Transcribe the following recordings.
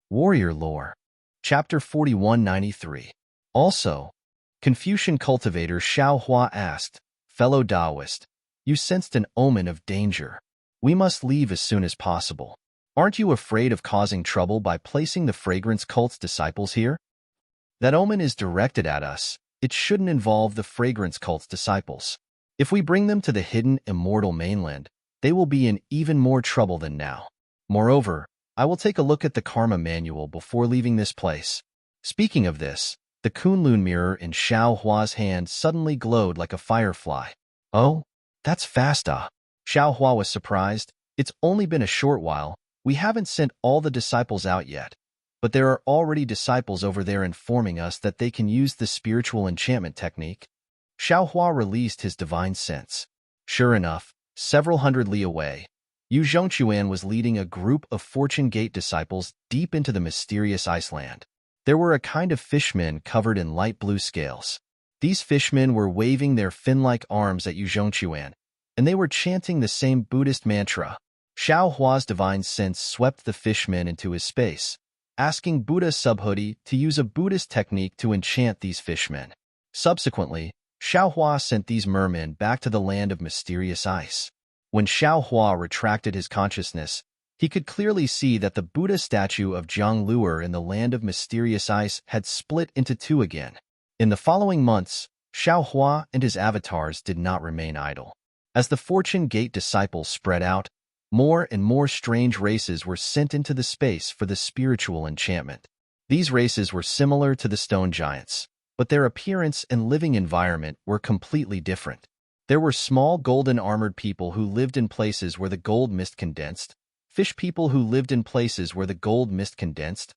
Warrior Lore, Chapter 4193. Also, Confucian cultivator Xiao Hua asked, "Fellow Taoist, you sensed an omen of danger. We must leave as soon as possible. Aren't you afraid of causing trouble by placing the fragrance cult's disciples here? That omen is directed at us. It shouldn't involve the fragrance cult's disciples. If we bring them to the hidden immortal mainland, they will be in even more trouble than now. Moreover, I will take a look at the karma manual before leaving this place." Speaking of this, the Kunlun mirror in Xiao Hua's hand suddenly glowed like a firefly. "Oh, that's fast, ah." Xiao Hua was surprised. "It's only been a short while. We haven't sent all the disciples out yet, but there are already disciples over there informing us that they can use the spiritual enchantment technique." Xiao Hua released his divine sense. Sure enough, several hundred li away, Yu Zhongquan was leading a group of Fortune Gate disciples deep into the mysterious Iceland. There were a kind of fishmen covered in light blue scales. These fishmen were waving their fin-like arms at Yu Zhongquan, and they were chanting the same Buddhist mantra. Xiao Hua's divine sense swept the fishmen into his space, asking Buddha Subhuti to use a Buddhist technique to enchant these fishmen. Subsequently, Xiao Hua sent these mermen back to the land of mysterious ice. When Xiao Hua retracted his consciousness, he could clearly see that the Buddha statue of Zhang Luer in the land of mysterious ice had split into two again. In the following months, Xiao Hua and his avatars did not remain idle. As the Fortune Gate disciples spread out, more and more strange races were sent into the space for the spiritual enchantment. These races were similar to the stone giants, but their appearance and living environment were completely different. There were small golden-armored people who lived in places where the gold mist condensed, fish people who lived in places where the gold mist condensed,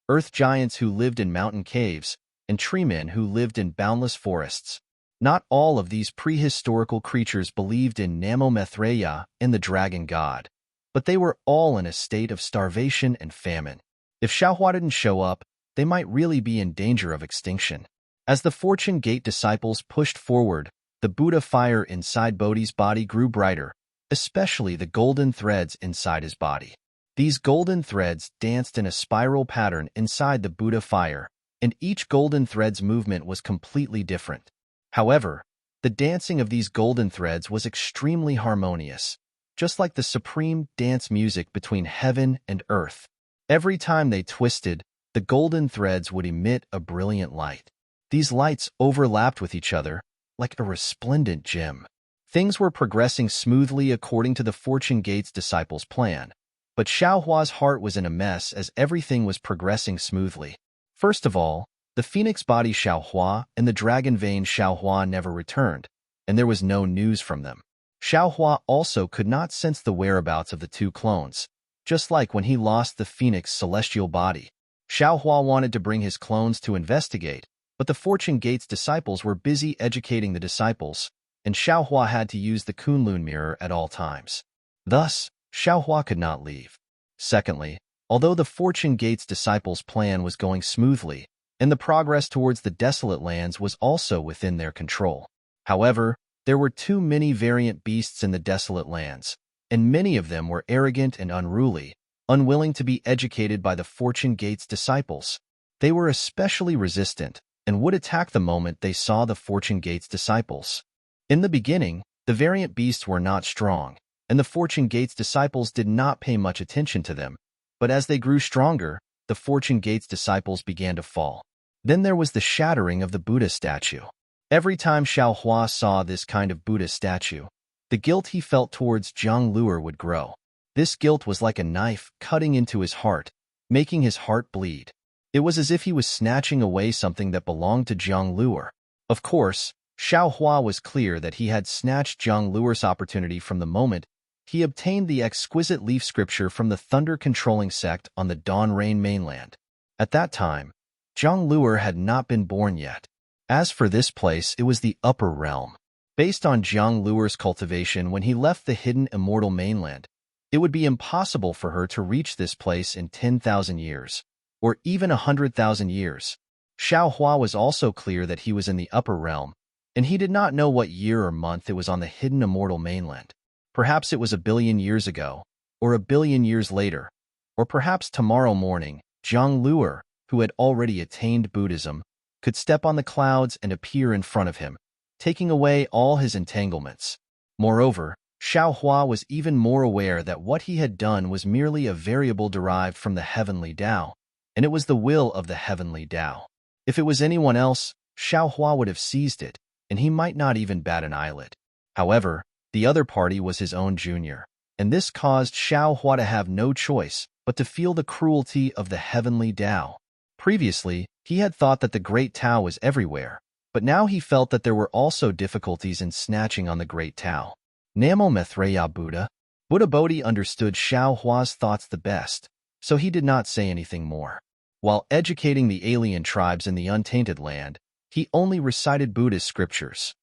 earth giants who lived in mountain caves, and treemen who lived in boundless forests. Not all of these prehistorical creatures believed in Namo Maitreya and the dragon god, but they were all in a state of starvation and famine. If Xiao Hua didn't show up, they might really be in danger of extinction. As the Fortune Gate disciples pushed forward, the Buddha fire inside Bodhi's body grew brighter, especially the golden threads inside his body. These golden threads danced in a spiral pattern inside the Buddha fire, and each golden thread's movement was completely different. However, the dancing of these golden threads was extremely harmonious, just like the supreme dance music between heaven and earth. Every time they twisted, the golden threads would emit a brilliant light. These lights overlapped with each other, like a resplendent gem. Things were progressing smoothly according to the Fortune Gate's disciples' plan, but Xiao Hua's heart was in a mess as everything was progressing smoothly. First of all, the phoenix body Xiao Hua and the dragon vein Xiao Hua never returned, and there was no news from them. Xiao Hua also could not sense the whereabouts of the two clones, just like when he lost the phoenix celestial body. Xiao Hua wanted to bring his clones to investigate, but the Fortune Gate's disciples were busy educating the disciples, and Xiao Hua had to use the Kunlun mirror at all times. Thus, Xiao Hua could not leave. Secondly, although the Fortune Gate's disciples' plan was going smoothly, and the progress towards the desolate lands was also within their control. However, there were too many variant beasts in the desolate lands, and many of them were arrogant and unruly, unwilling to be educated by the Fortune Gate's disciples. They were especially resistant, and would attack the moment they saw the Fortune Gate's disciples. In the beginning, the variant beasts were not strong, and the Fortune Gate's disciples did not pay much attention to them, but as they grew stronger, the Fortune Gate's disciples began to fall. Then there was the shattering of the Buddha statue. Every time Xiao Hua saw this kind of Buddha statue, the guilt he felt towards Zhang Luer would grow. This guilt was like a knife cutting into his heart, making his heart bleed. It was as if he was snatching away something that belonged to Zhang Luer. Of course, Xiao Hua was clear that he had snatched Zhang Luer's opportunity from the moment he obtained the exquisite leaf scripture from the thunder-controlling sect on the Dawn Rain mainland. At that time, Zhang Luer had not been born yet. As for this place, it was the upper realm. Based on Zhang Luer's cultivation when he left the hidden immortal mainland, it would be impossible for her to reach this place in 10,000 years. Or even 100,000 years. Xiao Hua was also clear that he was in the upper realm, and he did not know what year or month it was on the hidden immortal mainland. Perhaps it was 1 billion years ago, or 1 billion years later, or perhaps tomorrow morning, Zhang Luer, who had already attained Buddhism, could step on the clouds and appear in front of him, taking away all his entanglements. Moreover, Xiao Hua was even more aware that what he had done was merely a variable derived from the heavenly Tao, and it was the will of the heavenly Tao. If it was anyone else, Xiao Hua would have seized it, and he might not even bat an eyelid. However, the other party was his own junior, and this caused Xiao Hua to have no choice but to feel the cruelty of the heavenly Tao. Previously, he had thought that the great Tao was everywhere, but now he felt that there were also difficulties in snatching on the great Tao. Namo Maitreya Buddha. Buddha Bodhi understood Xiao Hua's thoughts the best, so he did not say anything more. While educating the alien tribes in the untainted land, he only recited Buddha's scriptures.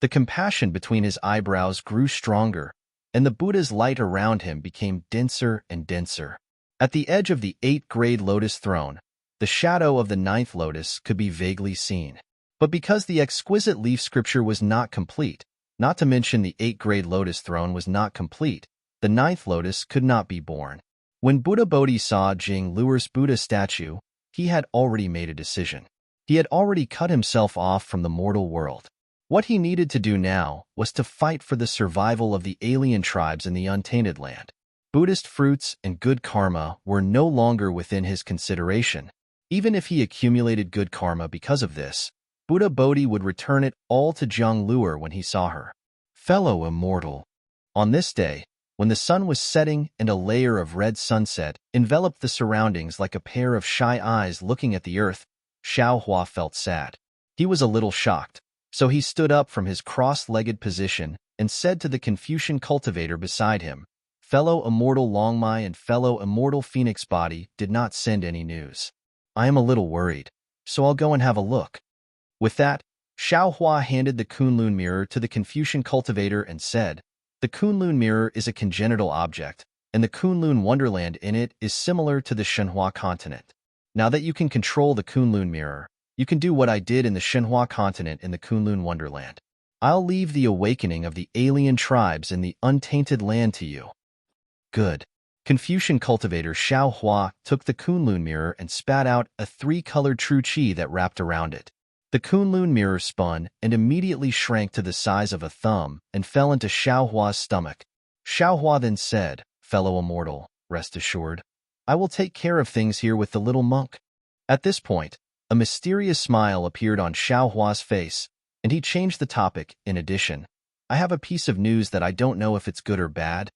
The compassion between his eyebrows grew stronger, and the Buddha's light around him became denser and denser. At the edge of the 8th-grade lotus throne, the shadow of the 9th lotus could be vaguely seen. But because the exquisite leaf scripture was not complete, not to mention the 8th-grade lotus throne was not complete, the 9th lotus could not be born. When Buddha Bodhi saw Zhang Luer's Buddha statue, he had already made a decision. He had already cut himself off from the mortal world. What he needed to do now was to fight for the survival of the alien tribes in the untainted land. Buddhist fruits and good karma were no longer within his consideration. Even if he accumulated good karma because of this, Buddha Bodhi would return it all to Zhang Luer when he saw her. Fellow immortal. On this day, when the sun was setting and a layer of red sunset enveloped the surroundings like a pair of shy eyes looking at the earth, Xiao Hua felt sad. He was a little shocked, so he stood up from his cross-legged position and said to the Confucian cultivator beside him, "Fellow immortal Longmai and fellow immortal Phoenix Body did not send any news. I am a little worried, so I'll go and have a look." With that, Xiao Hua handed the Kunlun mirror to the Confucian cultivator and said, "The Kunlun mirror is a congenital object, and the Kunlun wonderland in it is similar to the Shenhua continent. Now that you can control the Kunlun mirror, you can do what I did in the Shenhua continent in the Kunlun wonderland. I'll leave the awakening of the alien tribes in the untainted land to you." Good. Confucian cultivator Xiao Hua took the Kunlun mirror and spat out a 3-colored true qi that wrapped around it. The Kunlun mirror spun and immediately shrank to the size of a thumb and fell into Xiao Hua's stomach. Xiao Hua then said, "Fellow immortal, rest assured, I will take care of things here with the little monk." At this point, a mysterious smile appeared on Xiao Hua's face, and he changed the topic. "In addition, I have a piece of news that I don't know if it's good or bad."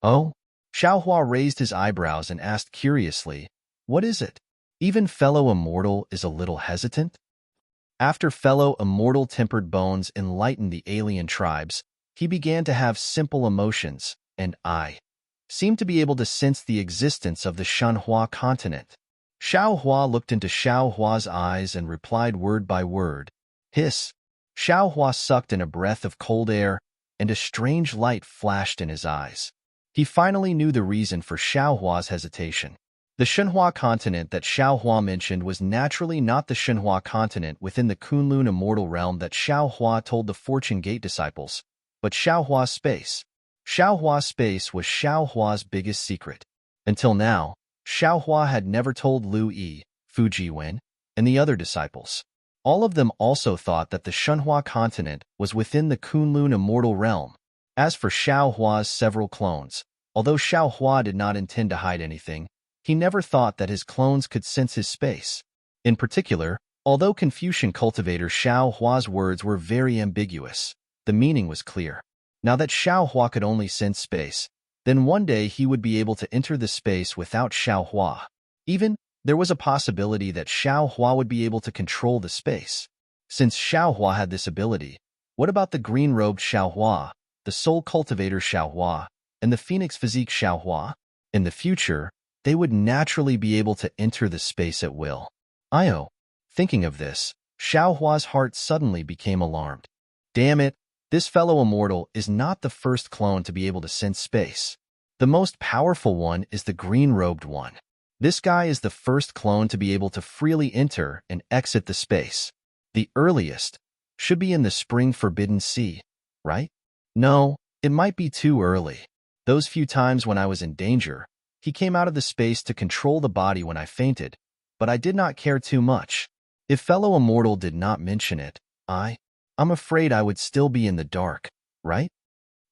"Oh?" Xiao Hua raised his eyebrows and asked curiously, "What is it?" Even fellow immortal is a little hesitant. After fellow immortal tempered bones enlightened the alien tribes, he began to have simple emotions, and I seemed to be able to sense the existence of the Shenhua continent. Xiao Hua looked into Xiao Hua's eyes and replied word by word. Hiss. Xiao Hua sucked in a breath of cold air, and a strange light flashed in his eyes. He finally knew the reason for Xiao Hua's hesitation. The Shenhua continent that Xiao Hua mentioned was naturally not the Shenhua continent within the Kunlun immortal realm that Xiao Hua told the Fortune Gate disciples, but Xiao Hua's space. Xiao Hua's space was Xiao Hua's biggest secret. Until now, Xiao Hua had never told Lu Yi, Fu Jiwen, and the other disciples. All of them also thought that the Shenhua continent was within the Kunlun immortal realm. As for Xiao Hua's several clones, although Xiao Hua did not intend to hide anything, he never thought that his clones could sense his space. In particular, although Confucian cultivator Xiao Hua's words were very ambiguous, the meaning was clear. Now that Xiao Hua could only sense space, then one day he would be able to enter the space without Xiao Hua. Even, there was a possibility that Xiao Hua would be able to control the space. Since Xiao Hua had this ability, what about the green-robed Xiao Hua, the soul cultivator Xiao Hua, and the phoenix physique Xiao Hua? In the future, they would naturally be able to enter the space at will. Thinking of this, Xiao Hua's heart suddenly became alarmed. Damn it, this fellow immortal is not the first clone to be able to sense space. The most powerful one is the green-robed one. This guy is the first clone to be able to freely enter and exit the space. The earliest should be in the Spring Forbidden Sea, right? No, it might be too early. Those few times when I was in danger, he came out of the space to control the body when I fainted, but I did not care too much. If fellow immortal did not mention it, I'm afraid I would still be in the dark, right?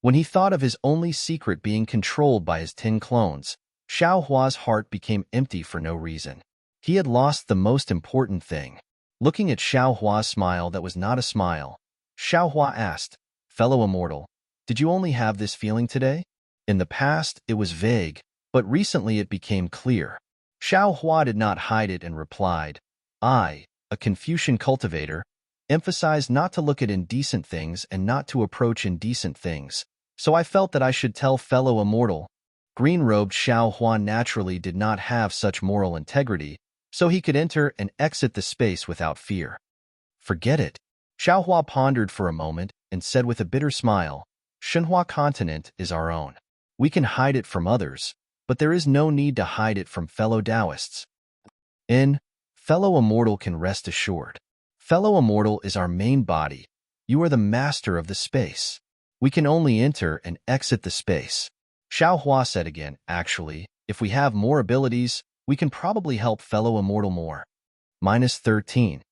When he thought of his only secret being controlled by his 10 clones, Xiao Hua's heart became empty for no reason. He had lost the most important thing. Looking at Xiao Hua's smile that was not a smile, Xiao Hua asked, "Fellow immortal, did you only have this feeling today?" In the past, it was vague, but recently it became clear. Xiao Hua did not hide it and replied, "I, a Confucian cultivator, emphasize not to look at indecent things and not to approach indecent things, so I felt that I should tell fellow immortal." Green-robed Xiao Hua naturally did not have such moral integrity, so he could enter and exit the space without fear. "Forget it." Xiao Hua pondered for a moment and said with a bitter smile, "Shenhua continent is our own. We can hide it from others, but there is no need to hide it from fellow Taoists. Fellow immortal can rest assured. Fellow immortal is our main body. You are the master of the space. We can only enter and exit the space." Xiao Hua said again, "Actually, if we have more abilities, we can probably help fellow immortal more." -13.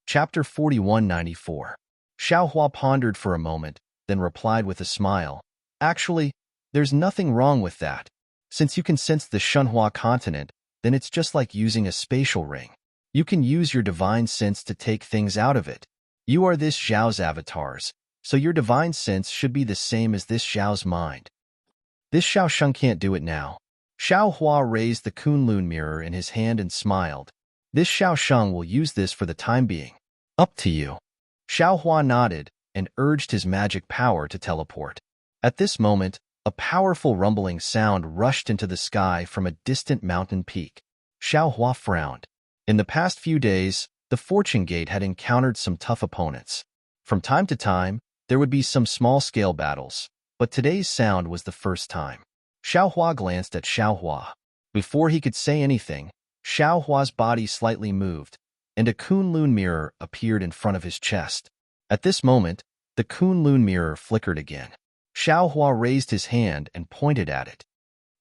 Chapter 4194. Xiao Hua pondered for a moment, then replied with a smile, "Actually, there's nothing wrong with that. Since you can sense the Shenhua continent, then it's just like using a spatial ring. You can use your divine sense to take things out of it. You are this Zhao's avatars, so your divine sense should be the same as this Zhao's mind. This Xiao Sheng can't do it now." Xiao Hua raised the Kunlun mirror in his hand and smiled. "This Xiao Sheng will use this for the time being. Up to you." Xiao Hua nodded and urged his magic power to teleport. At this moment, a powerful rumbling sound rushed into the sky from a distant mountain peak. Xiao Hua frowned. In the past few days, the Fortune Gate had encountered some tough opponents. From time to time, there would be some small-scale battles, but today's sound was the first time. Xiao Hua glanced at Xiao Hua. Before he could say anything, Xiao Hua's body slightly moved, and a Kunlun mirror appeared in front of his chest. At this moment, the Kunlun mirror flickered again. Xiao Hua raised his hand and pointed at it.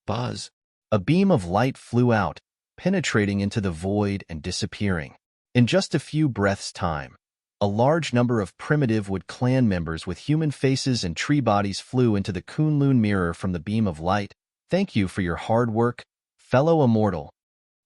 Buzz! A beam of light flew out, penetrating into the void and disappearing. In just a few breaths' time, a large number of primitive Wood clan members with human faces and tree bodies flew into the Kunlun mirror from the beam of light. "Thank you for your hard work, fellow immortal."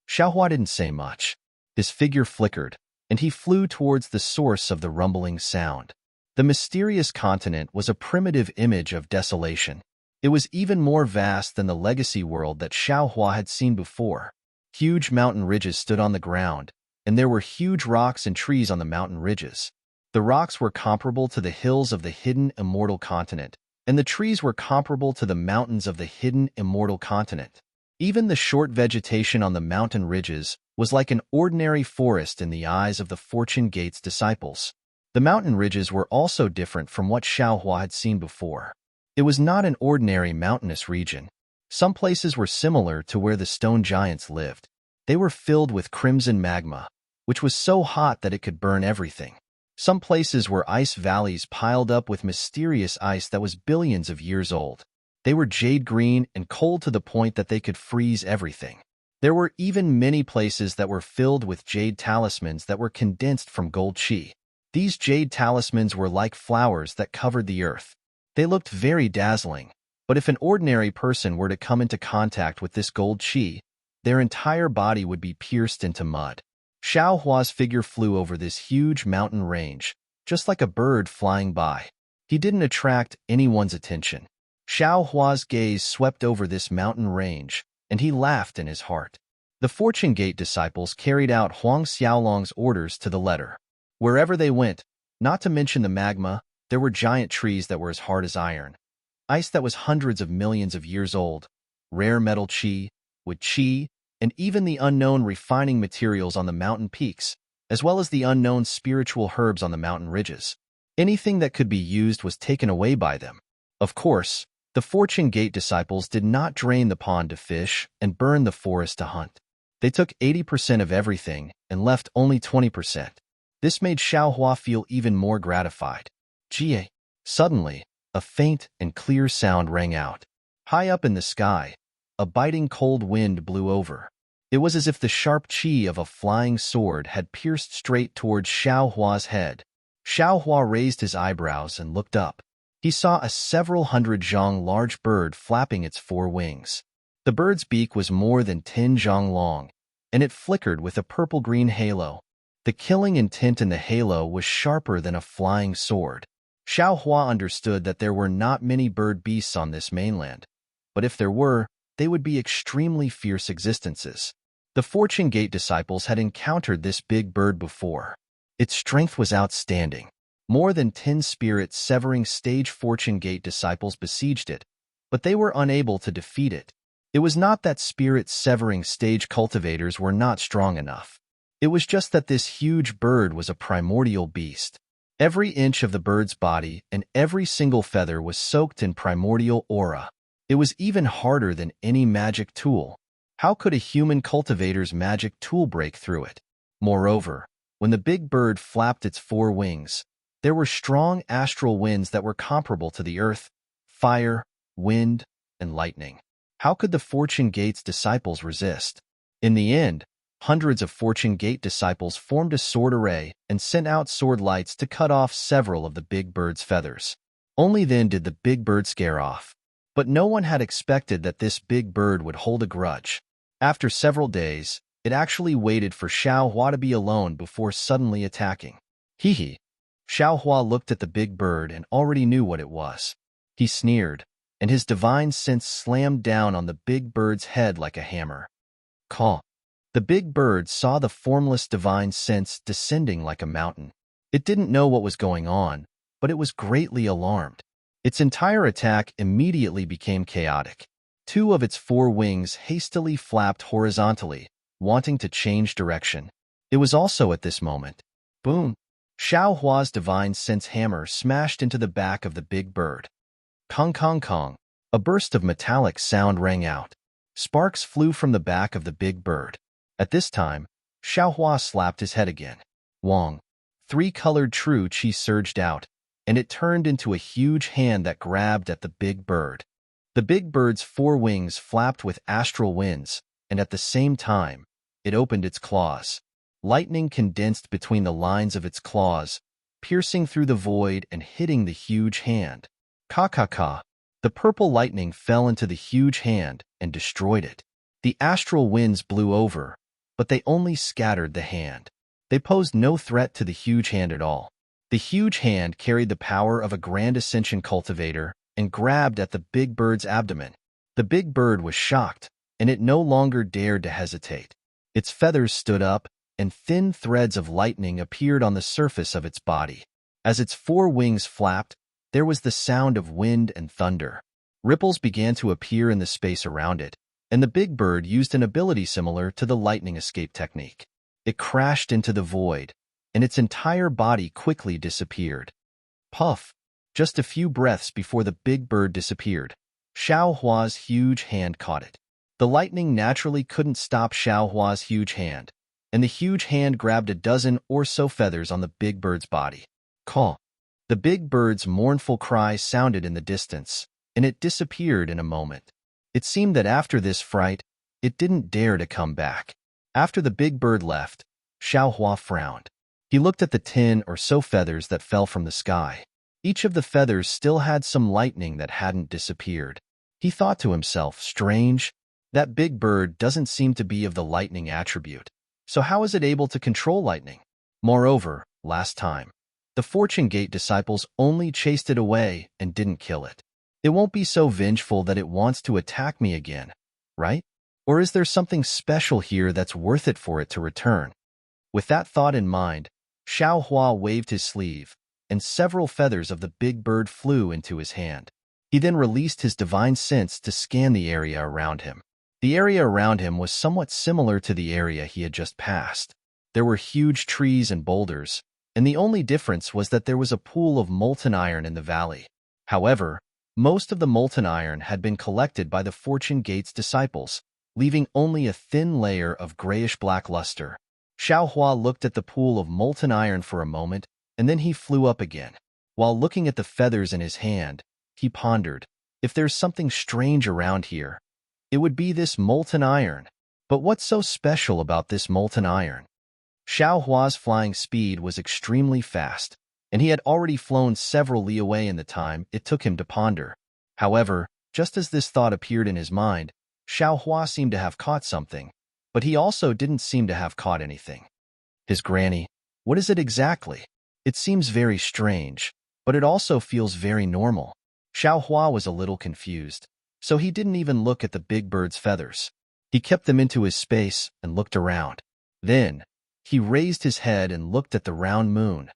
Xiao Hua didn't say much. His figure flickered, and he flew towards the source of the rumbling sound. The mysterious continent was a primitive image of desolation. It was even more vast than the legacy world that Xiao Hua had seen before. Huge mountain ridges stood on the ground, and there were huge rocks and trees on the mountain ridges. The rocks were comparable to the hills of the hidden immortal continent, and the trees were comparable to the mountains of the hidden immortal continent. Even the short vegetation on the mountain ridges was like an ordinary forest in the eyes of the Fortune Gate's disciples. The mountain ridges were also different from what Xiao Hua had seen before. It was not an ordinary mountainous region. Some places were similar to where the stone giants lived. They were filled with crimson magma, which was so hot that it could burn everything. Some places were ice valleys piled up with mysterious ice that was billions of years old. They were jade green and cold to the point that they could freeze everything. There were even many places that were filled with jade talismans that were condensed from gold qi. These jade talismans were like flowers that covered the earth. They looked very dazzling, but if an ordinary person were to come into contact with this gold qi, their entire body would be pierced into mud. Xiao Hua's figure flew over this huge mountain range, just like a bird flying by. He didn't attract anyone's attention. Xiao Hua's gaze swept over this mountain range, and he laughed in his heart. The Fortune Gate disciples carried out Huang Xiaolong's orders to the letter. Wherever they went, not to mention the magma, there were giant trees that were as hard as iron, ice that was hundreds of millions of years old, rare metal qi, wood qi, and even the unknown refining materials on the mountain peaks, as well as the unknown spiritual herbs on the mountain ridges. Anything that could be used was taken away by them. Of course, the Fortune Gate disciples did not drain the pond to fish and burn the forest to hunt. They took 80% of everything and left only 20%. This made Xiao Hua feel even more gratified. Jie. Suddenly, a faint and clear sound rang out. High up in the sky, a biting cold wind blew over. It was as if the sharp chi of a flying sword had pierced straight towards Xiao Hua's head. Xiao Hua raised his eyebrows and looked up. He saw a several hundred zhang large bird flapping its four wings. The bird's beak was more than 10 zhang long, and it flickered with a purple-green halo. The killing intent in the halo was sharper than a flying sword. Xiao Hua understood that there were not many bird beasts on this mainland, but if there were, they would be extremely fierce existences. The Fortune Gate disciples had encountered this big bird before. Its strength was outstanding. More than 10 spirit-severing stage Fortune Gate disciples besieged it, but they were unable to defeat it. It was not that spirit-severing stage cultivators were not strong enough. It was just that this huge bird was a primordial beast. Every inch of the bird's body and every single feather was soaked in primordial aura. It was even harder than any magic tool. How could a human cultivator's magic tool break through it? Moreover, when the big bird flapped its four wings, there were strong astral winds that were comparable to the earth, fire, wind, and lightning. How could the Fortune Gate's disciples resist? In the end, hundreds of Fortune Gate disciples formed a sword array and sent out sword lights to cut off several of the big bird's feathers. Only then did the big bird scare off. But no one had expected that this big bird would hold a grudge. After several days, it actually waited for Xiao Hua to be alone before suddenly attacking. Hee. Xiao Hua looked at the big bird and already knew what it was. He sneered, and his divine sense slammed down on the big bird's head like a hammer. Caw. The big bird saw the formless divine sense descending like a mountain. It didn't know what was going on, but it was greatly alarmed. Its entire attack immediately became chaotic. Two of its four wings hastily flapped horizontally, wanting to change direction. It was also at this moment. Boom! Xiao Hua's divine sense hammer smashed into the back of the big bird. Kong kong kong. A burst of metallic sound rang out. Sparks flew from the back of the big bird. At this time, Xiao Hua slapped his head again. Wong. Three-colored true chi surged out, and it turned into a huge hand that grabbed at the big bird. The big bird's four wings flapped with astral winds, and at the same time, it opened its claws. Lightning condensed between the lines of its claws, piercing through the void and hitting the huge hand. Ka-ka-ka. The purple lightning fell into the huge hand and destroyed it. The astral winds blew over, but they only scattered the hand. They posed no threat to the huge hand at all. The huge hand carried the power of a grand ascension cultivator and grabbed at the big bird's abdomen. The big bird was shocked, and it no longer dared to hesitate. Its feathers stood up, and thin threads of lightning appeared on the surface of its body. As its four wings flapped, there was the sound of wind and thunder. Ripples began to appear in the space around it, and the big bird used an ability similar to the lightning escape technique. It crashed into the void, and its entire body quickly disappeared. Puff! Just a few breaths before the big bird disappeared, Xiao Hua's huge hand caught it. The lightning naturally couldn't stop Xiao Hua's huge hand, and the huge hand grabbed a dozen or so feathers on the big bird's body. Caw! The big bird's mournful cry sounded in the distance, and it disappeared in a moment. It seemed that after this fright, it didn't dare to come back. After the big bird left, Xiao Hua frowned. He looked at the 10 or so feathers that fell from the sky. Each of the feathers still had some lightning that hadn't disappeared. He thought to himself, strange, that big bird doesn't seem to be of the lightning attribute. So how is it able to control lightning? Moreover, last time, the Fortune Gate disciples only chased it away and didn't kill it. It won't be so vengeful that it wants to attack me again, right? Or is there something special here that's worth it for it to return? With that thought in mind, Xiao Hua waved his sleeve, and several feathers of the big bird flew into his hand. He then released his divine sense to scan the area around him. The area around him was somewhat similar to the area he had just passed. There were huge trees and boulders, and the only difference was that there was a pool of molten iron in the valley. However, most of the molten iron had been collected by the Fortune Gate's disciples, leaving only a thin layer of grayish-black luster. Xiao Hua looked at the pool of molten iron for a moment, and then he flew up again. While looking at the feathers in his hand, he pondered, if there's something strange around here, it would be this molten iron. But what's so special about this molten iron? Xiao Hua's flying speed was extremely fast, and he had already flown several li away in the time it took him to ponder. However, just as this thought appeared in his mind, Xiao Hua seemed to have caught something, but he also didn't seem to have caught anything. His granny, what is it exactly? It seems very strange, but it also feels very normal. Xiao Hua was a little confused, so he didn't even look at the big bird's feathers. He kept them into his space and looked around. Then, he raised his head and looked at the round moon.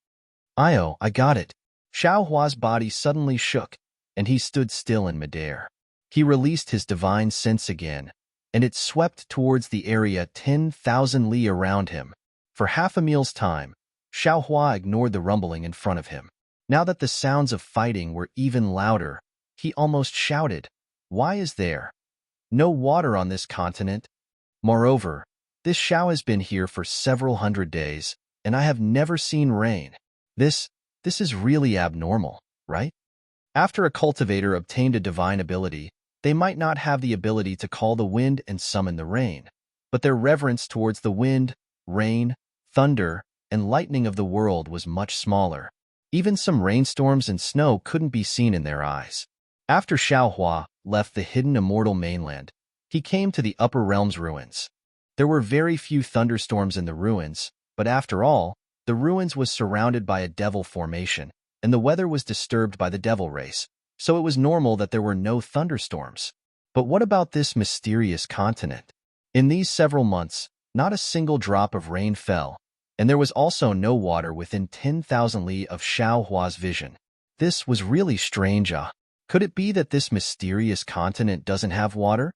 "Io, I got it." Xiao Hua's body suddenly shook, and he stood still in midair. He released his divine sense again, and it swept towards the area 10,000 li around him. For half a meal's time, Xiao Hua ignored the rumbling in front of him. Now that the sounds of fighting were even louder, he almost shouted, "Why is there no water on this continent? Moreover, this Xiao has been here for several hundred days, and I have never seen rain. This is really abnormal, right?" After a cultivator obtained a divine ability, they might not have the ability to call the wind and summon the rain, but their reverence towards the wind, rain, thunder, and lightning of the world was much smaller. Even some rainstorms and snow couldn't be seen in their eyes. After Xiao Hua left the hidden immortal mainland, he came to the Upper Realms ruins. There were very few thunderstorms in the ruins, but after all, the ruins was surrounded by a devil formation, and the weather was disturbed by the devil race, so it was normal that there were no thunderstorms. But what about this mysterious continent? In these several months, not a single drop of rain fell, and there was also no water within 10,000 li of Xiao Hua's vision. This was really strange. Could it be that this mysterious continent doesn't have water?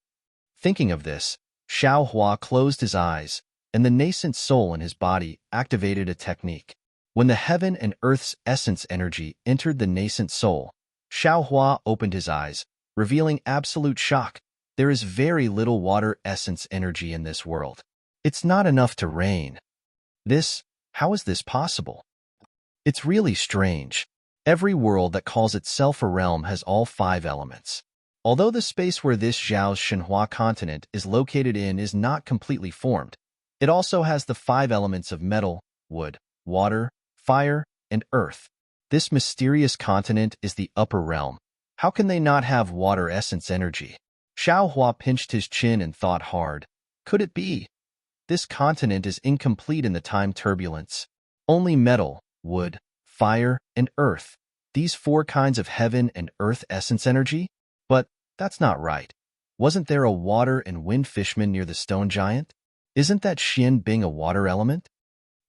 Thinking of this, Xiao Hua closed his eyes, and the nascent soul in his body activated a technique. When the heaven and earth's essence energy entered the nascent soul, Xiao Hua opened his eyes, revealing absolute shock. There is very little water essence energy in this world. It's not enough to rain. How is this possible? It's really strange. Every world that calls itself a realm has all 5 elements. Although the space where this Zhao's Shenhua continent is located in is not completely formed, it also has the 5 elements of metal, wood, water, fire, and earth. This mysterious continent is the upper realm. How can they not have water essence energy? Xiao Hua pinched his chin and thought hard. Could it be? This continent is incomplete in the time turbulence. Only metal, wood, fire, and earth. These 4 kinds of heaven and earth essence energy? But that's not right. Wasn't there a water and wind fishman near the stone giant? Isn't that Xian Bing a water element?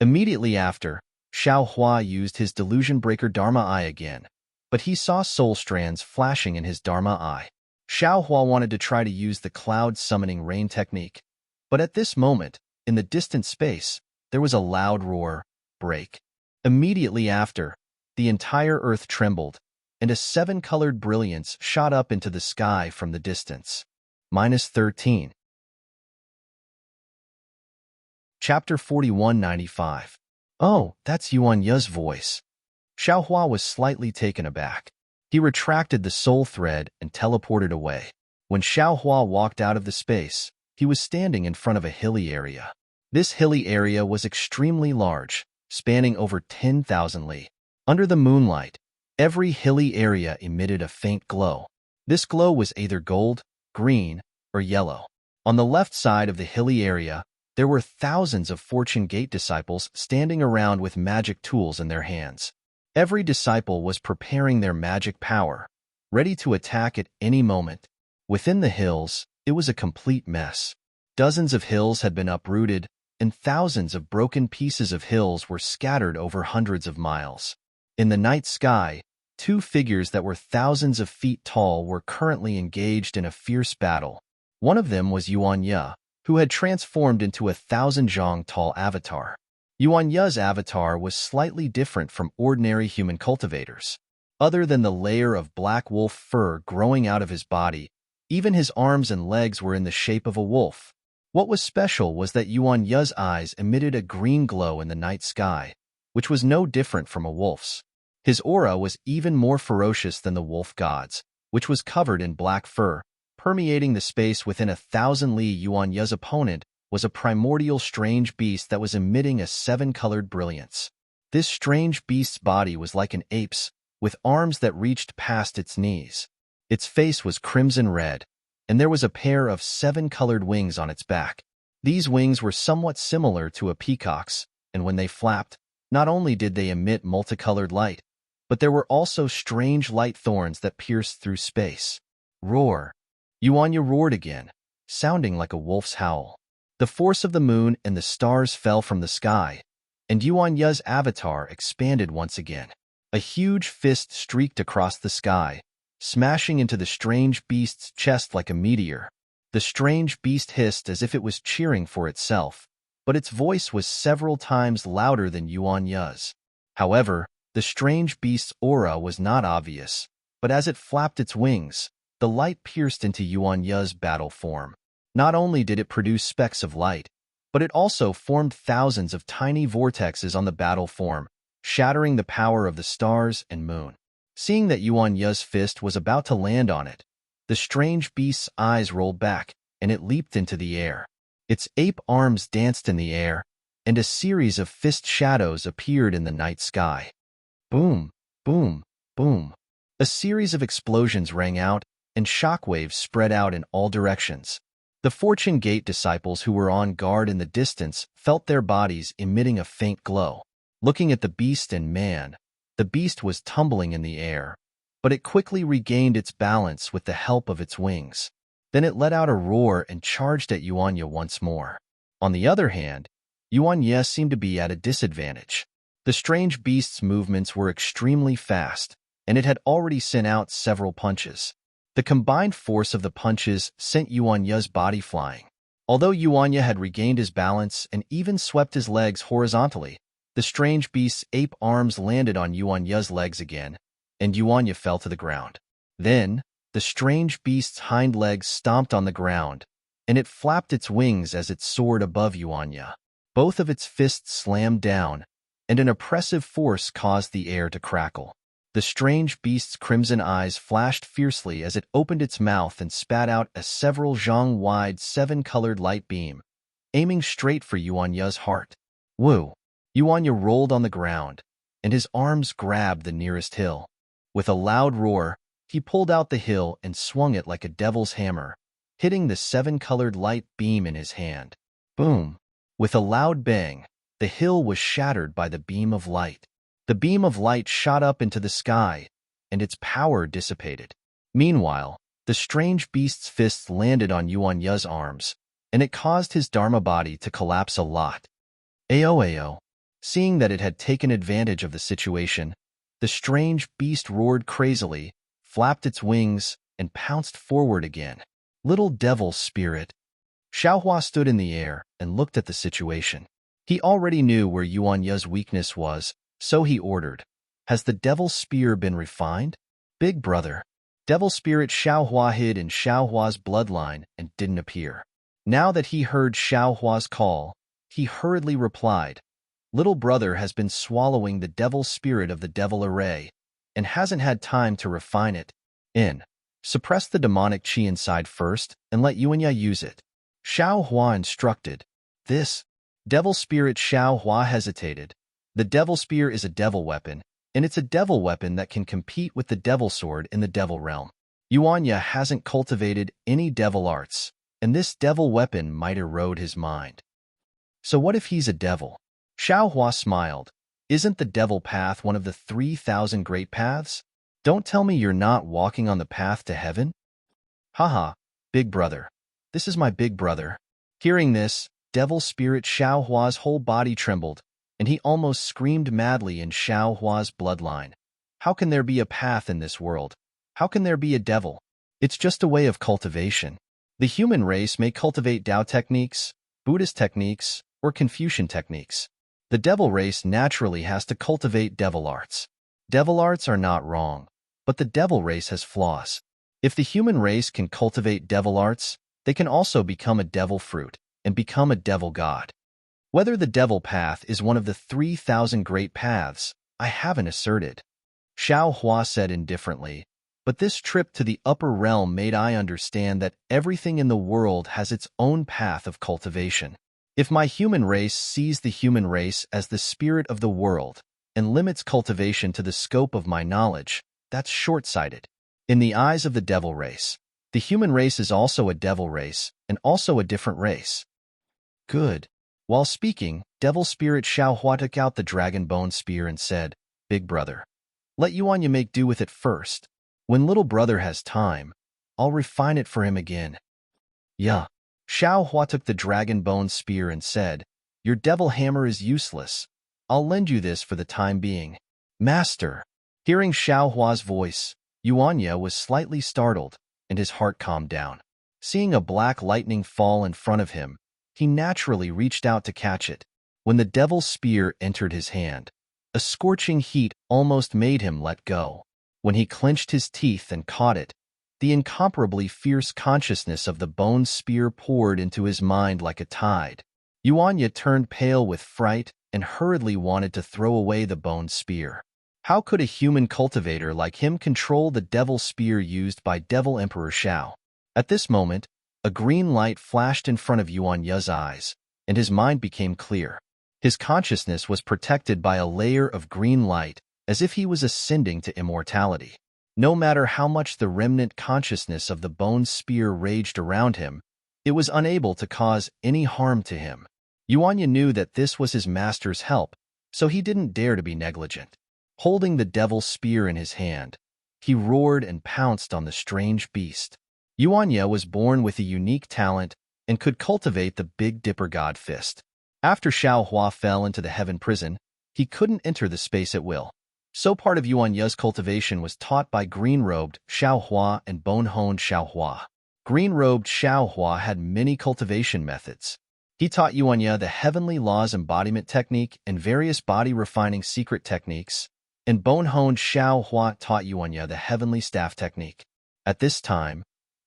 Immediately after, Xiao Hua used his delusion breaker Dharma Eye again, but he saw soul strands flashing in his Dharma Eye. Xiao Hua wanted to try to use the cloud summoning rain technique, but at this moment, in the distant space, there was a loud roar, break. Immediately after, the entire earth trembled, and a 7-colored brilliance shot up into the sky from the distance. -13. Chapter 4195. Oh, that's Yuan Ye's voice. Xiao Hua was slightly taken aback. He retracted the soul thread and teleported away. When Xiao Hua walked out of the space, he was standing in front of a hilly area. This hilly area was extremely large, spanning over 10,000 li. Under the moonlight, every hilly area emitted a faint glow. This glow was either gold, green, or yellow. On the left side of the hilly area, there were thousands of Fortune Gate disciples standing around with magic tools in their hands. Every disciple was preparing their magic power, ready to attack at any moment. Within the hills, it was a complete mess. Dozens of hills had been uprooted, and thousands of broken pieces of hills were scattered over hundreds of miles. In the night sky, 2 figures that were thousands of feet tall were currently engaged in a fierce battle. One of them was Yuan Ye, who had transformed into a 1,000-zhong tall avatar. Yuan Ye's avatar was slightly different from ordinary human cultivators. Other than the layer of black wolf fur growing out of his body, even his arms and legs were in the shape of a wolf. What was special was that Yuan Ye's eyes emitted a green glow in the night sky, which was no different from a wolf's. His aura was even more ferocious than the wolf god's, which was covered in black fur, permeating the space within 1,000 li. Yuan Ye's opponent was a primordial strange beast that was emitting a seven-colored brilliance. This strange beast's body was like an ape's, with arms that reached past its knees. Its face was crimson red, and there was a pair of seven-colored wings on its back. These wings were somewhat similar to a peacock's, and when they flapped, not only did they emit multicolored light, but there were also strange light thorns that pierced through space. Roar! Yuanya roared again, sounding like a wolf's howl. The force of the moon and the stars fell from the sky, and Yuanya's avatar expanded once again. A huge fist streaked across the sky, smashing into the strange beast's chest like a meteor. The strange beast hissed as if it was cheering for itself, but its voice was several times louder than Yuanya's. However, the strange beast's aura was not obvious, but as it flapped its wings, the light pierced into Yuanya's battle form. Not only did it produce specks of light, but it also formed thousands of tiny vortexes on the battle form, shattering the power of the stars and moon. Seeing that Yuanya's fist was about to land on it, the strange beast's eyes rolled back, and it leaped into the air. Its ape arms danced in the air, and a series of fist shadows appeared in the night sky. Boom, boom, boom. A series of explosions rang out, and shockwaves spread out in all directions. The Fortune Gate disciples who were on guard in the distance felt their bodies emitting a faint glow. Looking at the beast and man, the beast was tumbling in the air, but it quickly regained its balance with the help of its wings. Then it let out a roar and charged at Yuanya once more. On the other hand, Yuanya seemed to be at a disadvantage. The strange beast's movements were extremely fast, and it had already sent out several punches. The combined force of the punches sent Yuanya's body flying. Although Yuanya had regained his balance and even swept his legs horizontally, the strange beast's ape arms landed on Yuanya's legs again, and Yuanya fell to the ground. Then, the strange beast's hind legs stomped on the ground, and it flapped its wings as it soared above Yuanya. Both of its fists slammed down, and an oppressive force caused the air to crackle. The strange beast's crimson eyes flashed fiercely as it opened its mouth and spat out a several zhang-wide seven-colored light beam, aiming straight for Yuanya's heart. Woo! Yuanya rolled on the ground, and his arms grabbed the nearest hill. With a loud roar, he pulled out the hill and swung it like a devil's hammer, hitting the seven-colored light beam in his hand. Boom! With a loud bang, the hill was shattered by the beam of light. The beam of light shot up into the sky, and its power dissipated. Meanwhile, the strange beast's fists landed on Yuanya's arms, and it caused his Dharma body to collapse a lot. Ayo. Seeing that it had taken advantage of the situation, the strange beast roared crazily, flapped its wings, and pounced forward again. Little devil spirit. Xiaohua stood in the air and looked at the situation. He already knew where Yuanya's weakness was, so he ordered, "Has the devil's spear been refined?" "Big brother." Devil spirit Xiaohua hid in Xiaohua's bloodline and didn't appear. Now that he heard Xiaohua's call, he hurriedly replied, "Little brother has been swallowing the devil spirit of the devil array, and hasn't had time to refine it. Suppress the demonic chi inside first, and let Yuanya use it." Xiaohua instructed. This devil spirit Xiaohua hesitated. The devil spear is a devil weapon, and it's a devil weapon that can compete with the devil sword in the devil realm. Yuanya hasn't cultivated any devil arts, and this devil weapon might erode his mind. So what if he's a devil? Xiaohua smiled. Isn't the devil path one of the 3,000 great paths? Don't tell me you're not walking on the path to heaven? Haha, big brother. This is my big brother. Hearing this, devil spirit Xiaohua's whole body trembled, and he almost screamed madly in Xiaohua's bloodline. How can there be a path in this world? How can there be a devil? It's just a way of cultivation. The human race may cultivate Tao techniques, Buddhist techniques, or Confucian techniques. The devil race naturally has to cultivate devil arts. Devil arts are not wrong, but the devil race has flaws. If the human race can cultivate devil arts, they can also become a devil fruit and become a devil god. Whether the devil path is one of the 3,000 great paths, I haven't asserted. Xiaohua said indifferently, But this trip to the upper realm made I understand that everything in the world has its own path of cultivation. If my human race sees the human race as the spirit of the world and limits cultivation to the scope of my knowledge, that's short-sighted. In the eyes of the devil race, the human race is also a devil race and also a different race. Good. While speaking, Devil Spirit Xiaohua took out the dragon bone spear and said, Big brother, let Yuanya make do with it first. When little brother has time, I'll refine it for him again. Yeah. Xiaohua took the dragon bone spear and said, Your devil hammer is useless. I'll lend you this for the time being. Master. Hearing Xiaohua's voice, Yuanya was slightly startled, and his heart calmed down. Seeing a black lightning fall in front of him, he naturally reached out to catch it. When the devil's spear entered his hand, a scorching heat almost made him let go. When he clenched his teeth and caught it, the incomparably fierce consciousness of the bone spear poured into his mind like a tide. Yuanya turned pale with fright and hurriedly wanted to throw away the bone spear. How could a human cultivator like him control the devil spear used by Devil Emperor Shao? At this moment, a green light flashed in front of Yuanya's eyes, and his mind became clear. His consciousness was protected by a layer of green light, as if he was ascending to immortality. No matter how much the remnant consciousness of the bone spear raged around him, it was unable to cause any harm to him. Yuanya knew that this was his master's help, so he didn't dare to be negligent. Holding the devil's spear in his hand, he roared and pounced on the strange beast. Yuanya was born with a unique talent and could cultivate the Big Dipper God Fist. After Xiaohua fell into the heaven prison, he couldn't enter the space at will. So part of Yuanya's cultivation was taught by green-robed Xiaohua and bone-honed Xiaohua. Green-robed Xiaohua had many cultivation methods. He taught Yuanya the heavenly laws embodiment technique and various body-refining secret techniques, and bone-honed Xiaohua taught Yuanya the heavenly staff technique. At this time,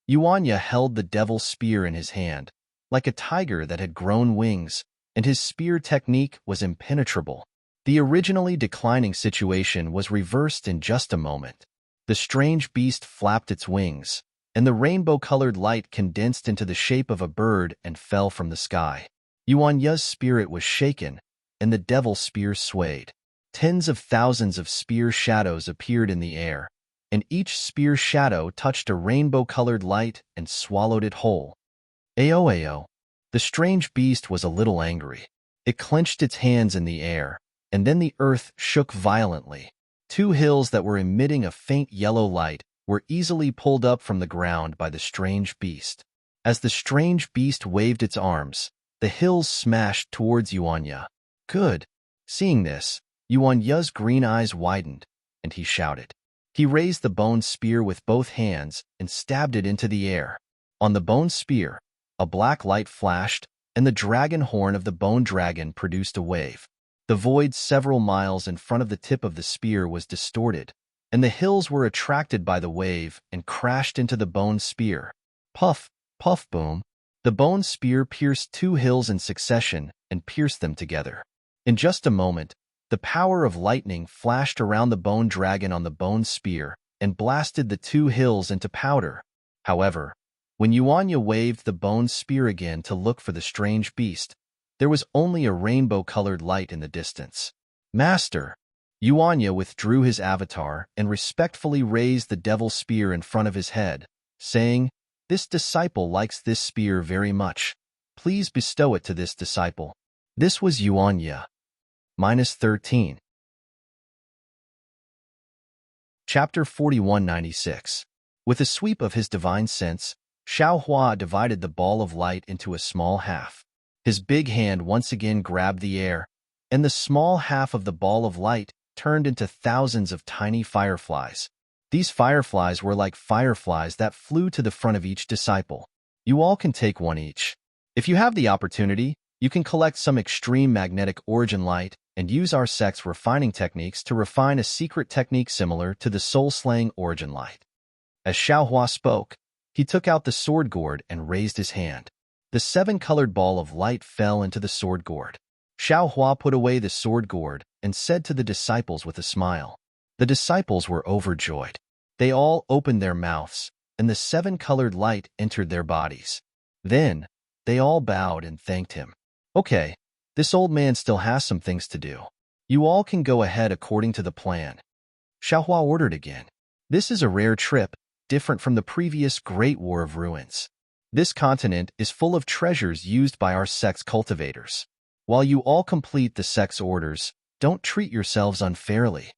Yuanya held the devil's spear in his hand, like a tiger that had grown wings, and his spear technique was impenetrable. The originally declining situation was reversed in just a moment. The strange beast flapped its wings, and the rainbow-colored light condensed into the shape of a bird and fell from the sky. Yuanya's spirit was shaken, and the devil's spear swayed. Tens of thousands of spear shadows appeared in the air, and each spear shadow touched a rainbow-colored light and swallowed it whole. Ayo. The strange beast was a little angry. It clenched its hands in the air, and then the earth shook violently. Two hills that were emitting a faint yellow light were easily pulled up from the ground by the strange beast. As the strange beast waved its arms, the hills smashed towards Yuanya. Good. Seeing this, Yuanya's green eyes widened, and he shouted. He raised the bone spear with both hands and stabbed it into the air. On the bone spear, a black light flashed, and the dragon horn of the bone dragon produced a wave. The void several miles in front of the tip of the spear was distorted, and the hills were attracted by the wave and crashed into the bone spear. Puff, puff, boom. The bone spear pierced two hills in succession and pierced them together. In just a moment, the power of lightning flashed around the bone dragon on the bone spear and blasted the two hills into powder. However, when Yuanya waved the bone spear again to look for the strange beast, there was only a rainbow-colored light in the distance. Master! Yuanya withdrew his avatar and respectfully raised the devil's spear in front of his head, saying, This disciple likes this spear very much. Please bestow it to this disciple. This was Yuanya. -13. Chapter 4196. With a sweep of his divine sense, Xiaohua divided the ball of light into a small half. His big hand once again grabbed the air, and the small half of the ball of light turned into thousands of tiny fireflies. These fireflies were like fireflies that flew to the front of each disciple. You all can take one each. If you have the opportunity, you can collect some extreme magnetic origin light and use our sect's refining techniques to refine a secret technique similar to the soul-slaying origin light. As Xiaohua spoke, he took out the sword gourd and raised his hand. The seven-colored ball of light fell into the sword gourd. Xiaohua put away the sword gourd and said to the disciples with a smile. The disciples were overjoyed. They all opened their mouths, and the seven-colored light entered their bodies. Then, they all bowed and thanked him. Okay, this old man still has some things to do. You all can go ahead according to the plan. Xiaohua ordered again. This is a rare trip, different from the previous Great War of Ruins. This continent is full of treasures used by our sect's cultivators. While you all complete the sect's orders, don't treat yourselves unfairly.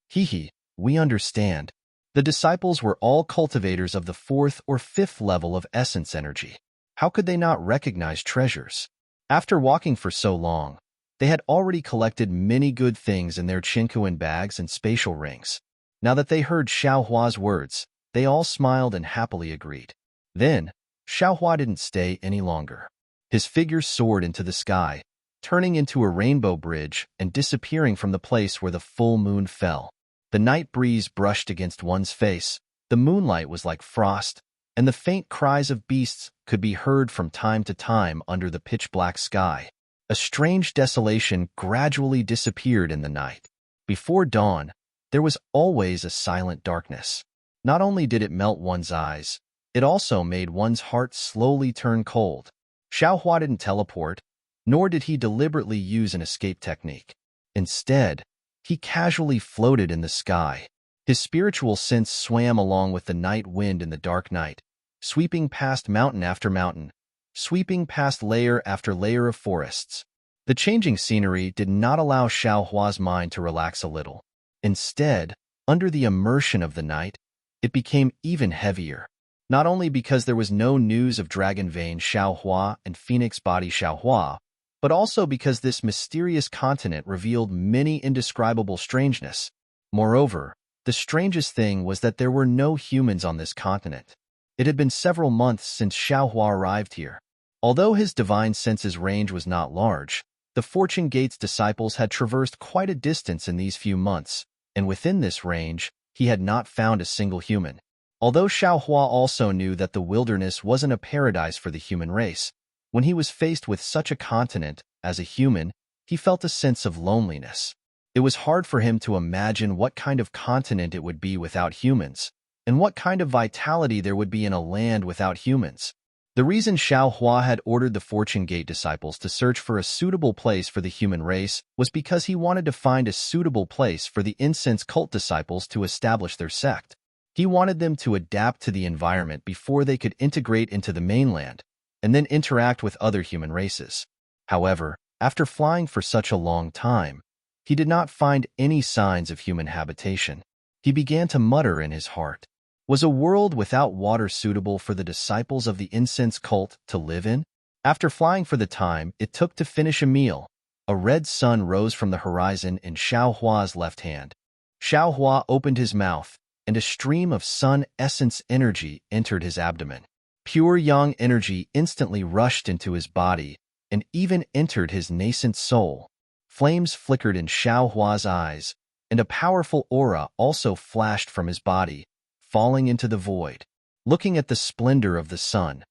Hee, we understand. The disciples were all cultivators of the 4th or 5th level of essence energy. How could they not recognize treasures? After walking for so long, they had already collected many good things in their chinkuan bags and spatial rings. Now that they heard Xiaohua's words, they all smiled and happily agreed. Then, Xiaohua didn't stay any longer. His figure soared into the sky, turning into a rainbow bridge and disappearing from the place where the full moon fell. The night breeze brushed against one's face, the moonlight was like frost, and the faint cries of beasts could be heard from time to time under the pitch-black sky. A strange desolation gradually disappeared in the night. Before dawn, there was always a silent darkness. Not only did it melt one's eyes, it also made one's heart slowly turn cold. Xiaohua didn't teleport, nor did he deliberately use an escape technique. Instead, he casually floated in the sky. His spiritual sense swam along with the night wind in the dark night, sweeping past mountain after mountain, sweeping past layer after layer of forests. The changing scenery did not allow Xiaohua's mind to relax a little. Instead, under the immersion of the night, it became even heavier. Not only because there was no news of Dragon Vein Xiaohua and Phoenix Body Xiaohua, but also because this mysterious continent revealed many indescribable strangeness. Moreover, the strangest thing was that there were no humans on this continent. It had been several months since Xiaohua arrived here. Although his divine senses range was not large, the Fortune Gate's disciples had traversed quite a distance in these few months, and within this range, he had not found a single human. Although Xiaohua also knew that the wilderness wasn't a paradise for the human race, when he was faced with such a continent, as a human, he felt a sense of loneliness. It was hard for him to imagine what kind of continent it would be without humans, and what kind of vitality there would be in a land without humans. The reason Xiaohua had ordered the Fortune Gate disciples to search for a suitable place for the human race was because he wanted to find a suitable place for the incense cult disciples to establish their sect. He wanted them to adapt to the environment before they could integrate into the mainland, and then interact with other human races. However, after flying for such a long time, he did not find any signs of human habitation. He began to mutter in his heart. Was a world without water suitable for the disciples of the incense cult to live in? After flying for the time it took to finish a meal, a red sun rose from the horizon in Xiaohua's left hand. Xiaohua opened his mouth, and a stream of sun essence energy entered his abdomen. Pure yang energy instantly rushed into his body and even entered his nascent soul. Flames flickered in Xiaohua's eyes, and a powerful aura also flashed from his body, falling into the void. Looking at the splendor of the sun,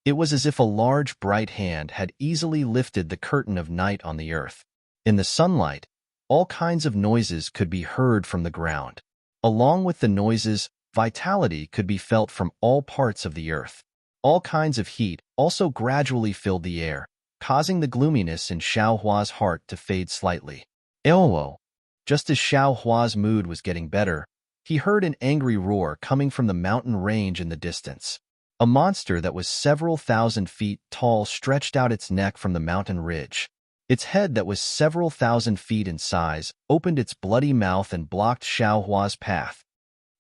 it was as if a large bright hand had easily lifted the curtain of night on the earth. In the sunlight, all kinds of noises could be heard from the ground. Along with the noises, vitality could be felt from all parts of the earth. All kinds of heat also gradually filled the air, causing the gloominess in Xiaohua's heart to fade slightly. Elwo! Just as Xiaohua's mood was getting better, he heard an angry roar coming from the mountain range in the distance. A monster that was several thousand feet tall stretched out its neck from the mountain ridge. Its head that was several thousand feet in size opened its bloody mouth and blocked Xiaohua's path.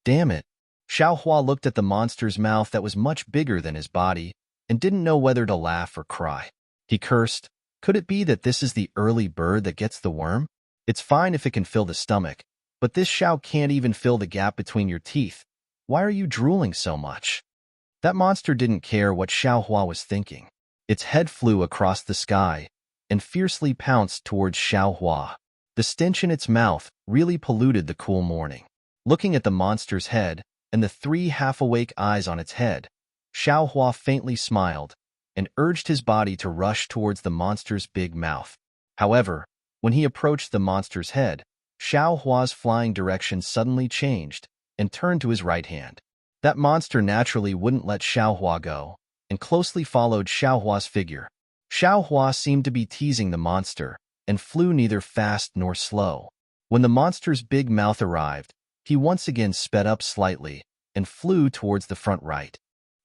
Damn it! Xiaohua looked at the monster's mouth that was much bigger than his body and didn't know whether to laugh or cry. He cursed. Could it be that this is the early bird that gets the worm? It's fine if it can fill the stomach, but this Xiao can't even fill the gap between your teeth. Why are you drooling so much? That monster didn't care what Xiaohua was thinking. Its head flew across the sky and fiercely pounced towards Xiaohua. The stench in its mouth really polluted the cool morning. Looking at the monster's head and the three half-awake eyes on its head, Xiaohua faintly smiled and urged his body to rush towards the monster's big mouth. However, when he approached the monster's head, Xiaohua's flying direction suddenly changed, and turned to his right hand. That monster naturally wouldn't let Xiaohua go, and closely followed Xiaohua's figure. Xiaohua seemed to be teasing the monster, and flew neither fast nor slow. When the monster's big mouth arrived, he once again sped up slightly, and flew towards the front right.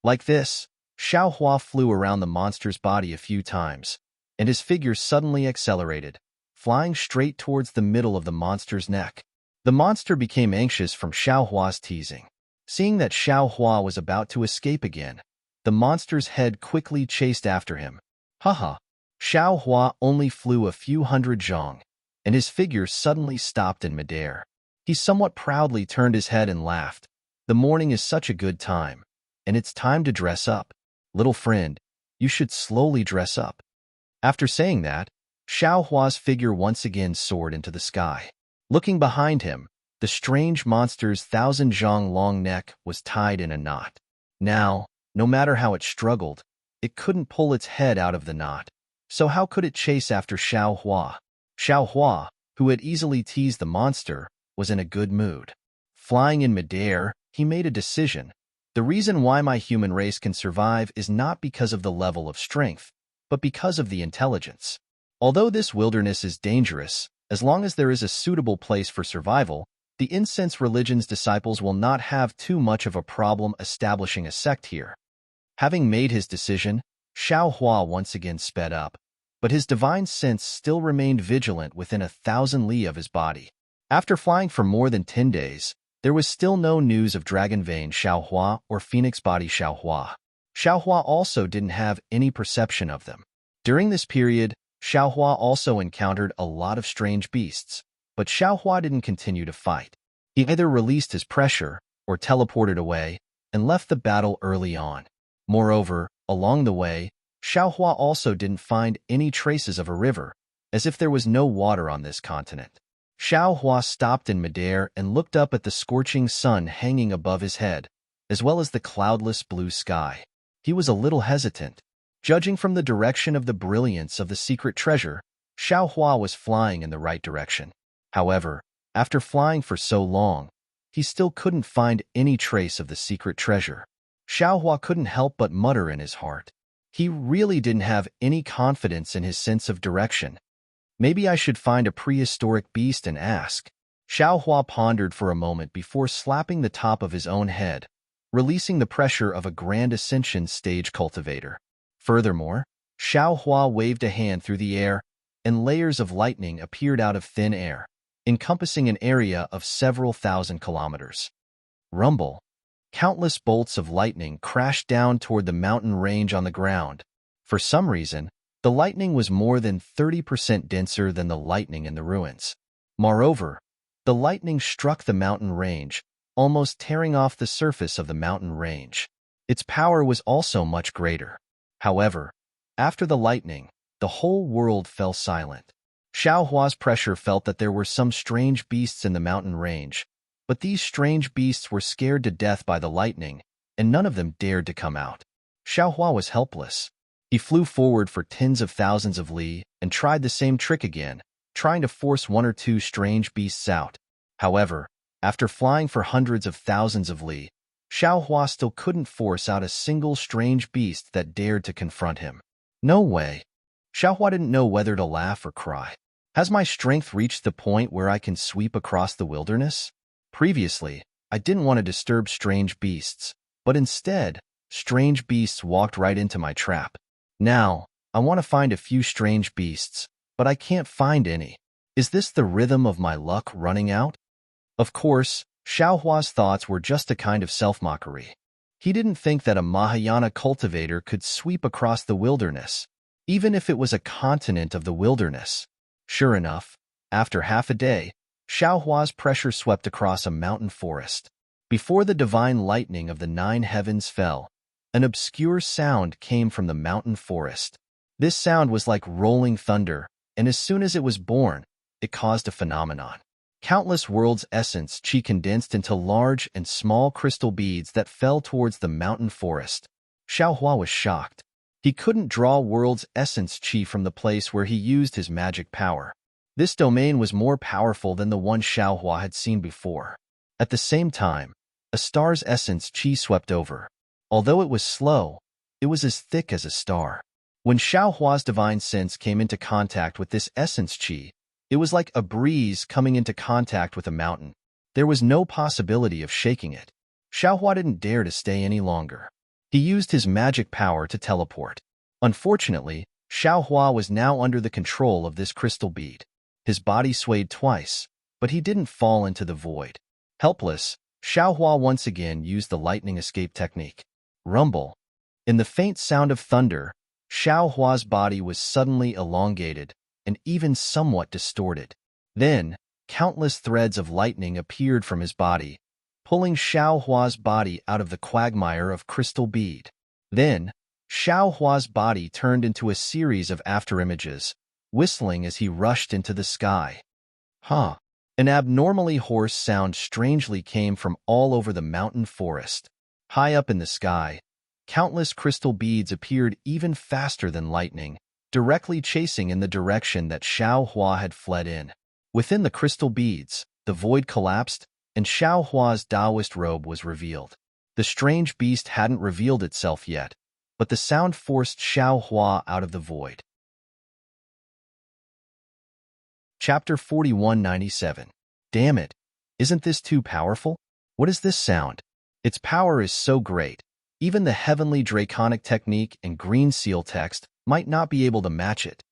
Like this, Xiaohua flew around the monster's body a few times, and his figure suddenly accelerated, flying straight towards the middle of the monster's neck. The monster became anxious from Xiaohua's teasing. Seeing that Xiaohua was about to escape again, the monster's head quickly chased after him. Haha! Xiaohua only flew a few hundred zhang, and his figure suddenly stopped in midair. He somewhat proudly turned his head and laughed. The morning is such a good time, and it's time to dress up. Little friend, you should slowly dress up. After saying that, Xiaohua's figure once again soared into the sky. Looking behind him, the strange monster's 1,000 zhang long neck was tied in a knot. Now, no matter how it struggled, it couldn't pull its head out of the knot. So how could it chase after Xiaohua? Xiaohua, who had easily teased the monster, was in a good mood. Flying in midair, he made a decision. The reason why my human race can survive is not because of the level of strength, but because of the intelligence. Although this wilderness is dangerous, as long as there is a suitable place for survival, the incense religion's disciples will not have too much of a problem establishing a sect here. Having made his decision, Xiaohua once again sped up, but his divine sense still remained vigilant within 1,000 li of his body. After flying for more than 10 days, there was still no news of Dragon Vein Xiaohua or Phoenix Body Xiaohua. Xiaohua also didn't have any perception of them. During this period, Xiaohua also encountered a lot of strange beasts, but Xiaohua didn't continue to fight. He either released his pressure or teleported away and left the battle early on. Moreover, along the way, Xiaohua also didn't find any traces of a river, as if there was no water on this continent. Xiaohua stopped in midair and looked up at the scorching sun hanging above his head, as well as the cloudless blue sky. He was a little hesitant. Judging from the direction of the brilliance of the secret treasure, Xiaohua was flying in the right direction. However, after flying for so long, he still couldn't find any trace of the secret treasure. Xiaohua couldn't help but mutter in his heart. He really didn't have any confidence in his sense of direction. Maybe I should find a prehistoric beast and ask. Xiaohua pondered for a moment before slapping the top of his own head, releasing the pressure of a grand ascension stage cultivator. Furthermore, Xiaohua waved a hand through the air, and layers of lightning appeared out of thin air, encompassing an area of several thousand kilometers. Rumble. Countless bolts of lightning crashed down toward the mountain range on the ground. For some reason, the lightning was more than 30% denser than the lightning in the ruins. Moreover, the lightning struck the mountain range, almost tearing off the surface of the mountain range. Its power was also much greater. However, after the lightning, the whole world fell silent. Xiaohua's pressure felt that there were some strange beasts in the mountain range, but these strange beasts were scared to death by the lightning, and none of them dared to come out. Xiaohua was helpless. He flew forward for tens of thousands of li and tried the same trick again, trying to force one or two strange beasts out. However, after flying for hundreds of thousands of li, Xiaohua still couldn't force out a single strange beast that dared to confront him. No way. Xiaohua didn't know whether to laugh or cry. Has my strength reached the point where I can sweep across the wilderness? Previously, I didn't want to disturb strange beasts, but instead, strange beasts walked right into my trap. Now, I want to find a few strange beasts, but I can't find any. Is this the rhythm of my luck running out? Of course, Xiaohua's thoughts were just a kind of self-mockery. He didn't think that a Mahayana cultivator could sweep across the wilderness, even if it was a continent of the wilderness. Sure enough, after half a day, Xiaohua's pressure swept across a mountain forest. Before the divine lightning of the 9 heavens fell, an obscure sound came from the mountain forest. This sound was like rolling thunder, and as soon as it was born, it caused a phenomenon. Countless world's essence chi condensed into large and small crystal beads that fell towards the mountain forest. Xiaohua was shocked. He couldn't draw world's essence chi from the place where he used his magic power. This domain was more powerful than the one Xiaohua had seen before. At the same time, A star's essence chi swept over. Although it was slow, it was as thick as a star. When Xiao Hua's divine sense came into contact with this essence chi, it was like a breeze coming into contact with a mountain. There was no possibility of shaking it. Xiao Hua didn't dare to stay any longer. He used his magic power to teleport. Unfortunately, Xiao Hua was now under the control of this crystal bead. His body swayed twice, but he didn't fall into the void. Helpless, Xiao Hua once again used the lightning escape technique. Rumble. In the faint sound of thunder, Xiao Hua's body was suddenly elongated and even somewhat distorted. Then, countless threads of lightning appeared from his body, pulling Xiao Hua's body out of the quagmire of crystal bead. Then, Xiao Hua's body turned into a series of afterimages, whistling as he rushed into the sky. Huh! An abnormally hoarse sound strangely came from all over the mountain forest. High up in the sky, countless crystal beads appeared even faster than lightning, directly chasing in the direction that Xiao Hua had fled in. Within the crystal beads, the void collapsed, and Xiao Hua's Taoist robe was revealed. The strange beast hadn't revealed itself yet, but the sound forced Xiao Hua out of the void. Chapter 4197. Damn it! Isn't this too powerful? What is this sound? Its power is so great, even the heavenly draconic technique and green seal text might not be able to match it.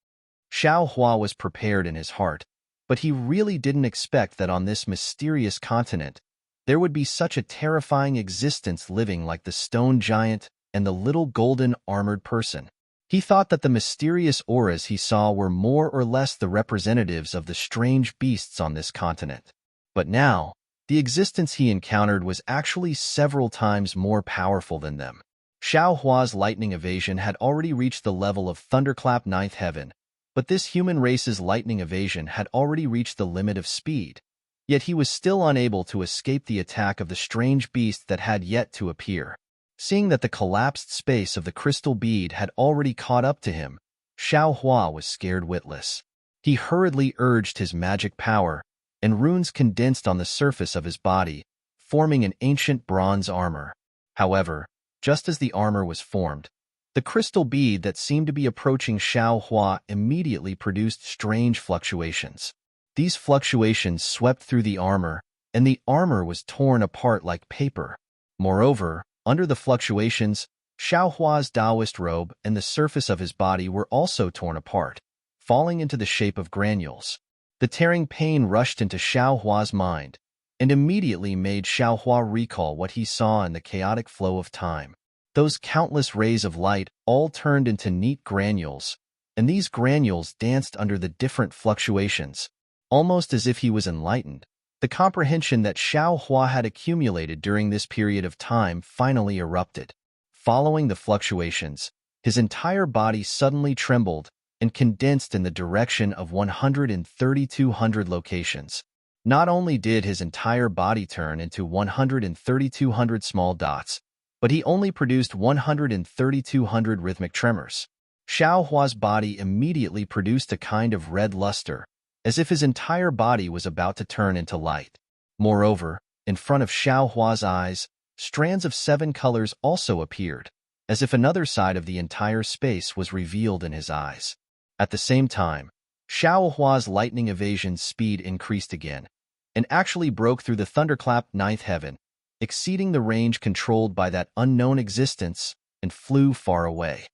Xiao Hua was prepared in his heart, but he really didn't expect that on this mysterious continent, there would be such a terrifying existence living like the stone giant and the little golden armored person. He thought that the mysterious auras he saw were more or less the representatives of the strange beasts on this continent. But now, the existence he encountered was actually several times more powerful than them. Xiao Hua's lightning evasion had already reached the level of thunderclap ninth heaven, but this human race's lightning evasion had already reached the limit of speed. Yet he was still unable to escape the attack of the strange beast that had yet to appear. Seeing that the collapsed space of the crystal bead had already caught up to him, Xiao Hua was scared witless. He hurriedly urged his magic power, and runes condensed on the surface of his body, forming an ancient bronze armor. However, just as the armor was formed, the crystal bead that seemed to be approaching Xiao Hua immediately produced strange fluctuations. These fluctuations swept through the armor, and the armor was torn apart like paper. Moreover, under the fluctuations, Xiao Hua's Taoist robe and the surface of his body were also torn apart, falling into the shape of granules. The tearing pain rushed into Xiao Hua's mind, and immediately made Xiao Hua recall what he saw in the chaotic flow of time. Those countless rays of light all turned into neat granules, and these granules danced under the different fluctuations, almost as if he was enlightened. The comprehension that Xiao Hua had accumulated during this period of time finally erupted. Following the fluctuations, his entire body suddenly trembled and condensed in the direction of 1,3,200 locations. Not only did his entire body turn into 1,3,200 small dots, but he only produced 1,3,200 rhythmic tremors. Xiao Hua's body immediately produced a kind of red luster, as if his entire body was about to turn into light. Moreover, in front of Xiao Hua's eyes, strands of 7 colors also appeared, as if another side of the entire space was revealed in his eyes. At the same time, Xiao Hua's lightning evasion speed increased again, and actually broke through the thunderclap ninth heaven, exceeding the range controlled by that unknown existence, and flew far away.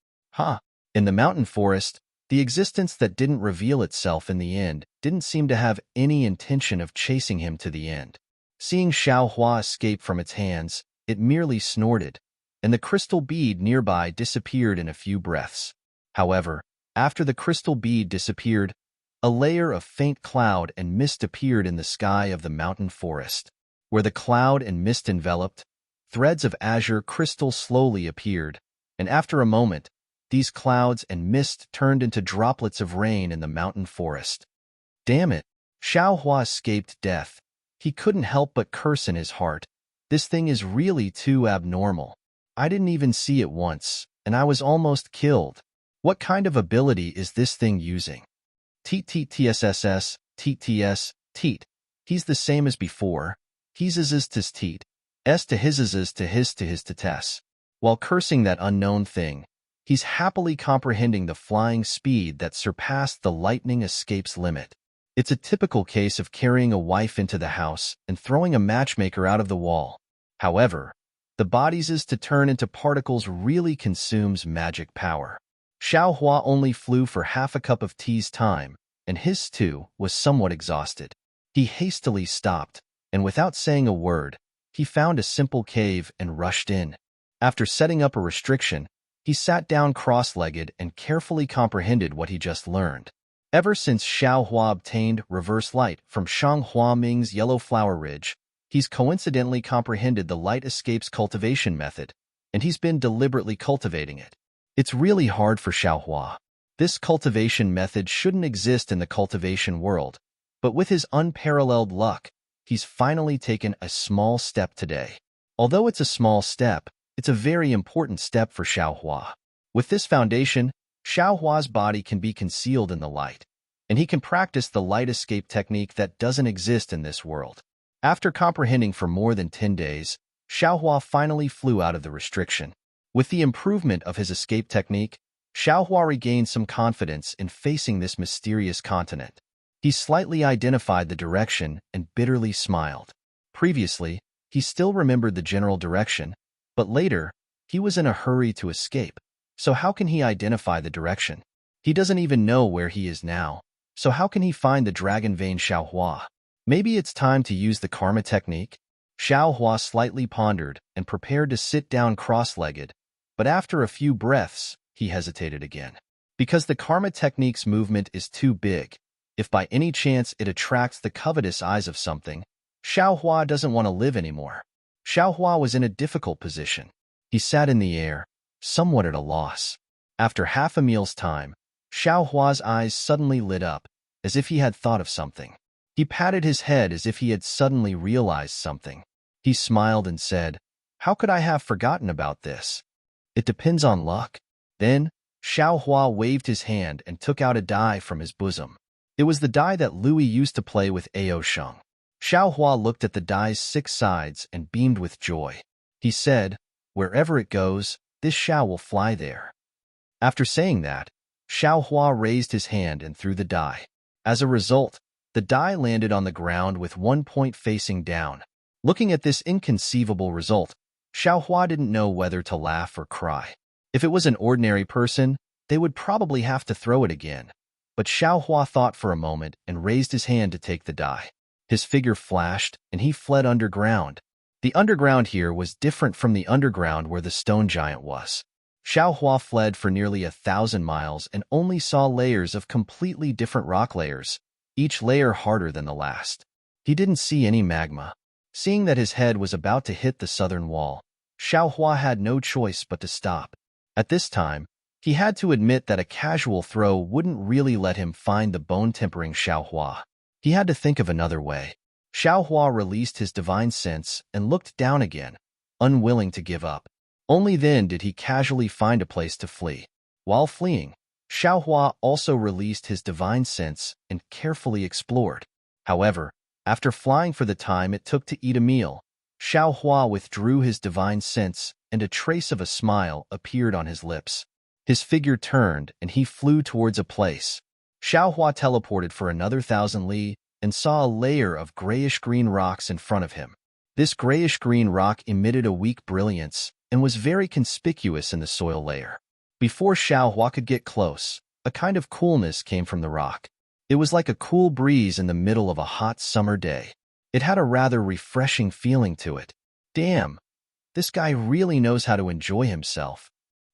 In the mountain forest, the existence that didn't reveal itself in the end didn't seem to have any intention of chasing him to the end. Seeing Xiao Hua escape from its hands, it merely snorted, and the crystal bead nearby disappeared in a few breaths. However, after the crystal bead disappeared, a layer of faint cloud and mist appeared in the sky of the mountain forest. Where the cloud and mist enveloped, threads of azure crystal slowly appeared, and after a moment, these clouds and mist turned into droplets of rain in the mountain forest. Damn it! Xiao Hua escaped death. He couldn't help but curse in his heart. This thing is really too abnormal. I didn't even see it once, and I was almost killed. What kind of ability is this thing using? Teet teet tsss, teet ts, teet. He's the same as before. He's as teet. S to his to his to his to tess. While cursing that unknown thing, he's happily comprehending the flying speed that surpassed the lightning escape's limit. It's a typical case of carrying a wife into the house and throwing a matchmaker out of the wall. However, the body's is to turn into particles really consumes magic power. Xiao Hua only flew for half a cup of tea's time, and his too was somewhat exhausted. He hastily stopped, and without saying a word, he found a simple cave and rushed in. After setting up a restriction, he sat down cross-legged and carefully comprehended what he just learned. Ever since Xiao Hua obtained reverse light from Shang Hua Ming's Yellow Flower Ridge, he's coincidentally comprehended the light escapes cultivation method, and he's been deliberately cultivating it. It's really hard for Xiao Hua. This cultivation method shouldn't exist in the cultivation world, but with his unparalleled luck, he's finally taken a small step today. Although it's a small step, it's a very important step for Xiao Hua. With this foundation, Xiao Hua's body can be concealed in the light, and he can practice the light escape technique that doesn't exist in this world. After comprehending for more than 10 days, Xiao Hua finally flew out of the restriction. With the improvement of his escape technique, Xiao Hua regained some confidence in facing this mysterious continent. He slightly identified the direction and bitterly smiled. Previously, he still remembered the general direction, but later, he was in a hurry to escape. So how can he identify the direction? He doesn't even know where he is now, so how can he find the dragon vein Xiao Hua? Maybe it's time to use the karma technique? Xiao Hua slightly pondered and prepared to sit down cross-legged, but after a few breaths, he hesitated again. Because the karma technique's movement is too big, if by any chance it attracts the covetous eyes of something, Xiao Hua doesn't want to live anymore. Xiao Hua was in a difficult position. He sat in the air, somewhat at a loss. After half a meal's time, Xiao Hua's eyes suddenly lit up, as if he had thought of something. He patted his head as if he had suddenly realized something. He smiled and said, "How could I have forgotten about this? It depends on luck." Then, Xiao Hua waved his hand and took out a die from his bosom. It was the die that Louis used to play with Ao Sheng. Xiao Hua looked at the die's 6 sides and beamed with joy. He said, "Wherever it goes, this Xiao will fly there." After saying that, Xiao Hua raised his hand and threw the die. As a result, the die landed on the ground with 1 point facing down. Looking at this inconceivable result, Xiao Hua didn't know whether to laugh or cry. If it was an ordinary person, they would probably have to throw it again. But Xiao Hua thought for a moment and raised his hand to take the die. His figure flashed, and he fled underground. The underground here was different from the underground where the stone giant was. Xiao Hua fled for nearly 1,000 miles and only saw layers of completely different rock layers, each layer harder than the last. He didn't see any magma. Seeing that his head was about to hit the southern wall, Xiao Hua had no choice but to stop. At this time, he had to admit that a casual throw wouldn't really let him find the bone-tempering Xiao Hua. He had to think of another way. Xiao Hua released his divine sense and looked down again, unwilling to give up. Only then did he casually find a place to flee. While fleeing, Xiao Hua also released his divine sense and carefully explored. However, after flying for the time it took to eat a meal, Xiao Hua withdrew his divine sense and a trace of a smile appeared on his lips. His figure turned and he flew towards a place. Xiao Hua teleported for another 1,000 li and saw a layer of grayish-green rocks in front of him. This grayish-green rock emitted a weak brilliance and was very conspicuous in the soil layer. Before Xiao Hua could get close, a kind of coolness came from the rock. It was like a cool breeze in the middle of a hot summer day. It had a rather refreshing feeling to it. Damn, this guy really knows how to enjoy himself.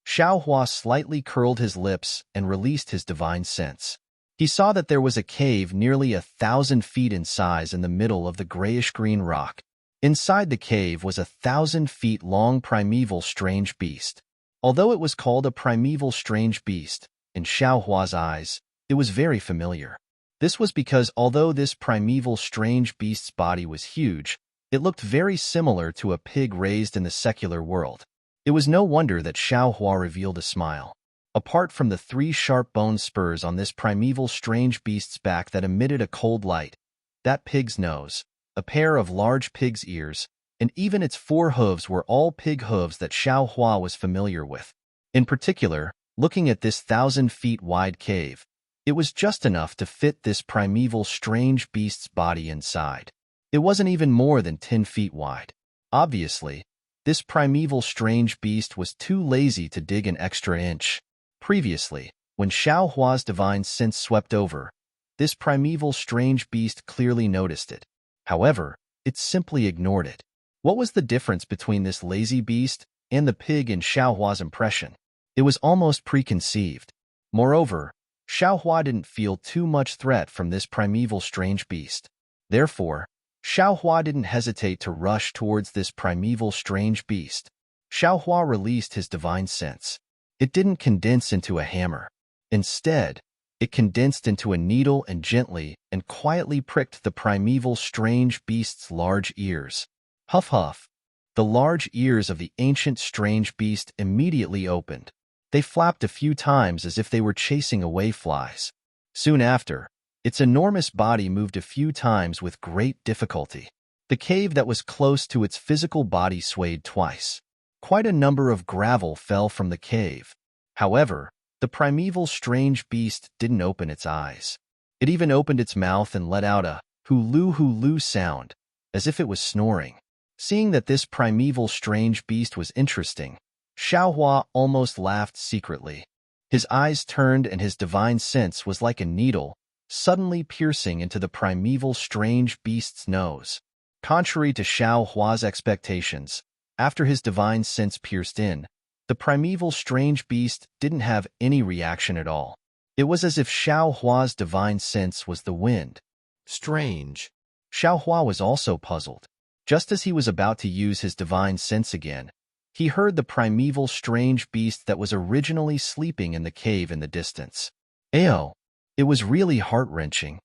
Xiao Hua slightly curled his lips and released his divine sense. He saw that there was a cave nearly 1,000 feet in size in the middle of the grayish-green rock. Inside the cave was a 1,000 feet long primeval strange beast. Although it was called a primeval strange beast, in Xiao Hua's eyes, it was very familiar. This was because although this primeval strange beast's body was huge, it looked very similar to a pig raised in the secular world. It was no wonder that Xiao Hua revealed a smile. Apart from the 3 sharp bone spurs on this primeval strange beast's back that emitted a cold light, that pig's nose, a pair of large pig's ears, and even its 4 hooves were all pig hooves that Xiao Hua was familiar with. In particular, looking at this 1,000 feet-wide cave, it was just enough to fit this primeval strange beast's body inside. It wasn't even more than 10 feet wide. Obviously, this primeval strange beast was too lazy to dig an extra inch. Previously, when Xiao Hua's divine sense swept over, this primeval strange beast clearly noticed it. However, it simply ignored it. What was the difference between this lazy beast and the pig in Xiao Hua's impression? It was almost preconceived. Moreover, Xiao Hua didn't feel too much threat from this primeval strange beast. Therefore, Xiao Hua didn't hesitate to rush towards this primeval strange beast. Xiao Hua released his divine sense. It didn't condense into a hammer. Instead, it condensed into a needle and gently and quietly pricked the primeval strange beast's large ears. Huff huff. The large ears of the ancient strange beast immediately opened. They flapped a few times as if they were chasing away flies. Soon after, its enormous body moved a few times with great difficulty. The cave that was close to its physical body swayed twice. Quite a number of gravel fell from the cave. However, the primeval strange beast didn't open its eyes. It even opened its mouth and let out a hulu sound, as if it was snoring. Seeing that this primeval strange beast was interesting, Xiao Hua almost laughed secretly. His eyes turned and his divine sense was like a needle, suddenly piercing into the primeval strange beast's nose. Contrary to Xiao Hua's expectations, after his divine sense pierced in, the primeval strange beast didn't have any reaction at all. It was as if Xiao Hua's divine sense was the wind. Strange. Xiao Hua was also puzzled. Just as he was about to use his divine sense again, he heard the primeval strange beast that was originally sleeping in the cave in the distance. Ayo! It was really heart-wrenching.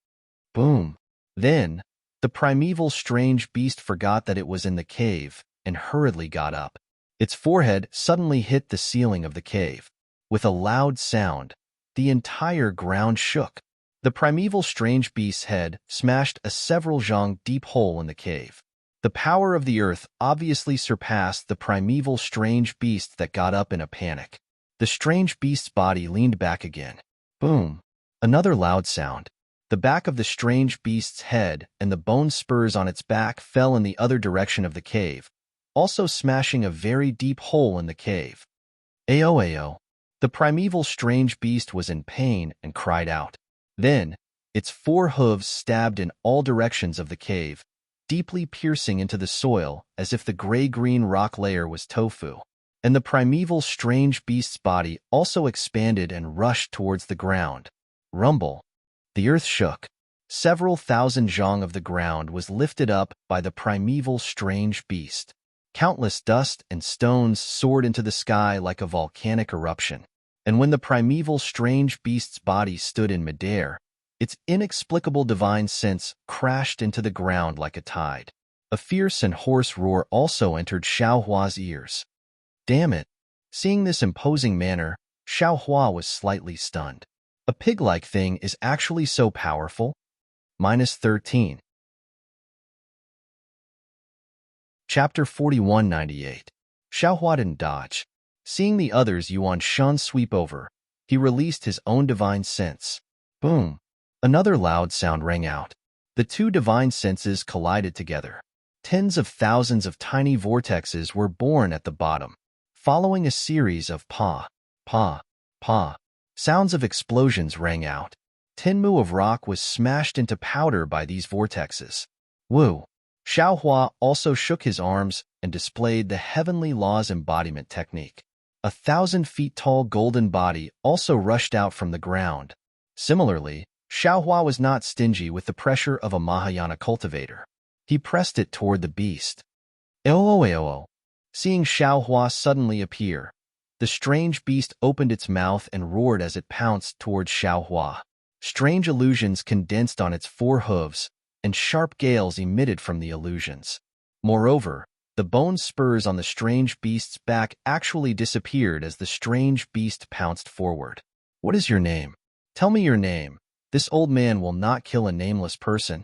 Boom! Then, the primeval strange beast forgot that it was in the cave and hurriedly got up. Its forehead suddenly hit the ceiling of the cave. With a loud sound, the entire ground shook. The primeval strange beast's head smashed a several zhang deep hole in the cave. The power of the earth obviously surpassed the primeval strange beast that got up in a panic. The strange beast's body leaned back again. Boom! Another loud sound. The back of the strange beast's head and the bone spurs on its back fell in the other direction of the cave, also smashing a very deep hole in the cave. Ayo ayo! The primeval strange beast was in pain and cried out. Then, its 4 hooves stabbed in all directions of the cave, deeply piercing into the soil as if the gray-green rock layer was tofu. And the primeval strange beast's body also expanded and rushed towards the ground. Rumble. The earth shook. Several thousand zhang of the ground was lifted up by the primeval strange beast. Countless dust and stones soared into the sky like a volcanic eruption. And when the primeval strange beast's body stood in midair, its inexplicable divine sense crashed into the ground like a tide. A fierce and hoarse roar also entered Xiao Hua's ears. Damn it! Seeing this imposing manner, Xiao Hua was slightly stunned. A pig-like thing is actually so powerful? -13. Chapter 4198. Xiao Hua didn't dodge. Seeing the others Yuan Shan sweep over, he released his own divine sense. Boom! Another loud sound rang out. The 2 divine senses collided together. Tens of thousands of tiny vortexes were born at the bottom, following a series of pa, pa, pa. Sounds of explosions rang out. Tenmu of rock was smashed into powder by these vortexes. Woo! Xiao Hua also shook his arms and displayed the Heavenly Law's embodiment technique. A 1,000-feet-tall golden body also rushed out from the ground. Similarly, Xiao Hua was not stingy with the pressure of a Mahayana cultivator. He pressed it toward the beast. Eoo. Seeing Xiao Hua suddenly appear, the strange beast opened its mouth and roared as it pounced towards Xiao Hua. Strange illusions condensed on its 4 hooves, and sharp gales emitted from the illusions. Moreover, the bone spurs on the strange beast's back actually disappeared as the strange beast pounced forward. What is your name? Tell me your name. This old man will not kill a nameless person.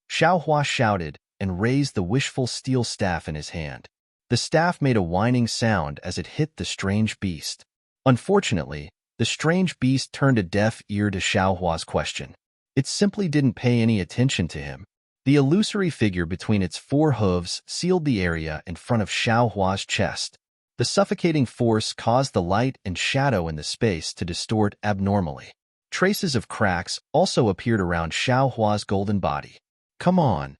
Xiao Hua shouted and raised the wishful steel staff in his hand. The staff made a whining sound as it hit the strange beast. Unfortunately, the strange beast turned a deaf ear to Xiaohua's question. It simply didn't pay any attention to him. The illusory figure between its 4 hooves sealed the area in front of Xiaohua's chest. The suffocating force caused the light and shadow in the space to distort abnormally. Traces of cracks also appeared around Xiaohua's golden body. "Come on."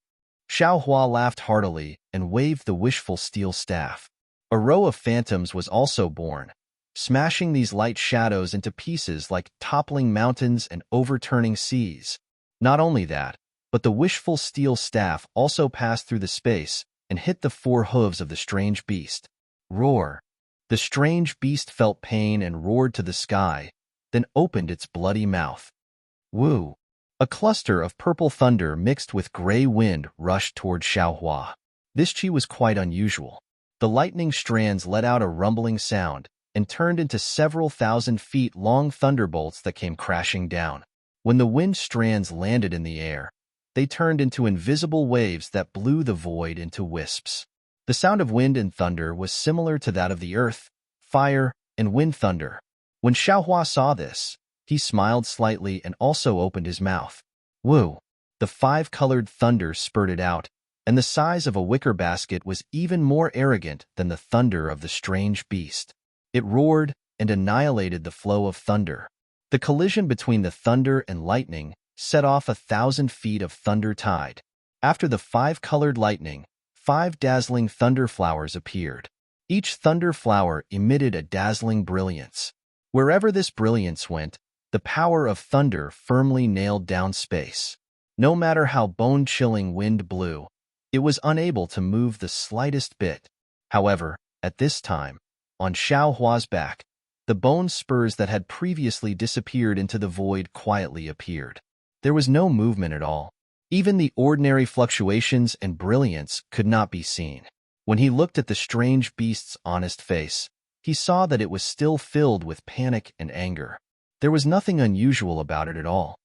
Xiaohua laughed heartily and waved the wishful steel staff. A row of phantoms was also born, smashing these light shadows into pieces like toppling mountains and overturning seas. Not only that, but the wishful steel staff also passed through the space and hit the 4 hooves of the strange beast. Roar! The strange beast felt pain and roared to the sky, then opened its bloody mouth. Woo! A cluster of purple thunder mixed with gray wind rushed toward Xiaohua. This chi was quite unusual. The lightning strands let out a rumbling sound and turned into several thousand feet long thunderbolts that came crashing down. When the wind strands landed in the air, they turned into invisible waves that blew the void into wisps. The sound of wind and thunder was similar to that of the earth, fire, and wind thunder. When Xiaohua saw this, he smiled slightly and also opened his mouth. Woo! The 5-colored thunder spurted out, and the size of a wicker basket was even more arrogant than the thunder of the strange beast. It roared and annihilated the flow of thunder. The collision between the thunder and lightning set off 1,000 feet of thunder tide. After the 5-colored lightning, 5 dazzling thunder flowers appeared. Each thunder flower emitted a dazzling brilliance. Wherever this brilliance went, the power of thunder firmly nailed down space. No matter how bone-chilling wind blew, it was unable to move the slightest bit. However, at this time, on Xiaohua's back, the bone spurs that had previously disappeared into the void quietly appeared. There was no movement at all. Even the ordinary fluctuations and brilliance could not be seen. When he looked at the strange beast's honest face, he saw that it was still filled with panic and anger. There was nothing unusual about it at all.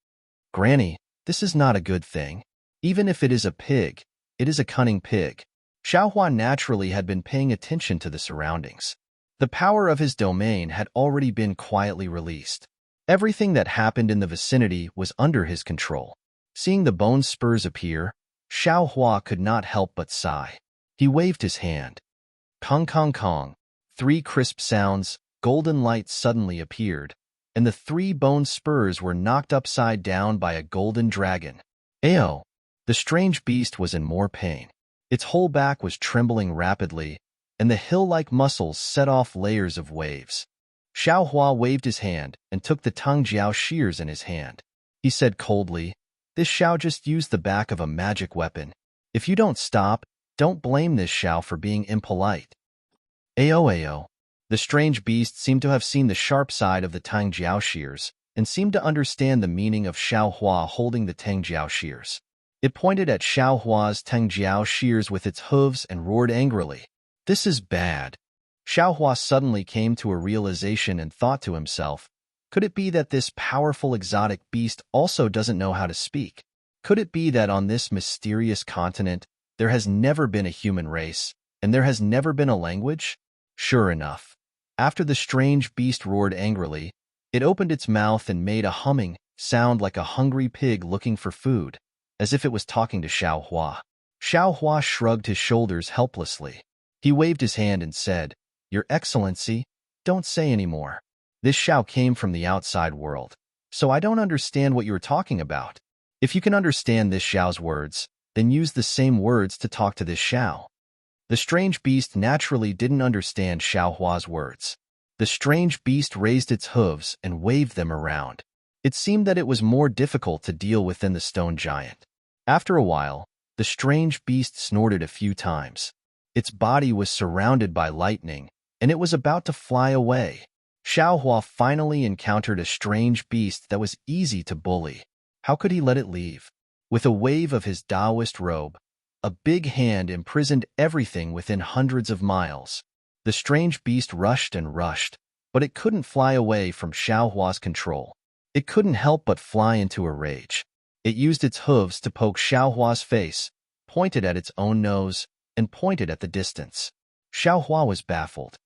"Granny, this is not a good thing. Even if it is a pig, it is a cunning pig." Xiaohua naturally had been paying attention to the surroundings. The power of his domain had already been quietly released. Everything that happened in the vicinity was under his control. Seeing the bone spurs appear, Xiaohua could not help but sigh. He waved his hand. Kong kong kong. 3 crisp sounds, golden light suddenly appeared, and the 3 bone spurs were knocked upside down by a golden dragon. Ayo! The strange beast was in more pain. Its whole back was trembling rapidly, and the hill-like muscles set off layers of waves. Xiaohua waved his hand and took the Tangjiao shears in his hand. He said coldly, "This Xiao just used the back of a magic weapon. If you don't stop, don't blame this Xiao for being impolite." Ayo. The strange beast seemed to have seen the sharp side of the Tangjiao shears and seemed to understand the meaning of Xiaohua holding the Tangjiao shears. It pointed at Xiaohua's Tangjiao shears with its hooves and roared angrily. "This is bad." Xiaohua suddenly came to a realization and thought to himself, could it be that this powerful exotic beast also doesn't know how to speak? Could it be that on this mysterious continent there has never been a human race, and there has never been a language? Sure enough, after the strange beast roared angrily, it opened its mouth and made a humming sound like a hungry pig looking for food, as if it was talking to Xiaohua. Xiaohua shrugged his shoulders helplessly. He waved his hand and said, "Your Excellency, don't say any more. This Xiao came from the outside world, so I don't understand what you are talking about. If you can understand this Xiao's words, then use the same words to talk to this Xiao." The strange beast naturally didn't understand Xiaohua's words. The strange beast raised its hooves and waved them around. It seemed that it was more difficult to deal with than the stone giant. After a while, the strange beast snorted a few times. Its body was surrounded by lightning, and it was about to fly away. Xiaohua finally encountered a strange beast that was easy to bully. How could he let it leave? With a wave of his Taoist robe, a big hand imprisoned everything within hundreds of miles. The strange beast rushed and rushed, but it couldn't fly away from Xiaohua's control. It couldn't help but fly into a rage. It used its hooves to poke Xiaohua's face, pointed at its own nose, and pointed at the distance. Xiao Hua was baffled.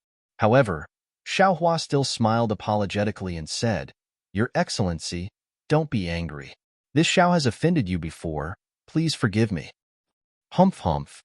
However, Xiao Hua still smiled apologetically and said, "Your Excellency, don't be angry. This Xiao has offended you before. Please forgive me." Humph humph.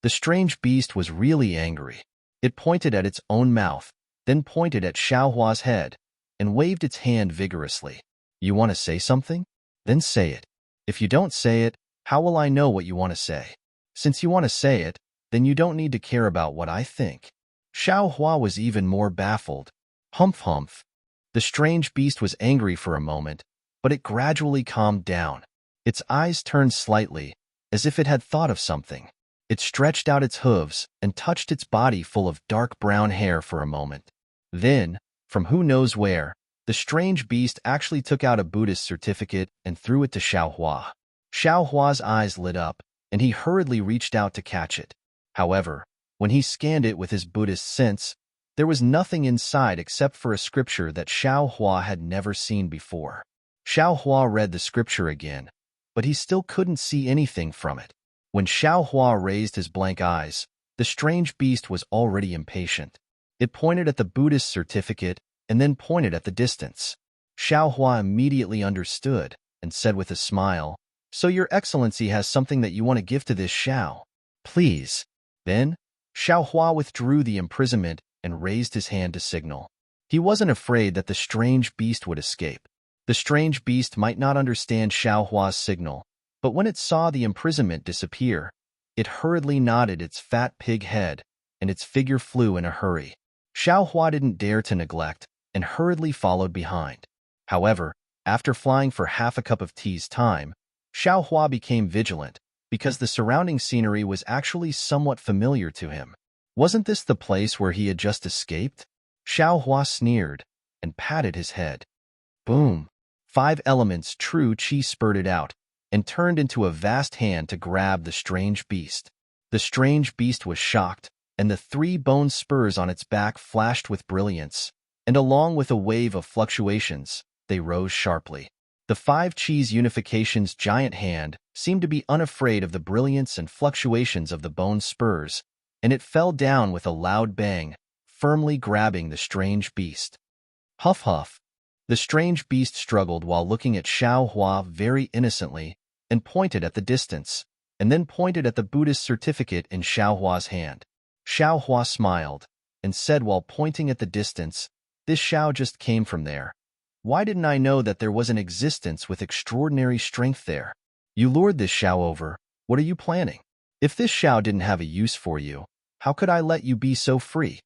The strange beast was really angry. It pointed at its own mouth, then pointed at Xiao Hua's head, and waved its hand vigorously. "You want to say something? Then say it. If you don't say it, how will I know what you want to say? Since you want to say it, then you don't need to care about what I think." Xiao Hua was even more baffled. Humph humph. The strange beast was angry for a moment, but it gradually calmed down. Its eyes turned slightly, as if it had thought of something. It stretched out its hooves and touched its body full of dark brown hair for a moment. Then, from who knows where, the strange beast actually took out a Buddhist certificate and threw it to Xiao Hua. Xiao Hua's eyes lit up, and he hurriedly reached out to catch it. However, when he scanned it with his Buddhist sense, there was nothing inside except for a scripture that Xiao Hua had never seen before. Xiao Hua read the scripture again, but he still couldn't see anything from it. When Xiao Hua raised his blank eyes, the strange beast was already impatient. It pointed at the Buddhist certificate and then pointed at the distance. Xiao Hua immediately understood and said with a smile, "So your Excellency has something that you want to give to this Xiao? Please." Then, Xiao Hua withdrew the imprisonment and raised his hand to signal. He wasn't afraid that the strange beast would escape. The strange beast might not understand Xiao Hua's signal, but when it saw the imprisonment disappear, it hurriedly nodded its fat pig head, and its figure flew in a hurry. Xiao Hua didn't dare to neglect, and hurriedly followed behind. However, after flying for half a cup of tea's time, Xiao Hua became vigilant, because the surrounding scenery was actually somewhat familiar to him. Wasn't this the place where he had just escaped? Xiao Hua sneered, and patted his head. Boom! 5 elements true qi spurted out, and turned into a vast hand to grab the strange beast. The strange beast was shocked, and the 3 bone spurs on its back flashed with brilliance, and along with a wave of fluctuations, they rose sharply. The 5 Chi's unification's giant hand seemed to be unafraid of the brilliance and fluctuations of the bone spurs, and it fell down with a loud bang, firmly grabbing the strange beast. Huff huff. The strange beast struggled while looking at Xiao Hua very innocently and pointed at the distance, and then pointed at the Buddhist certificate in Xiao Hua's hand. Xiao Hua smiled and said while pointing at the distance, "This Xiao just came from there. Why didn't I know that there was an existence with extraordinary strength there? You lured this Xiao over. What are you planning? If this Xiao didn't have a use for you, how could I let you be so free?"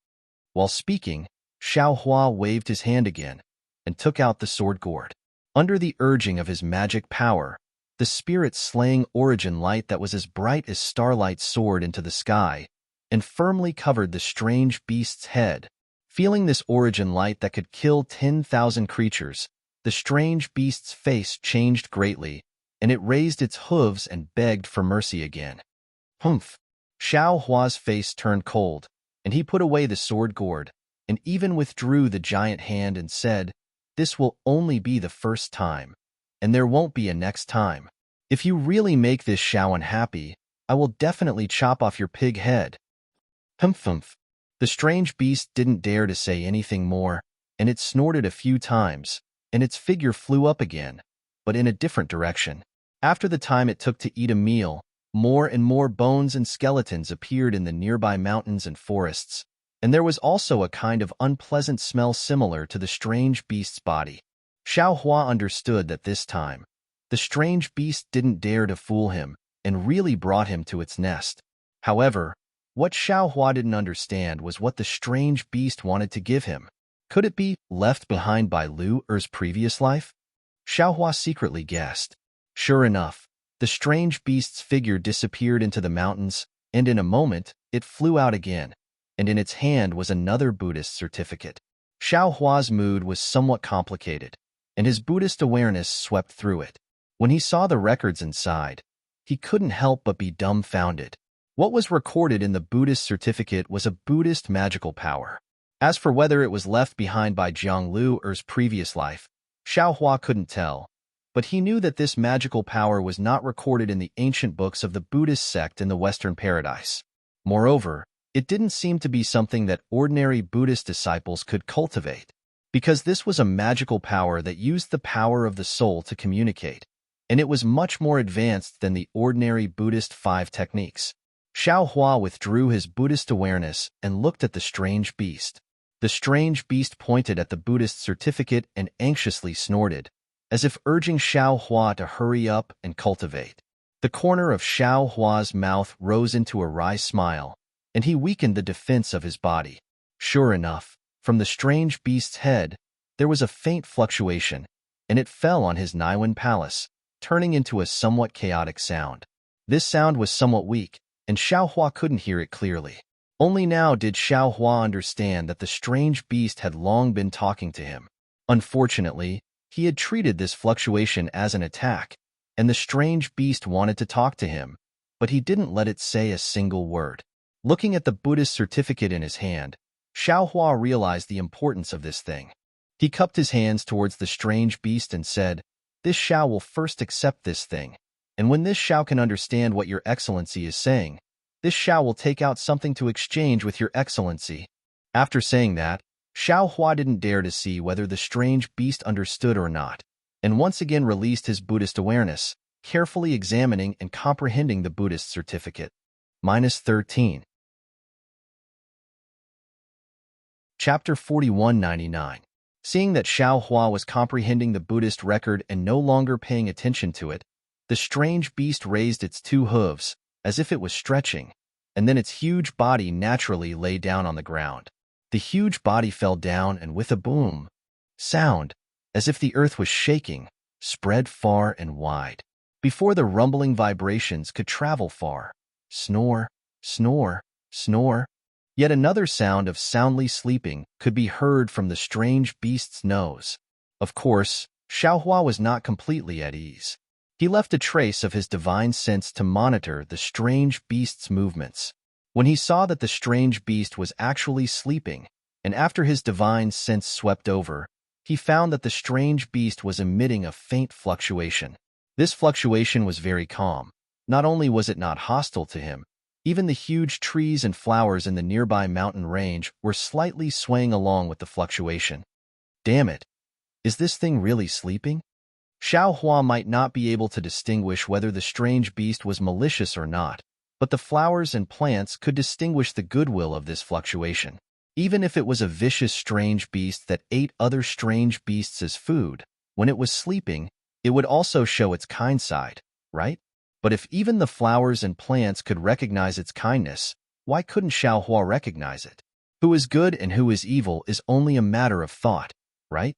While speaking, Xiao Hua waved his hand again and took out the sword gourd. Under the urging of his magic power, the spirit-slaying origin light that was as bright as starlight soared into the sky and firmly covered the strange beast's head. Feeling this origin light that could kill 10,000 creatures, the strange beast's face changed greatly, and it raised its hooves and begged for mercy again. Humph! Xiao Hua's face turned cold, and he put away the sword gourd, and even withdrew the giant hand and said, "This will only be the first time, and there won't be a next time. If you really make this Xiao unhappy, I will definitely chop off your pig head." Humph humph. The strange beast didn't dare to say anything more, and it snorted a few times, and its figure flew up again, but in a different direction. After the time it took to eat a meal, more and more bones and skeletons appeared in the nearby mountains and forests, and there was also a kind of unpleasant smell similar to the strange beast's body. Xiao Hua understood that this time, the strange beast didn't dare to fool him and really brought him to its nest. However, what Xiao Hua didn't understand was what the strange beast wanted to give him. Could it be left behind by Lu Er's previous life? Xiao Hua secretly guessed. Sure enough, the strange beast's figure disappeared into the mountains, and in a moment, it flew out again, and in its hand was another Buddhist certificate. Xiao Hua's mood was somewhat complicated, and his Buddhist awareness swept through it. When he saw the records inside, he couldn't help but be dumbfounded. What was recorded in the Buddhist certificate was a Buddhist magical power. As for whether it was left behind by Jiang Lu Er's previous life, Xiao Hua couldn't tell, but he knew that this magical power was not recorded in the ancient books of the Buddhist sect in the Western Paradise. Moreover, it didn't seem to be something that ordinary Buddhist disciples could cultivate, because this was a magical power that used the power of the soul to communicate, and it was much more advanced than the ordinary Buddhist 5 techniques. Xiao Hua withdrew his Buddhist awareness and looked at the strange beast. The strange beast pointed at the Buddhist certificate and anxiously snorted, as if urging Xiao Hua to hurry up and cultivate. The corner of Xiao Hua's mouth rose into a wry smile, and he weakened the defense of his body. Sure enough, from the strange beast's head, there was a faint fluctuation, and it fell on his Niwen palace, turning into a somewhat chaotic sound. This sound was somewhat weak, and Xiao Hua couldn't hear it clearly. Only now did Xiao Hua understand that the strange beast had long been talking to him. Unfortunately, he had treated this fluctuation as an attack, and the strange beast wanted to talk to him, but he didn't let it say a single word. Looking at the Buddhist certificate in his hand, Xiao Hua realized the importance of this thing. He cupped his hands towards the strange beast and said, "This Xiao will first accept this thing, and when this Xiao can understand what your excellency is saying, this Xiao will take out something to exchange with your excellency." After saying that, Xiao Hua didn't dare to see whether the strange beast understood or not, and once again released his Buddhist awareness, carefully examining and comprehending the Buddhist certificate. -13. Chapter 4199. Seeing that Xiao Hua was comprehending the Buddhist record and no longer paying attention to it, the strange beast raised its 2 hooves, as if it was stretching, and then its huge body naturally lay down on the ground. The huge body fell down and with a boom sound, as if the earth was shaking, spread far and wide. Before the rumbling vibrations could travel far, snore, snore, snore. Yet another sound of soundly sleeping could be heard from the strange beast's nose. Of course, Xiao Hua was not completely at ease. He left a trace of his divine sense to monitor the strange beast's movements. When he saw that the strange beast was actually sleeping, and after his divine sense swept over, he found that the strange beast was emitting a faint fluctuation. This fluctuation was very calm. Not only was it not hostile to him, even the huge trees and flowers in the nearby mountain range were slightly swaying along with the fluctuation. Damn it! Is this thing really sleeping? Xiao Hua might not be able to distinguish whether the strange beast was malicious or not, but the flowers and plants could distinguish the goodwill of this fluctuation. Even if it was a vicious strange beast that ate other strange beasts as food, when it was sleeping, it would also show its kind side, right? But if even the flowers and plants could recognize its kindness, why couldn't Xiao Hua recognize it? Who is good and who is evil is only a matter of thought, right?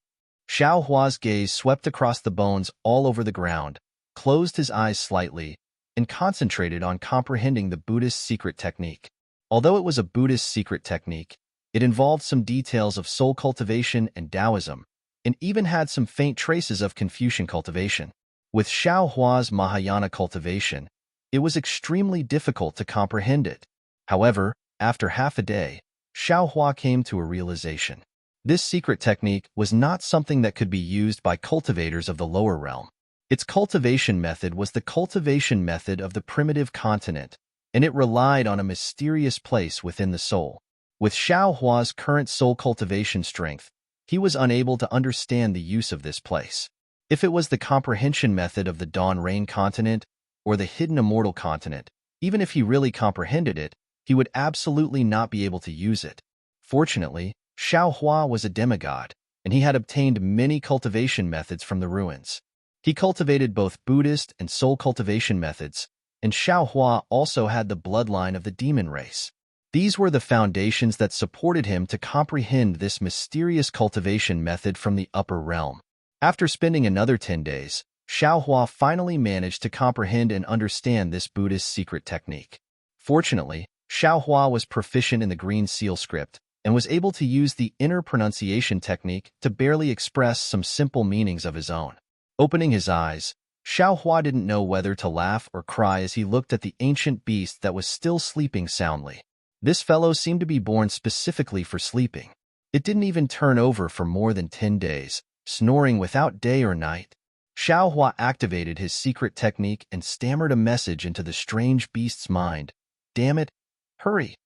Xiao Hua's gaze swept across the bones all over the ground, closed his eyes slightly, and concentrated on comprehending the Buddhist secret technique. Although it was a Buddhist secret technique, it involved some details of soul cultivation and Taoism, and even had some faint traces of Confucian cultivation. With Xiao Hua's Mahayana cultivation, it was extremely difficult to comprehend it. However, after half a day, Xiao Hua came to a realization. This secret technique was not something that could be used by cultivators of the lower realm. Its cultivation method was the cultivation method of the primitive continent, and it relied on a mysterious place within the soul. With Xiao Hua's current soul cultivation strength, he was unable to understand the use of this place. If it was the comprehension method of the Dawn Rain continent or the hidden immortal continent, even if he really comprehended it, he would absolutely not be able to use it. Fortunately, Xiao Hua was a demigod, and he had obtained many cultivation methods from the ruins. He cultivated both Buddhist and soul cultivation methods, and Xiao Hua also had the bloodline of the demon race. These were the foundations that supported him to comprehend this mysterious cultivation method from the upper realm. After spending another 10 days, Xiao Hua finally managed to comprehend and understand this Buddhist secret technique. Fortunately, Xiao Hua was proficient in the Green Seal script and was able to use the inner pronunciation technique to barely express some simple meanings of his own. Opening his eyes, Xiao Hua didn't know whether to laugh or cry as he looked at the ancient beast that was still sleeping soundly. This fellow seemed to be born specifically for sleeping. It didn't even turn over for more than 10 days, snoring without day or night. Xiao Hua activated his secret technique and stammered a message into the strange beast's mind. Damn it! Hurry!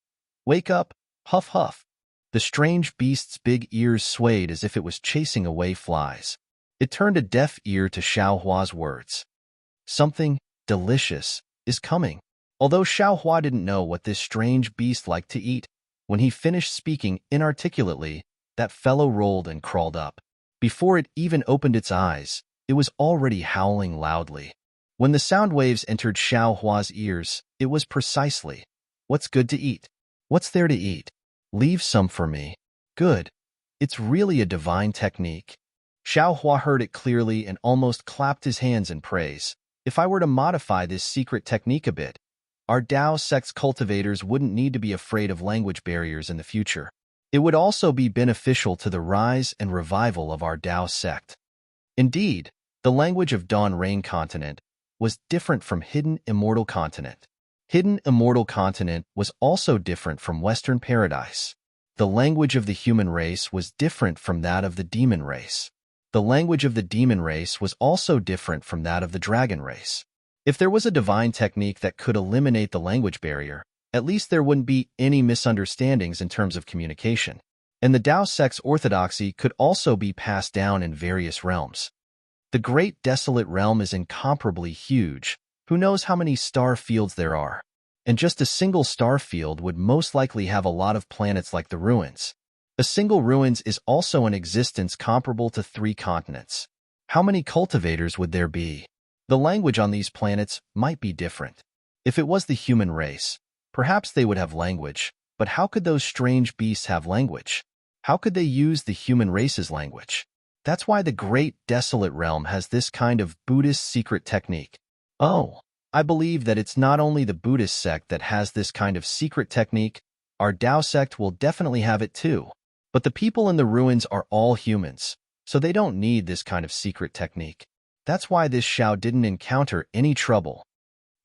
Wake up! Huff huff! The strange beast's big ears swayed as if it was chasing away flies. It turned a deaf ear to Xiao Hua's words. Something delicious is coming. Although Xiao Hua didn't know what this strange beast liked to eat, when he finished speaking inarticulately, that fellow rolled and crawled up. Before it even opened its eyes, it was already howling loudly. When the sound waves entered Xiao Hua's ears, it was precisely, "What's good to eat? What's there to eat? Leave some for me." Good. It's really a divine technique. Xiao Hua heard it clearly and almost clapped his hands in praise. If I were to modify this secret technique a bit, our Dao sect's cultivators wouldn't need to be afraid of language barriers in the future. It would also be beneficial to the rise and revival of our Dao sect. Indeed, the language of Dawn Rain Continent was different from Hidden Immortal Continent. Hidden Immortal Continent was also different from Western Paradise. The language of the human race was different from that of the demon race. The language of the demon race was also different from that of the dragon race. If there was a divine technique that could eliminate the language barrier, at least there wouldn't be any misunderstandings in terms of communication. And the Dao sect's orthodoxy could also be passed down in various realms. The Great Desolate Realm is incomparably huge. Who knows how many star fields there are? And just a single star field would most likely have a lot of planets like the ruins. A single ruins is also an existence comparable to 3 continents. How many cultivators would there be? The language on these planets might be different. If it was the human race, perhaps they would have language, but how could those strange beasts have language? How could they use the human race's language? That's why the Great Desolate Realm has this kind of Buddhist secret technique. Oh, I believe that it's not only the Buddhist sect that has this kind of secret technique. Our Dao sect will definitely have it too. But the people in the ruins are all humans, so they don't need this kind of secret technique. That's why this Xiao didn't encounter any trouble.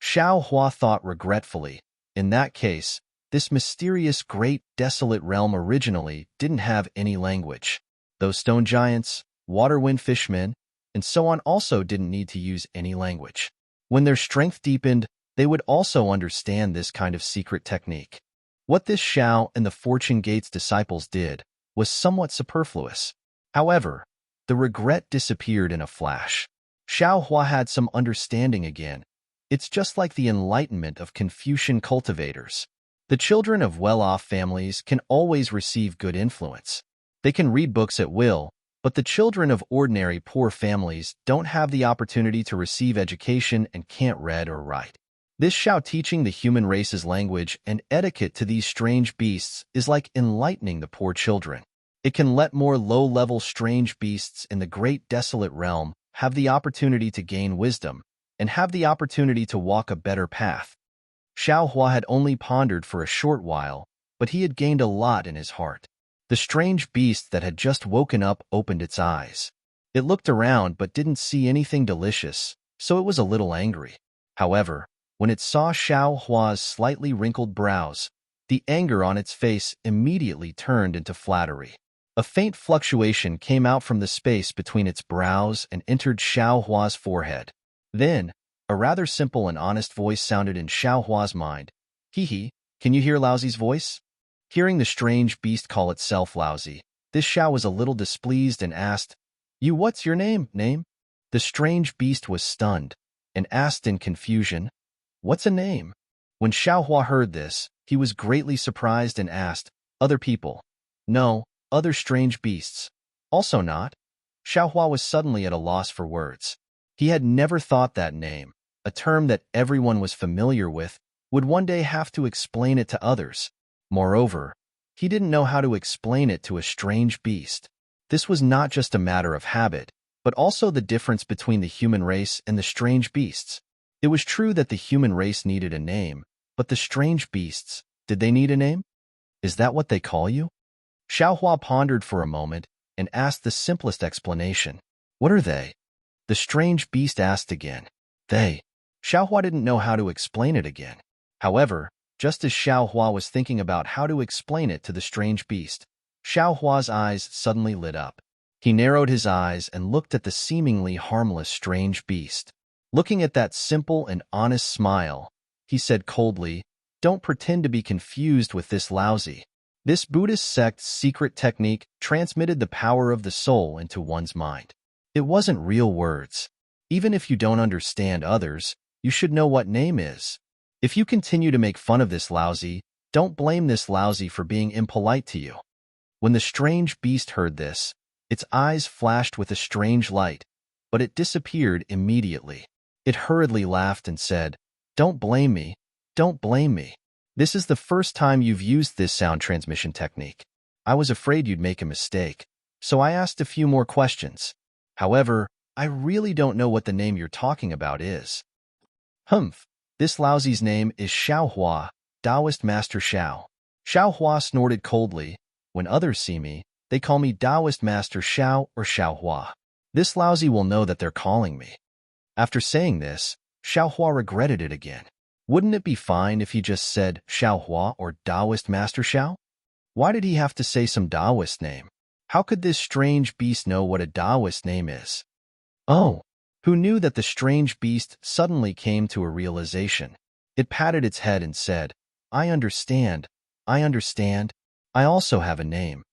Xiao Hua thought regretfully. In that case, this mysterious Great Desolate Realm originally didn't have any language. Those stone giants, water wind fishmen, and so on also didn't need to use any language. When their strength deepened, they would also understand this kind of secret technique. What this Xiao and the Fortune Gate's disciples did was somewhat superfluous. However, the regret disappeared in a flash. Xiao Hua had some understanding again. It's just like the enlightenment of Confucian cultivators. The children of well-off families can always receive good influence. They can read books at will, but the children of ordinary poor families don't have the opportunity to receive education and can't read or write. This Xiao teaching the human race's language and etiquette to these strange beasts is like enlightening the poor children. It can let more low-level strange beasts in the Great Desolate Realm have the opportunity to gain wisdom and have the opportunity to walk a better path. Xiao Hua had only pondered for a short while, but he had gained a lot in his heart. The strange beast that had just woken up opened its eyes. It looked around but didn't see anything delicious, so it was a little angry. However, when it saw Xiao Hua's slightly wrinkled brows, the anger on its face immediately turned into flattery. A faint fluctuation came out from the space between its brows and entered Xiao Hua's forehead. Then, a rather simple and honest voice sounded in Xiao Hua's mind. Hee, can you hear Laozi's voice? Hearing the strange beast call itself Laozi, this Xiao was a little displeased and asked, You, what's your name? The strange beast was stunned and asked in confusion, What's a name? When Xiao Hua heard this, he was greatly surprised and asked, Other people? No, other strange beasts. Also not? Xiao Hua was suddenly at a loss for words. He had never thought that name, a term that everyone was familiar with, would one day have to explain it to others. Moreover, he didn't know how to explain it to a strange beast. This was not just a matter of habit, but also the difference between the human race and the strange beasts. It was true that the human race needed a name, but the strange beasts, did they need a name? Is that what they call you? Xiao Hua pondered for a moment and asked the simplest explanation. What are they? The strange beast asked again. They. Xiao Hua didn't know how to explain it again. However, just as Xiao Hua was thinking about how to explain it to the strange beast, Xiao Hua's eyes suddenly lit up. He narrowed his eyes and looked at the seemingly harmless strange beast. Looking at that simple and honest smile, he said coldly, "Don't pretend to be confused with this lousy." This Buddhist sect's secret technique transmitted the power of the soul into one's mind. It wasn't real words. Even if you don't understand others, you should know what name is. If you continue to make fun of this lousy, don't blame this lousy for being impolite to you. When the strange beast heard this, its eyes flashed with a strange light, but it disappeared immediately. It hurriedly laughed and said, "Don't blame me, don't blame me. This is the first time you've used this sound transmission technique. I was afraid you'd make a mistake, so I asked a few more questions. However, I really don't know what the name you're talking about is." "Humph, this lousy's name is Xiaohua, Taoist Master Xiao." Xiaohua snorted coldly. "When others see me, they call me Taoist Master Xiao or Xiaohua. This lousy will know that they're calling me." After saying this, Xiaohua regretted it again. Wouldn't it be fine if he just said Xiaohua or Taoist Master Xiao? Why did he have to say some Taoist name? How could this strange beast know what a Taoist name is? Oh, who knew that the strange beast suddenly came to a realization? It patted its head and said, I understand. I also have a name.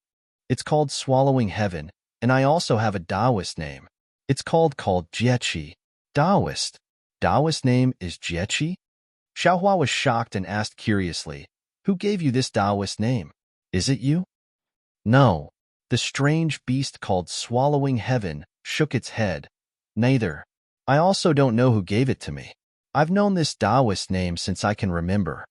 It's called Swallowing Heaven, and I also have a Taoist name. It's called Jieqi. Taoist. Taoist name is Jieqi? Xiaohua was shocked and asked curiously, "Who gave you this Taoist name? Is it you?" "No." The strange beast called Swallowing Heaven shook its head. "Neither. I also don't know who gave it to me. I've known this Taoist name since I can remember."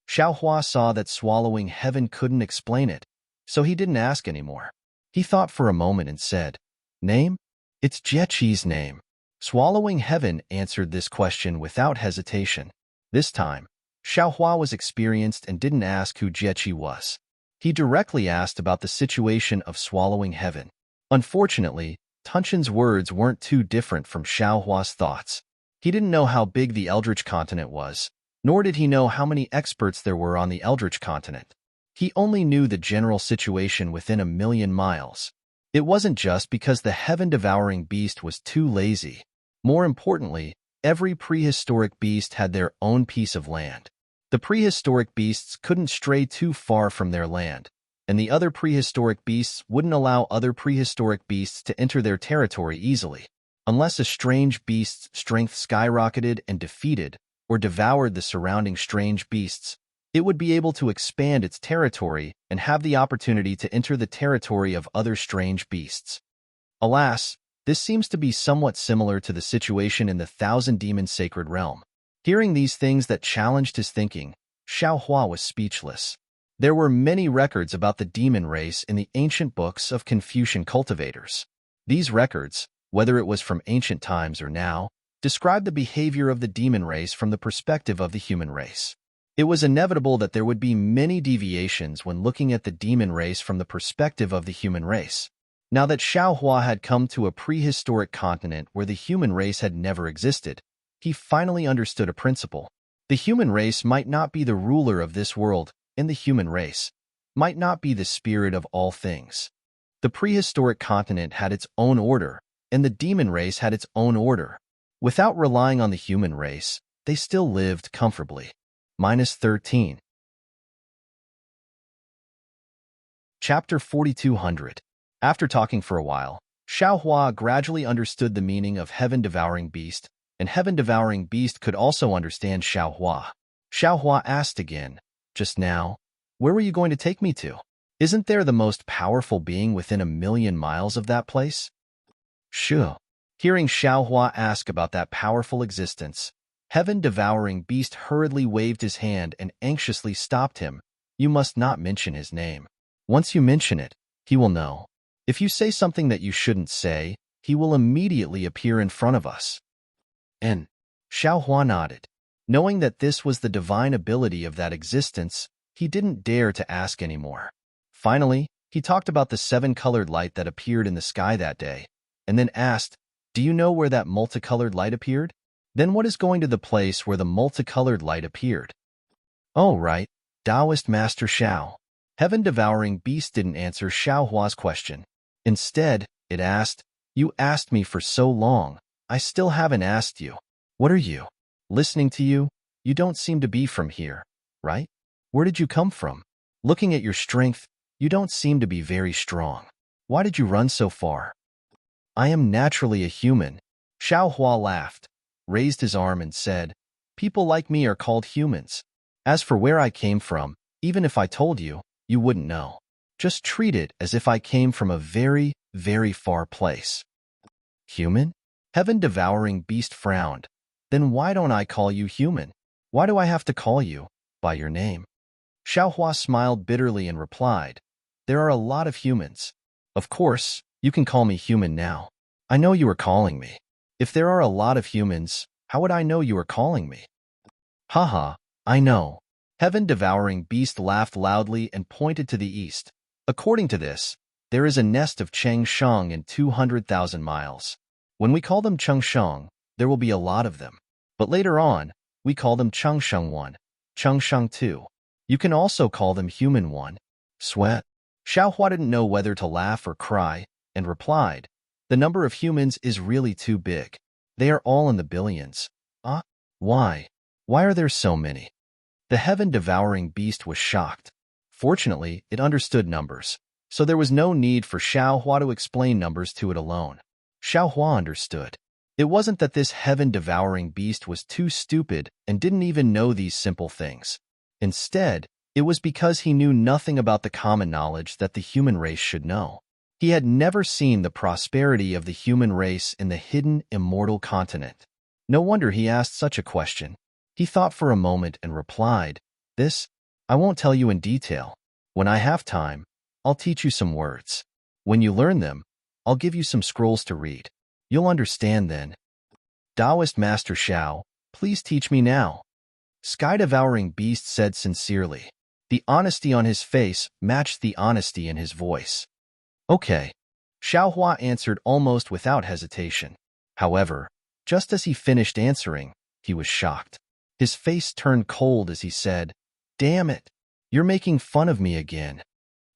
Xiaohua saw that Swallowing Heaven couldn't explain it, so he didn't ask anymore. He thought for a moment and said, "Name? It's Jieqi's name." Swallowing Heaven answered this question without hesitation. This time, Xiaohua was experienced and didn't ask who Jieqi was. He directly asked about the situation of Swallowing Heaven. Unfortunately, Tunshin's words weren't too different from Xiaohua's thoughts. He didn't know how big the Eldritch continent was, nor did he know how many experts there were on the Eldritch continent. He only knew the general situation within 1,000,000 miles. It wasn't just because the heaven-devouring beast was too lazy. More importantly, every prehistoric beast had their own piece of land. The prehistoric beasts couldn't stray too far from their land, and the other prehistoric beasts wouldn't allow other prehistoric beasts to enter their territory easily. Unless a strange beast's strength skyrocketed and defeated or devoured the surrounding strange beasts, it would be able to expand its territory and have the opportunity to enter the territory of other strange beasts. Alas, this seems to be somewhat similar to the situation in the Thousand Demon Sacred Realm. Hearing these things that challenged his thinking, Xiaohua was speechless. There were many records about the demon race in the ancient books of Confucian cultivators. These records, whether it was from ancient times or now, described the behavior of the demon race from the perspective of the human race. It was inevitable that there would be many deviations when looking at the demon race from the perspective of the human race. Now that Xiaohua had come to a prehistoric continent where the human race had never existed, he finally understood a principle. The human race might not be the ruler of this world, and the human race might not be the spirit of all things. The prehistoric continent had its own order, and the demon race had its own order. Without relying on the human race, they still lived comfortably. -13. Chapter 4200. After talking for a while, Xiaohua gradually understood the meaning of Heaven-Devouring Beast, and Heaven-Devouring Beast could also understand Xiaohua. Xiaohua asked again, "Just now, where were you going to take me to? Isn't there the most powerful being within 1,000,000 miles of that place?" "Sure." Hearing Xiaohua ask about that powerful existence, Heaven-Devouring Beast hurriedly waved his hand and anxiously stopped him. "You must not mention his name. Once you mention it, he will know. If you say something that you shouldn't say, he will immediately appear in front of us." And Xiaohua nodded. Knowing that this was the divine ability of that existence, he didn't dare to ask anymore. Finally, he talked about the 7-colored light that appeared in the sky that day, and then asked, "Do you know where that multicolored light appeared?" "Then what is going to the place where the multicolored light appeared?" "Oh, right, Taoist Master Xiao." Heaven-Devouring Beast didn't answer Xiaohua's question. Instead, It asked. You asked me for so long. I still haven't asked you. What are you? Listening to you, you don't seem to be from here, right? Where did you come from? Looking at your strength, you don't seem to be very strong. Why did you run so far? I am naturally a human. Xiao Hua laughed, raised his arm and said, people like me are called humans. As for where I came from, even if I told you, you wouldn't know. Just treat it as if I came from a very, very far place. Human? Heaven-devouring beast frowned. Then why don't I call you human? Why do I have to call you by your name? Xiao Hua smiled bitterly and replied, there are a lot of humans. Of course, you can call me human now. I know you are calling me. If there are a lot of humans, how would I know you are calling me? Haha, I know. Heaven-devouring beast laughed loudly and pointed to the east. According to this, there is a nest of Changsheng in 200,000 miles. When we call them Changsheng, there will be a lot of them. But later on, we call them Changsheng 1, Changsheng 2. You can also call them Human 1. Sweat. Xiao Hua didn't know whether to laugh or cry, and replied, the number of humans is really too big. They are all in the billions. Why? Why are there so many? The heaven-devouring beast was shocked. Fortunately, it understood numbers, so there was no need for Xiao Hua to explain numbers to it alone. Xiao Hua understood. It wasn't that this heaven-devouring beast was too stupid and didn't even know these simple things. Instead, it was because he knew nothing about the common knowledge that the human race should know. He had never seen the prosperity of the human race in the hidden, immortal continent. No wonder he asked such a question. He thought for a moment and replied, this, I won't tell you in detail. When I have time, I'll teach you some words. When you learn them, I'll give you some scrolls to read. You'll understand then. Taoist Master Xiao, please teach me now. Sky-devouring beast said sincerely. The honesty on his face matched the honesty in his voice. Okay. Xiao Hua answered almost without hesitation. However, just as he finished answering, he was shocked. His face turned cold as he said, damn it, you're making fun of me again.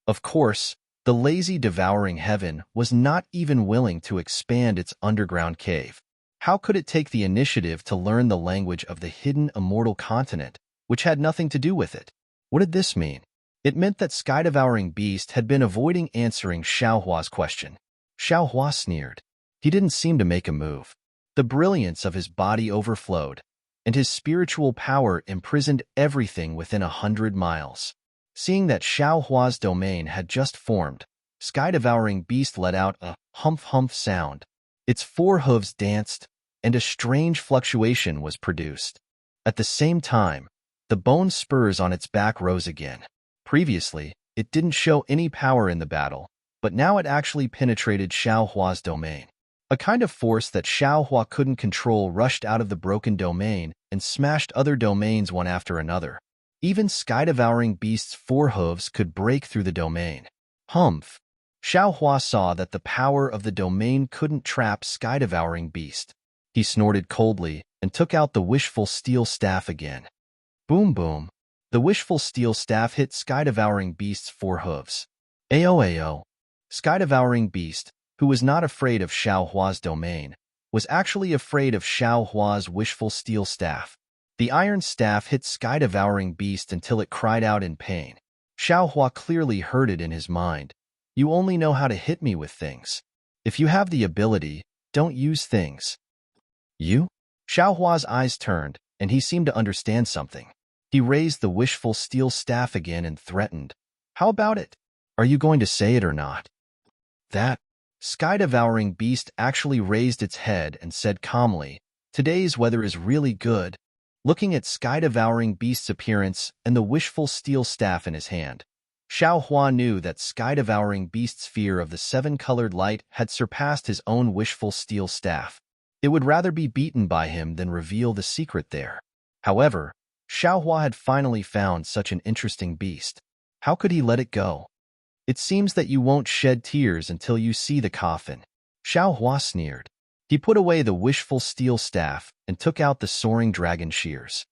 Of course, the lazy devouring heaven was not even willing to expand its underground cave. How could it take the initiative to learn the language of the hidden immortal continent, which had nothing to do with it? What did this mean? It meant that Sky-devouring beast had been avoiding answering Xiao Hua's question. Xiao Hua sneered. He didn't seem to make a move. The brilliance of his body overflowed, and his spiritual power imprisoned everything within 100 miles. Seeing that Xiao Hua's domain had just formed, Sky-devouring beast let out a humph-humph sound. Its 4 hooves danced, and a strange fluctuation was produced. At the same time, the bone spurs on its back rose again. Previously, it didn't show any power in the battle, but now it actually penetrated Xiao Hua's domain. A kind of force that Xiao Hua couldn't control rushed out of the broken domain and smashed other domains one after another. Even Sky-devouring beast's 4 hooves could break through the domain. Humph! Xiao Hua saw that the power of the domain couldn't trap Sky-devouring beast. He snorted coldly and took out the wishful steel staff again. Boom boom! The wishful steel staff hit Sky-devouring beast's 4 hooves. Ayo! Sky-devouring beast, who was not afraid of Xiao Hua's domain, was actually afraid of Xiao Hua's wishful steel staff. The iron staff hit Sky-devouring beast until it cried out in pain. Xiao Hua clearly heard it in his mind. You only know how to hit me with things. If you have the ability, don't use things. You? Xiao Hua's eyes turned, and he seemed to understand something. He raised the wishful steel staff again and threatened. How about it? Are you going to say it or not? That Sky-devouring beast actually raised its head and said calmly, today's weather is really good. Looking at Sky-devouring beast's appearance and the wishful steel staff in his hand, Xiao Hua knew that Sky-devouring beast's fear of the 7-colored light had surpassed his own wishful steel staff. It would rather be beaten by him than reveal the secret there. However, Xiao Hua had finally found such an interesting beast. How could he let it go? It seems that you won't shed tears until you see the coffin. Xiao Hua sneered. He put away the wishful steel staff and took out the soaring dragon shears.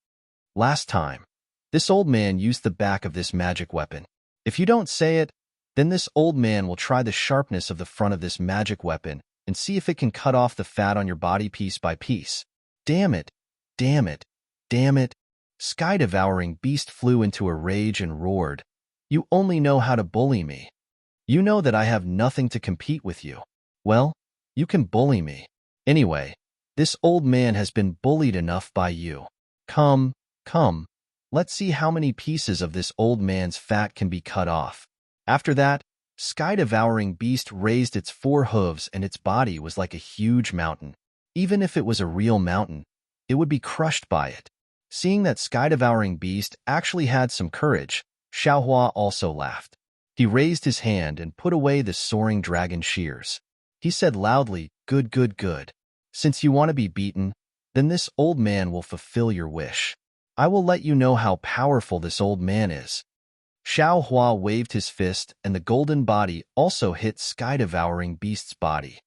Last time, this old man used the back of this magic weapon. If you don't say it, Then this old man will try the sharpness of the front of this magic weapon and see if it can cut off the fat on your body piece by piece. Damn it! Damn it! Damn it! Sky-devouring beast flew into a rage and roared. You only know how to bully me. You know that I have nothing to compete with you. Well, you can bully me. Anyway, this old man has been bullied enough by you. Come, come, let's see how many pieces of this old man's fat can be cut off. After that, Sky-devouring beast raised its 4 hooves and its body was like a huge mountain. Even if it was a real mountain, it would be crushed by it. Seeing that Sky-devouring beast actually had some courage, Xiaohua also laughed. He raised his hand and put away the soaring dragon shears. He said loudly, "Good, good, good. Since you want to be beaten, then this old man will fulfill your wish. I will let you know how powerful this old man is." Xiaohua waved his fist, and the golden body also hit Sky-devouring beast's body.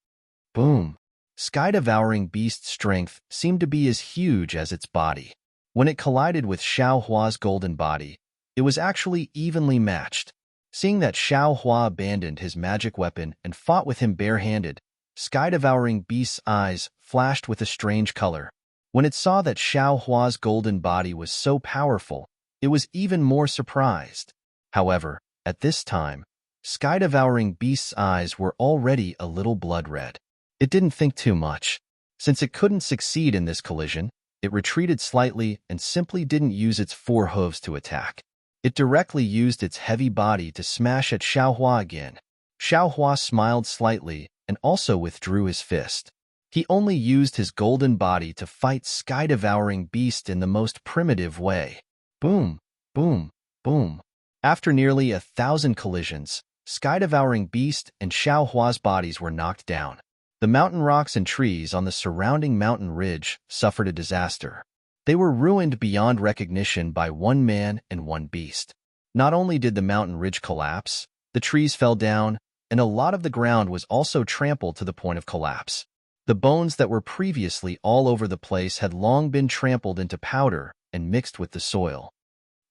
Boom! Sky-devouring beast's strength seemed to be as huge as its body. When it collided with Xiaohua's golden body, it was actually evenly matched. Seeing that Xiaohua abandoned his magic weapon and fought with him barehanded, Sky-devouring beast's eyes flashed with a strange color. When it saw that Xiaohua's golden body was so powerful, it was even more surprised. However, at this time, Sky-devouring beast's eyes were already a little blood-red. It didn't think too much. Since it couldn't succeed in this collision, it retreated slightly and simply didn't use its 4 hooves to attack. It directly used its heavy body to smash at Xiaohua again. Xiaohua smiled slightly and also withdrew his fist. He only used his golden body to fight Sky-devouring beast in the most primitive way. Boom, boom, boom. After nearly 1,000 collisions, Sky-devouring beast and Xiaohua's bodies were knocked down. The mountain rocks and trees on the surrounding mountain ridge suffered a disaster. They were ruined beyond recognition by 1 man and 1 beast. Not only did the mountain ridge collapse, the trees fell down, and a lot of the ground was also trampled to the point of collapse. The bones that were previously all over the place had long been trampled into powder and mixed with the soil.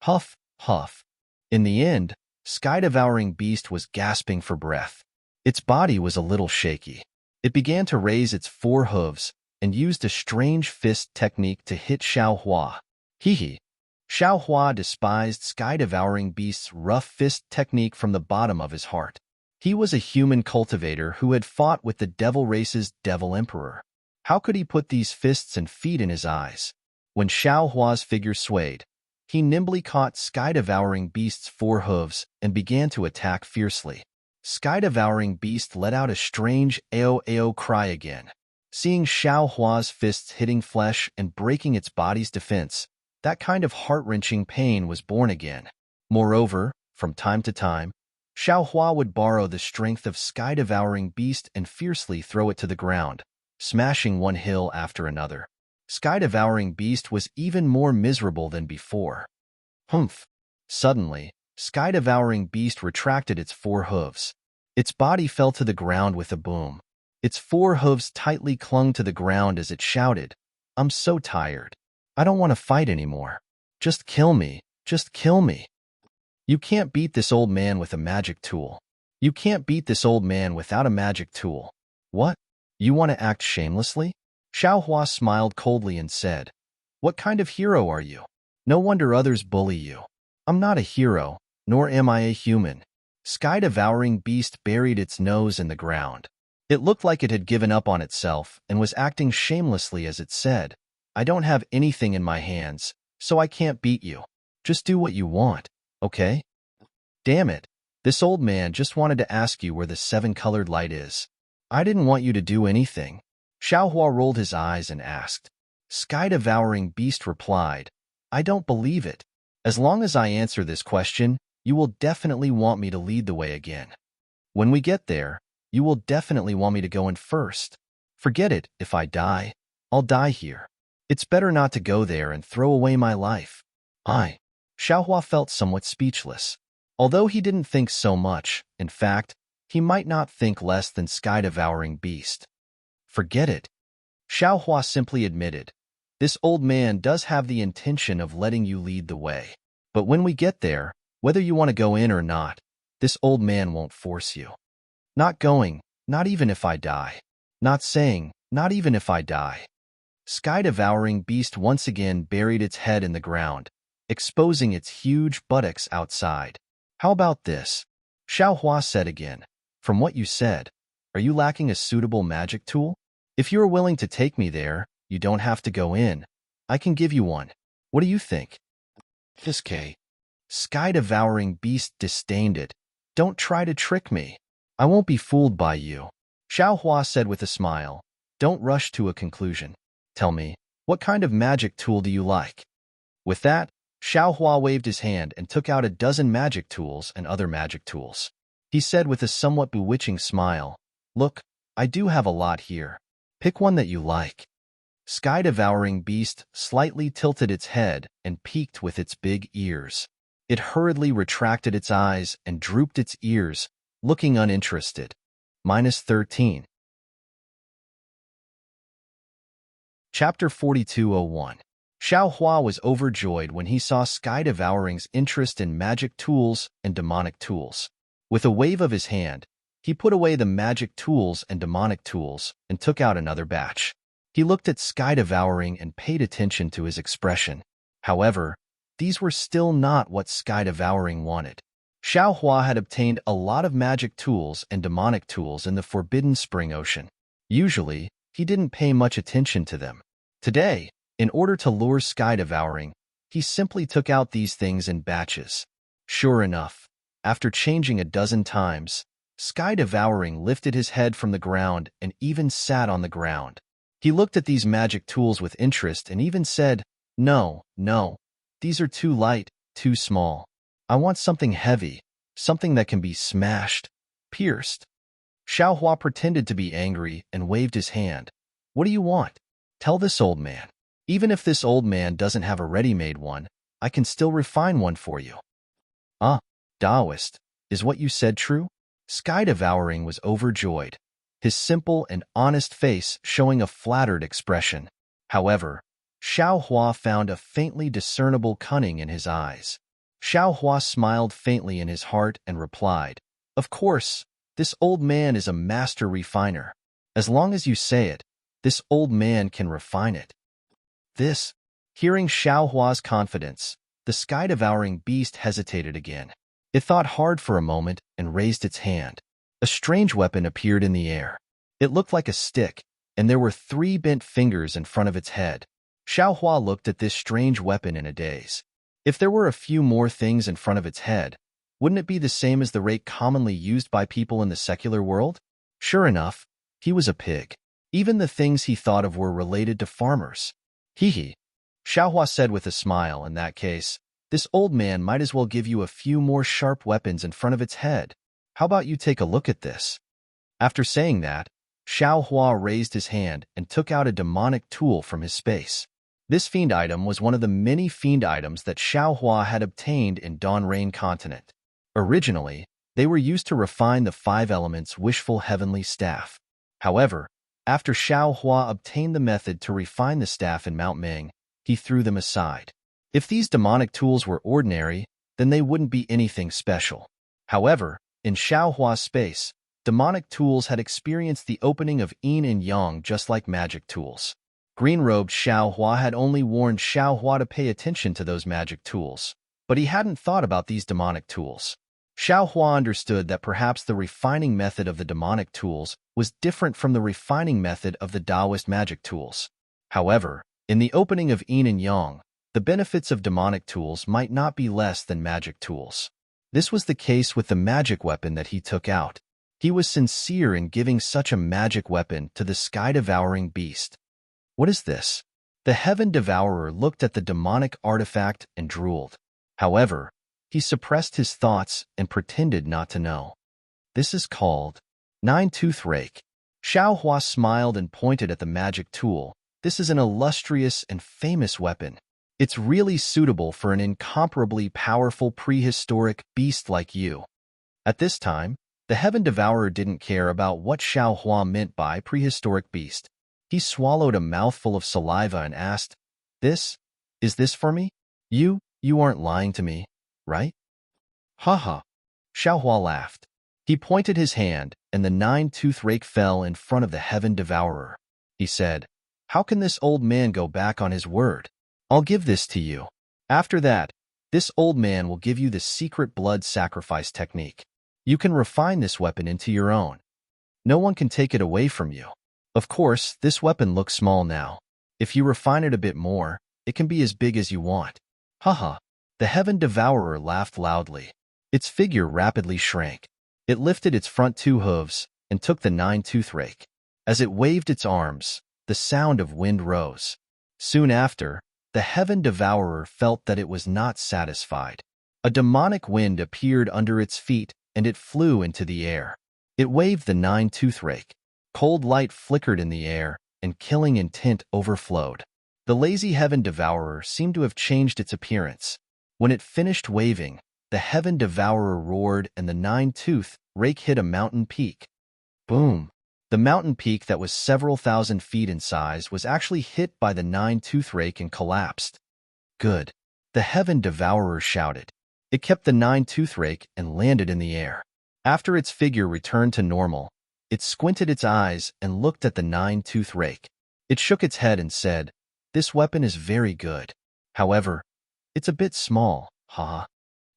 Huff, huff. In the end, Sky-devouring beast was gasping for breath. Its body was a little shaky. It began to raise its 4 hooves and used a strange fist technique to hit Xiaohua. Hee. Xiaohua despised Sky-devouring beast's rough fist technique from the bottom of his heart. He was a human cultivator who had fought with the devil race's devil emperor. How could he put these fists and feet in his eyes? When Xiaohua's figure swayed, he nimbly caught Sky-devouring beast's 4 hooves and began to attack fiercely. Sky-devouring beast let out a strange "ao-ao" cry again. Seeing Xiaohua's fists hitting flesh and breaking its body's defense, that kind of heart-wrenching pain was born again. Moreover, from time to time, Xiaohua would borrow the strength of Sky-devouring beast and fiercely throw it to the ground, smashing one hill after another. Sky-devouring beast was even more miserable than before. Humph! Suddenly, Sky-devouring beast retracted its 4 hooves. Its body fell to the ground with a boom. Its 4 hooves tightly clung to the ground as it shouted, "I'm so tired. I don't want to fight anymore. Just kill me. Just kill me." You can't beat this old man with a magic tool. You can't beat this old man without a magic tool. What? You want to act shamelessly? Xiaohua smiled coldly and said, "What kind of hero are you? No wonder others bully you. I'm not a hero, nor am I a human." Sky-devouring beast buried its nose in the ground. It looked like it had given up on itself and was acting shamelessly as it said, "I don't have anything in my hands, so I can't beat you. Just do what you want, okay?" Damn it. This old man just wanted to ask you where the 7-colored light is. I didn't want you to do anything. Xiaohua rolled his eyes and asked. Sky-devouring beast replied, "I don't believe it. As long as I answer this question, you will definitely want me to lead the way again. When we get there, you will definitely want me to go in first. Forget it, if I die, I'll die here. It's better not to go there and throw away my life." Xiaohua felt somewhat speechless. Although he didn't think so much, in fact, he might not think less than Sky-devouring beast. Forget it. Xiaohua simply admitted, "This old man does have the intention of letting you lead the way. But when we get there, whether you want to go in or not, This old man won't force you. Not going, not even if I die. Not saying, not even if I die. Sky-devouring beast once again buried its head in the ground, exposing its huge buttocks outside. How about this? Xiaohua said again. From what you said, are you lacking a suitable magic tool? If you are willing to take me there, you don't have to go in. I can give you one. What do you think? This Sky-devouring beast disdained it. Don't try to trick me. I won't be fooled by you. Xiaohua said with a smile. Don't rush to a conclusion. Tell me, what kind of magic tool do you like? With that, Xiaohua waved his hand and took out a dozen magic tools and other magic tools. He said with a somewhat bewitching smile, Look, I do have a lot here. Pick one that you like. Sky-devouring beast slightly tilted its head and peeked with its big ears. It hurriedly retracted its eyes and drooped its ears, looking uninterested. -13. Chapter 4201. Xiaohua was overjoyed when he saw Sky-devouring's interest in magic tools and demonic tools. With a wave of his hand, he put away the magic tools and demonic tools and took out another batch. He looked at Sky-devouring and paid attention to his expression. However, these were still not what Sky-devouring wanted. Xiaohua had obtained a lot of magic tools and demonic tools in the Forbidden Spring Ocean. Usually, he didn't pay much attention to them. Today, in order to lure Sky-devouring, he simply took out these things in batches. Sure enough, after changing a dozen times, Sky-devouring lifted his head from the ground and even sat on the ground. He looked at these magic tools with interest and even said, No, these are too light, too small. I want something heavy, something that can be smashed, pierced. Xiaohua pretended to be angry and waved his hand. What do you want? Tell this old man. Even if this old man doesn't have a ready-made one, I can still refine one for you. Taoist, is what you said true? Sky-devouring was overjoyed, his simple and honest face showing a flattered expression. However, Xiaohua found a faintly discernible cunning in his eyes. Xiaohua smiled faintly in his heart and replied, Of course, this old man is a master refiner. As long as you say it, this old man can refine it. Hearing Xiaohua's confidence, the sky-devouring beast hesitated again. It thought hard for a moment and raised its hand. A strange weapon appeared in the air. It looked like a stick, and there were 3 bent fingers in front of its head. Xiaohua looked at this strange weapon in a daze. If there were a few more things in front of its head, wouldn't it be the same as the rake commonly used by people in the secular world? Sure enough, he was a pig. Even the things he thought of were related to farmers. Hee. Xiaohua said with a smile, in that case, this old man might as well give you a few more sharp weapons in front of its head. How about you take a look at this? After saying that, Xiaohua raised his hand and took out a demonic tool from his space. This fiend item was one of the many fiend items that Xiaohua had obtained in Dawn Rain Continent. Originally, they were used to refine the 5 elements wishful heavenly staff. However, after Xiaohua obtained the method to refine the staff in Mount Ming, he threw them aside. If these demonic tools were ordinary, then they wouldn't be anything special. However, in Xiaohua's space, demonic tools had experienced the opening of yin and yang just like magic tools. Green-robed Xiaohua had only warned Xiaohua to pay attention to those magic tools, but he hadn't thought about these demonic tools. Xiaohua understood that perhaps the refining method of the demonic tools was different from the refining method of the Taoist magic tools. However, in the opening of yin and yang, the benefits of demonic tools might not be less than magic tools. This was the case with the magic weapon that he took out. He was sincere in giving such a magic weapon to the sky-devouring beast. What is this? The Heaven Devourer looked at the demonic artifact and drooled. However, he suppressed his thoughts and pretended not to know. This is called Nine-Tooth Rake. Xiaohua smiled and pointed at the magic tool. This is an illustrious and famous weapon. It's really suitable for an incomparably powerful prehistoric beast like you. At this time, the Heaven Devourer didn't care about what Xiaohua meant by prehistoric beast. He swallowed a mouthful of saliva and asked, Is this for me? You aren't lying to me, right? Haha. Xiaohua laughed. He pointed his hand, and the 9-tooth rake fell in front of the Heaven Devourer. He said, "How can this old man go back on his word? I'll give this to you. After that, this old man will give you the secret blood sacrifice technique. You can refine this weapon into your own. No one can take it away from you. Of course, this weapon looks small now. If you refine it a bit more, it can be as big as you want." Haha. The Heaven Devourer laughed loudly. Its figure rapidly shrank. It lifted its front 2 hooves and took the 9-tooth rake. As it waved its arms, the sound of wind rose. Soon after, the Heaven Devourer felt that it was not satisfied. A demonic wind appeared under its feet, and it flew into the air. It waved the 9-tooth rake. Cold light flickered in the air, and killing intent overflowed. The lazy Heaven Devourer seemed to have changed its appearance. When it finished waving, the Heaven Devourer roared, and the 9-tooth rake hit a mountain peak. Boom! The mountain peak that was several thousand feet in size was actually hit by the 9-tooth rake and collapsed. Good. The Heaven Devourer shouted. It kept the 9-tooth rake and landed in the air. After its figure returned to normal, it squinted its eyes and looked at the 9-tooth rake. It shook its head and said, "This weapon is very good. However, it's a bit small, haha."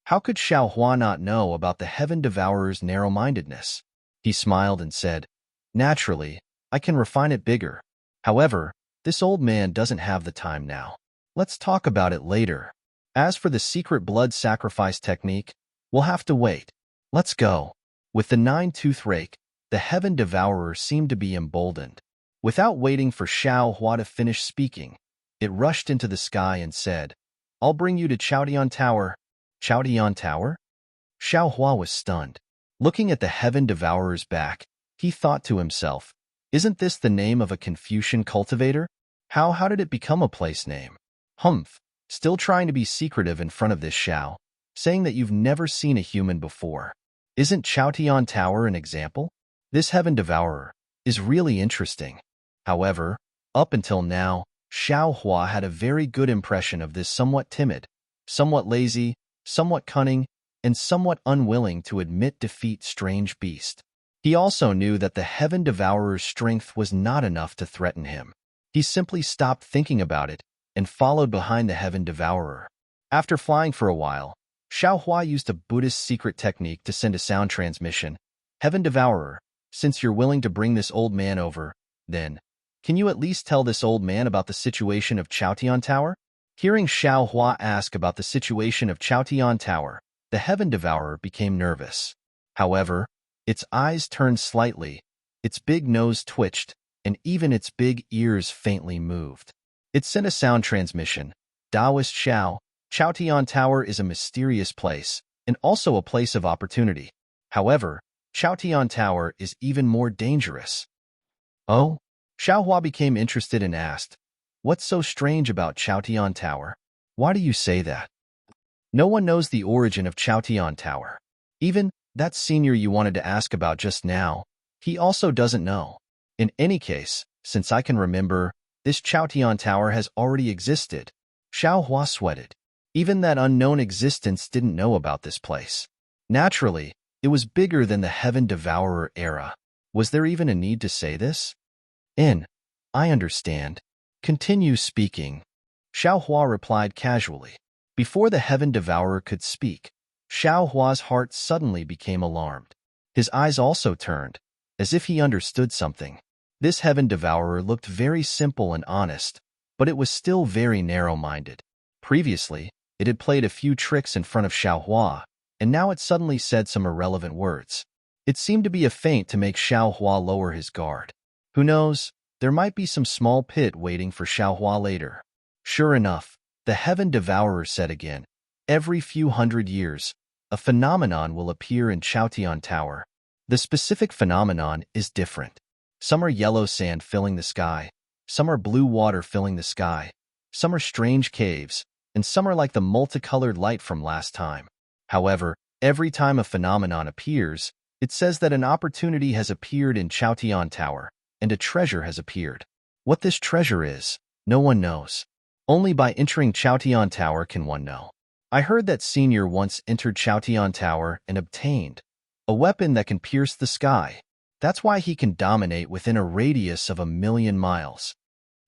How could Xiaohua not know about the Heaven Devourer's narrow-mindedness? He smiled and said, "Naturally, I can refine it bigger. However, this old man doesn't have the time now. Let's talk about it later. As for the secret blood sacrifice technique, we'll have to wait. Let's go." With the 9-tooth rake, the Heaven Devourer seemed to be emboldened. Without waiting for Xiaohua to finish speaking, it rushed into the sky and said, "I'll bring you to Chaotian Tower." Chaotian Tower? Xiaohua was stunned. Looking at the Heaven Devourer's back, he thought to himself, "Isn't this the name of a Confucian cultivator? How did it become a place name?" Humph, still trying to be secretive in front of this Xiao, saying that you've never seen a human before. Isn't Chaotian Tower an example? This Heaven Devourer is really interesting. However, up until now, Xiaohua had a very good impression of this somewhat timid, somewhat lazy, somewhat cunning, and somewhat unwilling to admit defeat strange beast. He also knew that the Heaven Devourer's strength was not enough to threaten him. He simply stopped thinking about it and followed behind the Heaven Devourer. After flying for a while, Xiaohua used a Buddhist secret technique to send a sound transmission. "Heaven Devourer, since you're willing to bring this old man over, then, can you at least tell this old man about the situation of Chaotian Tower?" Hearing Xiaohua ask about the situation of Chaotian Tower, the Heaven Devourer became nervous. However, its eyes turned slightly, its big nose twitched, and even its big ears faintly moved. It sent a sound transmission. "Taoist Xiao, Chaotian Tower is a mysterious place, and also a place of opportunity. However, Chaotian Tower is even more dangerous." Oh? Xiaohua became interested and asked, "What's so strange about Chaotian Tower? Why do you say that?" No one knows the origin of Chaotian Tower. Even that senior you wanted to ask about just now, he also doesn't know. In any case, since I can remember, this Chaotian Tower has already existed. Xiaohua sweated. Even that unknown existence didn't know about this place. Naturally, it was bigger than the Heaven Devourer era. Was there even a need to say this? I understand. Continue speaking. Xiaohua replied casually. Before the Heaven Devourer could speak, Xiaohua's heart suddenly became alarmed. His eyes also turned, as if he understood something. This Heaven Devourer looked very simple and honest, but it was still very narrow-minded. Previously, it had played a few tricks in front of Xiaohua, and now it suddenly said some irrelevant words. It seemed to be a feint to make Xiaohua lower his guard. Who knows, there might be some small pit waiting for Xiaohua later. Sure enough, the Heaven Devourer said again, "Every few hundred years, a phenomenon will appear in Chaotian Tower. The specific phenomenon is different. Some are yellow sand filling the sky, some are blue water filling the sky, some are strange caves, and some are like the multicolored light from last time. However, every time a phenomenon appears, it says that an opportunity has appeared in Chaotian Tower, and a treasure has appeared. What this treasure is, no one knows. Only by entering Chaotian Tower can one know. I heard that Senior once entered Chaotian Tower and obtained a weapon that can pierce the sky. That's why he can dominate within a radius of 1,000,000 miles.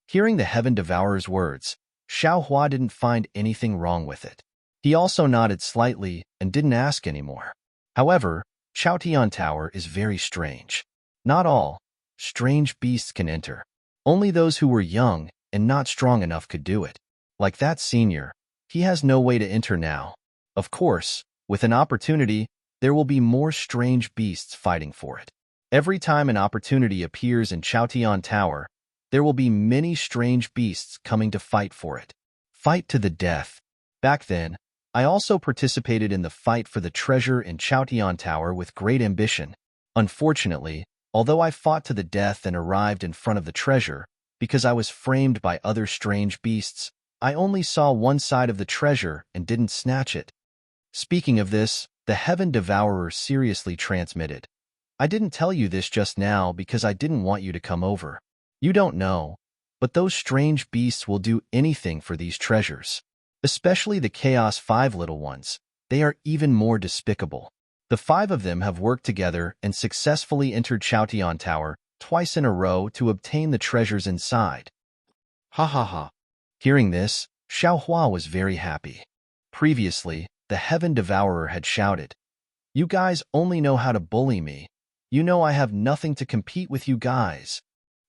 Hearing the Heaven Devourer's words, Xiao Hua didn't find anything wrong with it. He also nodded slightly and didn't ask anymore. However, Chaotian Tower is very strange. Not all strange beasts can enter. Only those who were young and not strong enough could do it. Like that Senior, he has no way to enter now. Of course, with an opportunity, there will be more strange beasts fighting for it. Every time an opportunity appears in Chaotian Tower, there will be many strange beasts coming to fight for it. Fight to the death. Back then, I also participated in the fight for the treasure in Chaotian Tower with great ambition. Unfortunately, although I fought to the death and arrived in front of the treasure, because I was framed by other strange beasts, I only saw one side of the treasure and didn't snatch it. Speaking of this, the Heaven Devourer seriously transmitted. I didn't tell you this just now because I didn't want you to come over. You don't know, but those strange beasts will do anything for these treasures. Especially the Chaos 5 little ones. They are even more despicable. The 5 of them have worked together and successfully entered Chaotian Tower twice in a row to obtain the treasures inside. Ha ha ha. Hearing this, Xiao Hua was very happy. Previously, the Heaven Devourer had shouted, "You guys only know how to bully me. You know I have nothing to compete with you guys."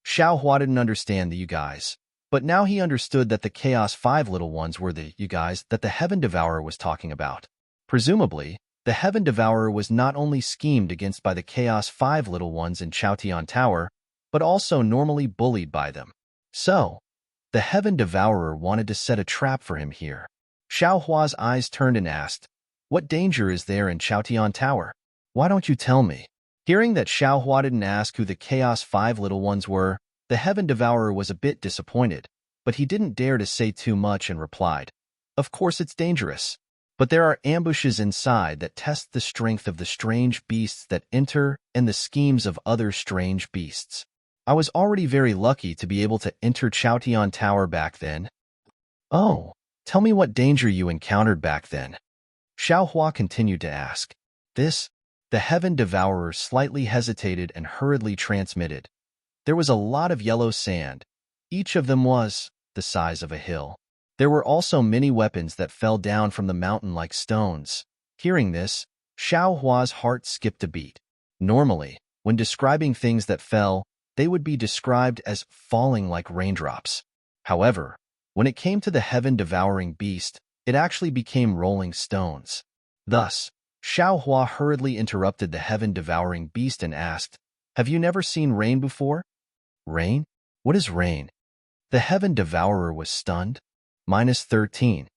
Xiao Hua didn't understand the you guys, but now he understood that the Chaos 5 little ones were the you guys that the Heaven Devourer was talking about. Presumably, the Heaven Devourer was not only schemed against by the Chaos 5 little ones in Chaotian Tower, but also normally bullied by them. So, the Heaven Devourer wanted to set a trap for him here. Xiao Hua's eyes turned and asked, "What danger is there in Chaotian Tower? Why don't you tell me?" Hearing that Xiao Hua didn't ask who the Chaos 5 little ones were, the Heaven Devourer was a bit disappointed, but he didn't dare to say too much and replied, "Of course it's dangerous, but there are ambushes inside that test the strength of the strange beasts that enter and the schemes of other strange beasts. I was already very lucky to be able to enter Chaotian Tower back then." "Oh, tell me what danger you encountered back then." Xiao Hua continued to ask. The Heaven Devourer slightly hesitated and hurriedly transmitted. There was a lot of yellow sand. Each of them was the size of a hill. There were also many weapons that fell down from the mountain like stones. Hearing this, Xiao Hua's heart skipped a beat. Normally, when describing things that fell, they would be described as falling like raindrops. However, when it came to the heaven-devouring beast, it actually became rolling stones. Thus, Xiao Hua hurriedly interrupted the heaven-devouring beast and asked, "Have you never seen rain before?" "Rain? What is rain?" The Heaven Devourer was stunned. -13.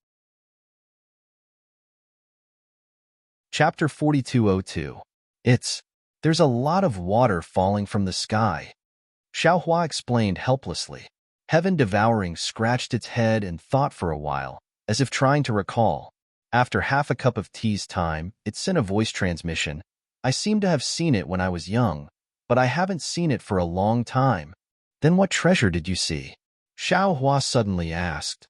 Chapter 4202. There's a lot of water falling from the sky. Xiao Hua explained helplessly. Heaven Devouring scratched its head and thought for a while, as if trying to recall. After half a cup of tea's time, it sent a voice transmission. "I seem to have seen it when I was young, but I haven't seen it for a long time." "Then what treasure did you see?" Xiao Hua suddenly asked.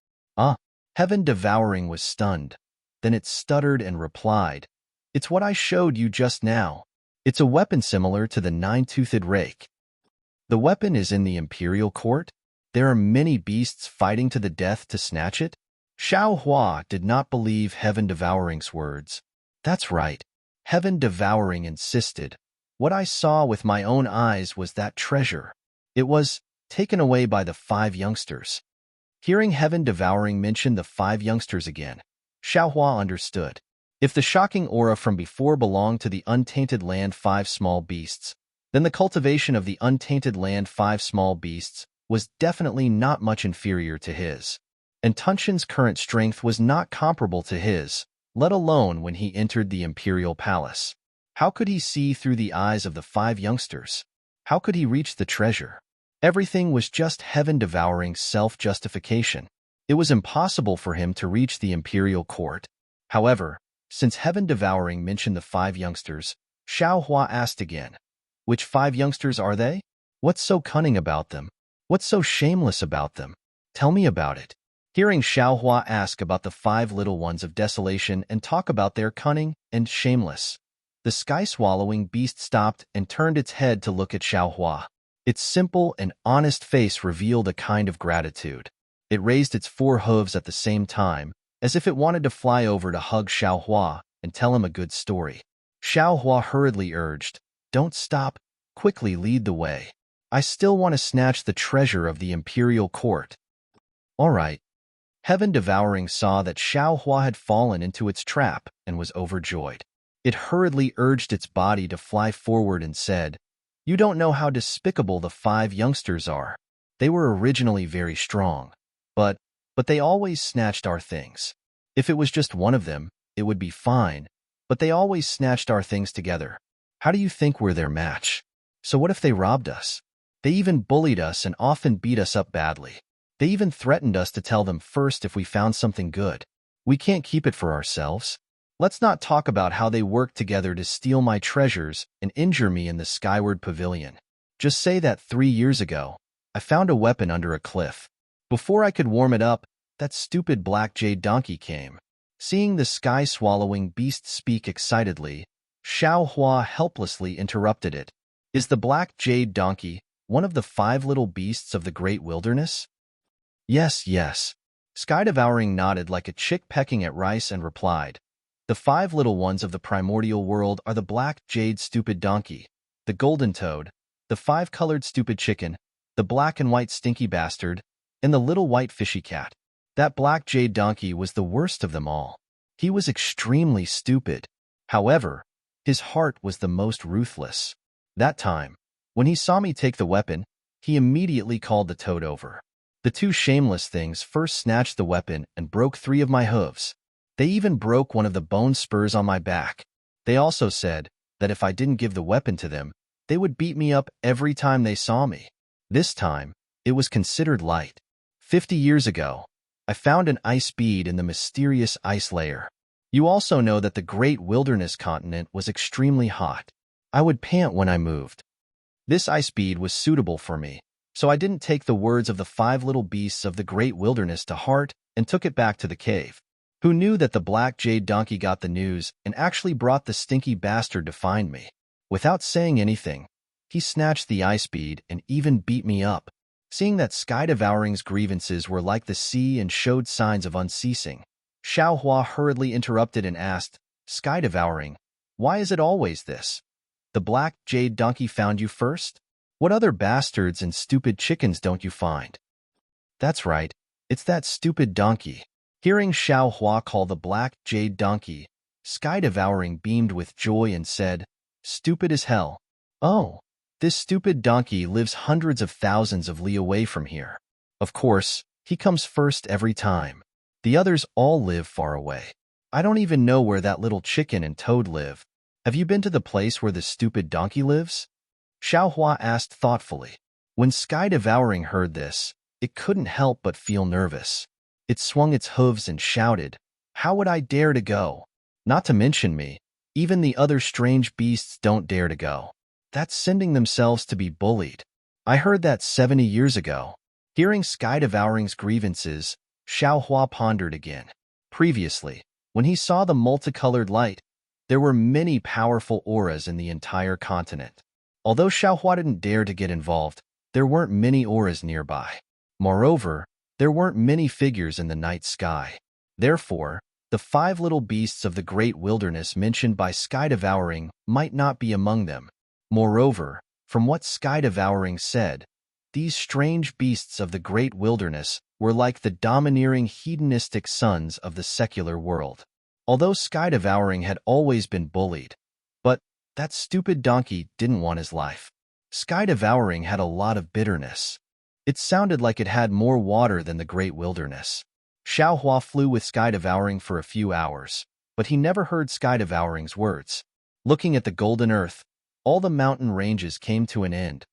Heaven Devouring was stunned. Then it stuttered and replied, "It's what I showed you just now. It's a weapon similar to the nine-toothed rake." "The weapon is in the Imperial Court? There are many beasts fighting to the death to snatch it?" Xiao Hua did not believe Heaven Devouring's words. "That's right." Heaven Devouring insisted. "What I saw with my own eyes was that treasure. It was taken away by the 5 youngsters." Hearing Heaven Devouring mention the 5 youngsters again, Xiao Hua understood. If the shocking aura from before belonged to the Untainted Land 5 small beasts, then the cultivation of the Untainted Land 5 small beasts was definitely not much inferior to his. And Tunshin's current strength was not comparable to his, let alone when he entered the Imperial Palace. How could he see through the eyes of the 5 youngsters? How could he reach the treasure? Everything was just heaven-devouring self-justification. It was impossible for him to reach the Imperial Court. However, since Heaven Devouring mentioned the 5 youngsters, Xiao Hua asked again, "Which 5 youngsters are they? What's so cunning about them? What's so shameless about them? Tell me about it." Hearing Xiaohua ask about the 5 little ones of desolation and talk about their cunning and shameless, the sky-swallowing beast stopped and turned its head to look at Xiaohua. Its simple and honest face revealed a kind of gratitude. It raised its 4 hooves at the same time, as if it wanted to fly over to hug Xiaohua and tell him a good story. Xiaohua hurriedly urged, "Don't stop, quickly lead the way. I still want to snatch the treasure of the imperial court." All right. Heaven Devouring saw that Xiaohua had fallen into its trap and was overjoyed. It hurriedly urged its body to fly forward and said, "You don't know how despicable the 5 youngsters are. They were originally very strong, but they always snatched our things. If it was just one of them, it would be fine, but they always snatched our things together. How do you think we're their match? So what if they robbed us? They even bullied us and often beat us up badly. They even threatened us to tell them first if we found something good. We can't keep it for ourselves. Let's not talk about how they worked together to steal my treasures and injure me in the skyward pavilion. Just say that 3 years ago, I found a weapon under a cliff. Before I could warm it up, that stupid black jade donkey came." Seeing the sky-swallowing beast speak excitedly, Xiaohua helplessly interrupted it. "Is the black jade donkey one of the 5 little beasts of the great wilderness?" "Yes, yes." Sky Devouring nodded like a chick pecking at rice and replied, "The 5 little ones of the primordial world are the black jade stupid donkey, the golden toad, the 5-colored stupid chicken, the black and white stinky bastard, and the little white fishy cat. That black jade donkey was the worst of them all. He was extremely stupid. However, his heart was the most ruthless. That time, when he saw me take the weapon, he immediately called the toad over. The 2 shameless things first snatched the weapon and broke 3 of my hooves. They even broke one of the bone spurs on my back. They also said that if I didn't give the weapon to them, they would beat me up every time they saw me. This time, it was considered light. 50 years ago, I found an ice bead in the mysterious ice layer. You also know that the great wilderness continent was extremely hot. I would pant when I moved. This ice bead was suitable for me, so I didn't take the words of the 5 little beasts of the great wilderness to heart and took it back to the cave. Who knew that the black jade donkey got the news and actually brought the stinky bastard to find me? Without saying anything, he snatched the ice bead and even beat me up. Seeing that Sky Devouring's grievances were like the sea and showed signs of unceasing, Xiaohua hurriedly interrupted and asked, "Sky Devouring, why is it always this? The black jade donkey found you first? What other bastards and stupid chickens don't you find?" "That's right, it's that stupid donkey." Hearing Xiaohua call the black jade donkey, Sky Devouring beamed with joy and said, "Stupid as hell. Oh, this stupid donkey lives hundreds of thousands of li away from here. Of course, he comes first every time. The others all live far away. I don't even know where that little chicken and toad live. Have you been to the place where the stupid donkey lives?" Xiaohua asked thoughtfully. When Sky Devouring heard this, it couldn't help but feel nervous. It swung its hooves and shouted, "How would I dare to go? Not to mention me, even the other strange beasts don't dare to go. That's sending themselves to be bullied. I heard that 70 years ago." Hearing Sky Devouring's grievances, Xiaohua pondered again. Previously, when he saw the multicolored light, there were many powerful auras in the entire continent. Although Xiaohua didn't dare to get involved, there weren't many auras nearby. Moreover, there weren't many figures in the night sky. Therefore, the 5 little beasts of the great wilderness mentioned by Sky Devouring might not be among them. Moreover, from what Sky Devouring said, these strange beasts of the great wilderness were like the domineering hedonistic sons of the secular world. Although Sky Devouring had always been bullied, but that stupid donkey didn't want his life. Sky Devouring had a lot of bitterness. It sounded like it had more water than the great wilderness. Xiaohua flew with Sky Devouring for a few hours, but he never heard Sky Devouring's words. Looking at the golden earth, all the mountain ranges came to an end.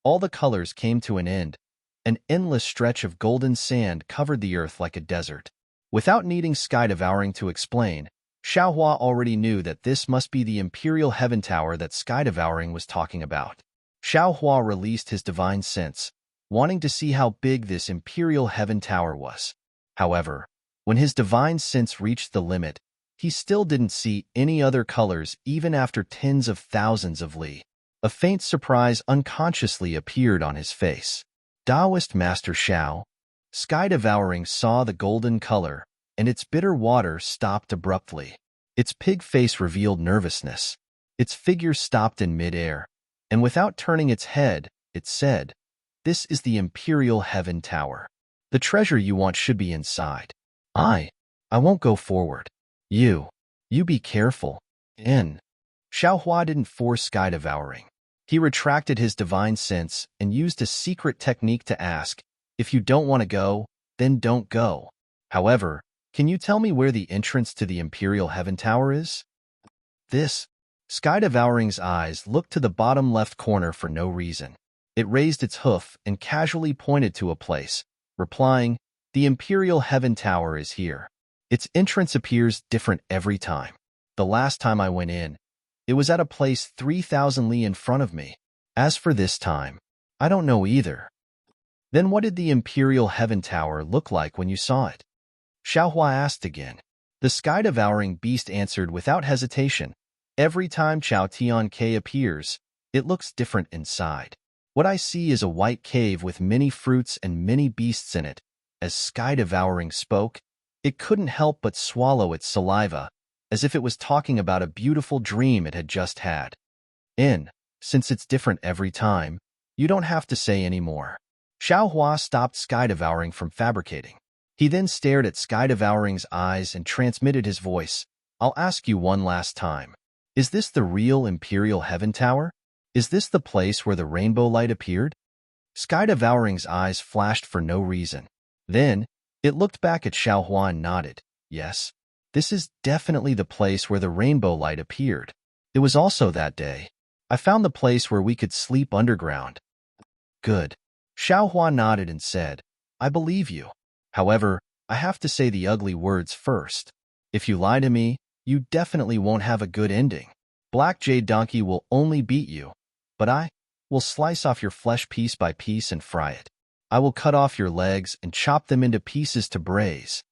All the colors came to an end. An endless stretch of golden sand covered the earth like a desert. Without needing Sky Devouring to explain, Xiaohua already knew that this must be the Imperial Heaven Tower that Sky Devouring was talking about. Xiaohua released his divine sense, wanting to see how big this Imperial Heaven Tower was. However, when his divine sense reached the limit, he still didn't see any other colors even after tens of thousands of li. A faint surprise unconsciously appeared on his face. Taoist Master Xiao, sky-devouring, saw the golden color, and its bitter water stopped abruptly. Its pig face revealed nervousness. Its figure stopped in mid-air, and without turning its head, it said, "This is the Imperial Heaven Tower. The treasure you want should be inside. I won't go forward. You be careful." Xiao Hua didn't force sky-devouring. He retracted his divine sense and used a secret technique to ask, "If you don't want to go, then don't go. However, can you tell me where the entrance to the Imperial Heaven Tower is?" This sky-devouring's eyes looked to the bottom left corner for no reason. It raised its hoof and casually pointed to a place, replying, "The Imperial Heaven Tower is here. Its entrance appears different every time. The last time I went in, it was at a place 3,000 li in front of me. As for this time, I don't know either." "Then what did the Imperial Heaven Tower look like when you saw it?" Xiao Hua asked again. The sky-devouring beast answered without hesitation, "Every time Chao Tian K appears, it looks different inside. What I see is a white cave with many fruits and many beasts in it." As sky-devouring spoke, it couldn't help but swallow its saliva, as if it was talking about a beautiful dream it had just had. Since it's different every time, you don't have to say any more." Xiao Hua stopped sky-devouring from fabricating. He then stared at sky-devouring's eyes and transmitted his voice, "I'll ask you one last time. Is this the real Imperial Heaven Tower? Is this the place where the rainbow light appeared?" Sky-devouring's eyes flashed for no reason. Then, it looked back at Xiao Hua and nodded, "Yes, this is definitely the place where the rainbow light appeared. It was also that day. I found the place where we could sleep underground." "Good." Xiao Hua nodded and said, "I believe you. However, I have to say the ugly words first. If you lie to me, you definitely won't have a good ending. Black Jade Donkey will only beat you, but I will slice off your flesh piece by piece and fry it. I will cut off your legs and chop them into pieces to braise."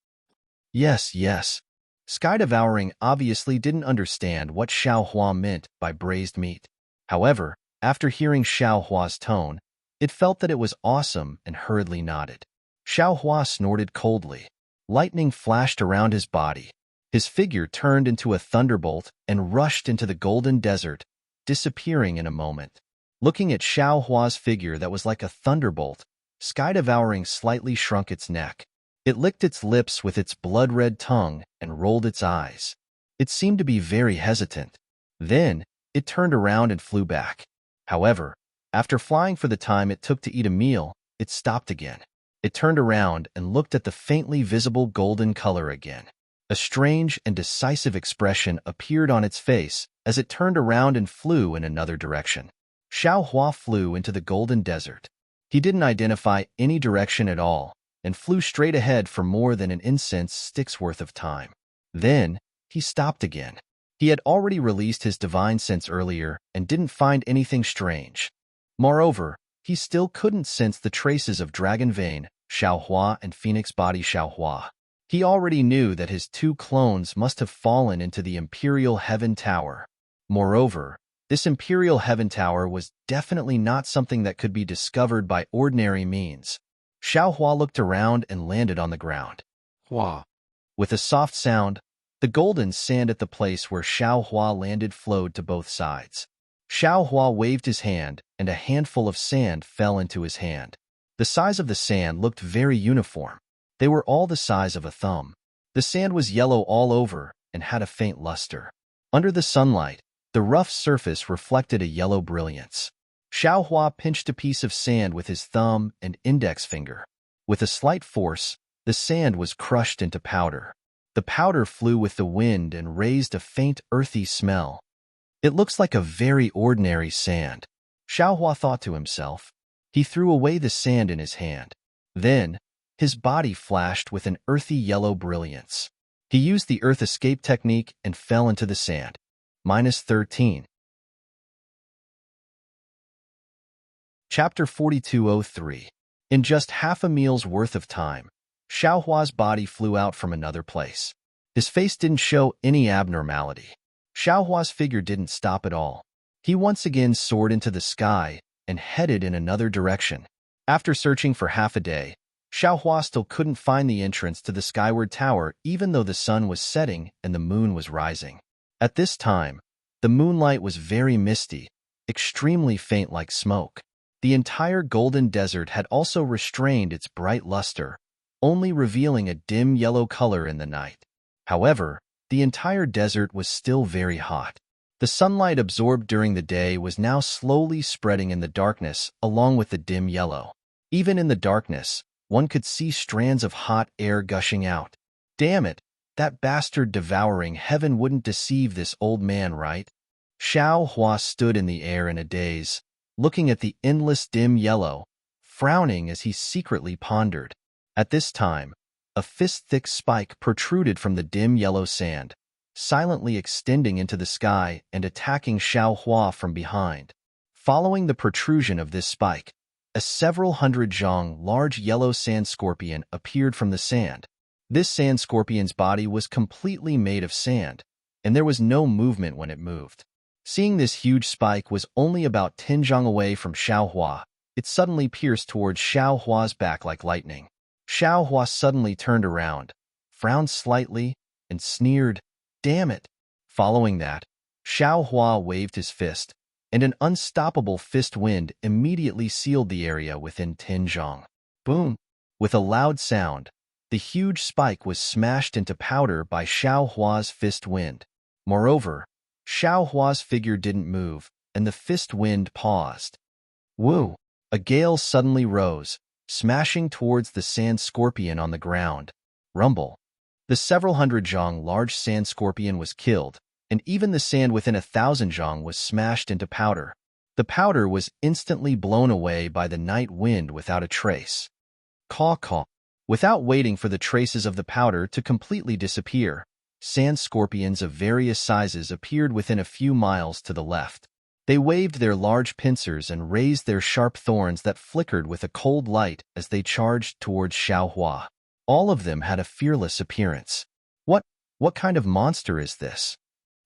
Yes. Sky-devouring obviously didn't understand what Xiao Hua meant by braised meat. However, after hearing Xiao Hua's tone, it felt that it was awesome and hurriedly nodded. Xiao Hua snorted coldly. Lightning flashed around his body. His figure turned into a thunderbolt and rushed into the golden desert, disappearing in a moment. Looking at Xiao Hua's figure that was like a thunderbolt, sky-devouring slightly shrunk its neck. It licked its lips with its blood-red tongue and rolled its eyes. It seemed to be very hesitant. Then, it turned around and flew back. However, after flying for the time it took to eat a meal, it stopped again. It turned around and looked at the faintly visible golden color again. A strange and decisive expression appeared on its face as it turned around and flew in another direction. Xiao Hua flew into the golden desert. He didn't identify any direction at all and flew straight ahead for more than an incense stick's worth of time. Then, he stopped again. He had already released his divine sense earlier and didn't find anything strange. Moreover, he still couldn't sense the traces of Dragon Vein, Xiao Hua, and Phoenix Body Xiao Hua. He already knew that his two clones must have fallen into the Imperial Heaven Tower. Moreover, this Imperial Heaven Tower was definitely not something that could be discovered by ordinary means. Xiao Hua looked around and landed on the ground. Hua. With a soft sound, the golden sand at the place where Xiao Hua landed flowed to both sides. Xiao Hua waved his hand, and a handful of sand fell into his hand. The size of the sand looked very uniform. They were all the size of a thumb. The sand was yellow all over and had a faint luster. Under the sunlight, the rough surface reflected a yellow brilliance. Xiao Hua pinched a piece of sand with his thumb and index finger. With a slight force, the sand was crushed into powder. The powder flew with the wind and raised a faint earthy smell. "It looks like a very ordinary sand," Xiao Hua thought to himself. He threw away the sand in his hand. Then, his body flashed with an earthy yellow brilliance. He used the earth escape technique and fell into the sand. -13. Chapter 4203. In just half a meal's worth of time, Xiaohua's body flew out from another place. His face didn't show any abnormality. Xiaohua's figure didn't stop at all. He once again soared into the sky and headed in another direction. After searching for half a day, Xiaohua still couldn't find the entrance to the skyward tower even though the sun was setting and the moon was rising. At this time, the moonlight was very misty, extremely faint like smoke. The entire golden desert had also restrained its bright luster, only revealing a dim yellow color in the night. However, the entire desert was still very hot. The sunlight absorbed during the day was now slowly spreading in the darkness along with the dim yellow. Even in the darkness, one could see strands of hot air gushing out. Damn it, that bastard devouring heaven wouldn't deceive this old man, right? Xiao Hua stood in the air in a daze, looking at the endless dim yellow, frowning as he secretly pondered. At this time, a fist-thick spike protruded from the dim yellow sand, silently extending into the sky and attacking Xiao Hua from behind. Following the protrusion of this spike, a several hundred zhang large yellow sand scorpion appeared from the sand. This sand scorpion's body was completely made of sand, and there was no movement when it moved. Seeing this huge spike was only about 10 zhang away from Xiao Hua, it suddenly pierced towards Xiao Hua's back like lightning. Xiao Hua suddenly turned around, frowned slightly, and sneered, "Damn it!" Following that, Xiao Hua waved his fist, and an unstoppable fist wind immediately sealed the area within 10 zhang. Boom! With a loud sound, the huge spike was smashed into powder by Xiao Hua's fist wind. Moreover, Xiao Hua's figure didn't move, and the fist wind paused. Woo! A gale suddenly rose, smashing towards the sand scorpion on the ground. Rumble! The several hundred zhang large sand scorpion was killed, and even the sand within 1,000 zhang was smashed into powder. The powder was instantly blown away by the night wind without a trace. Caw-caw. Without waiting for the traces of the powder to completely disappear, sand scorpions of various sizes appeared within a few miles to the left. They waved their large pincers and raised their sharp thorns that flickered with a cold light as they charged towards Xiao Hua. All of them had a fearless appearance. What kind of monster is this?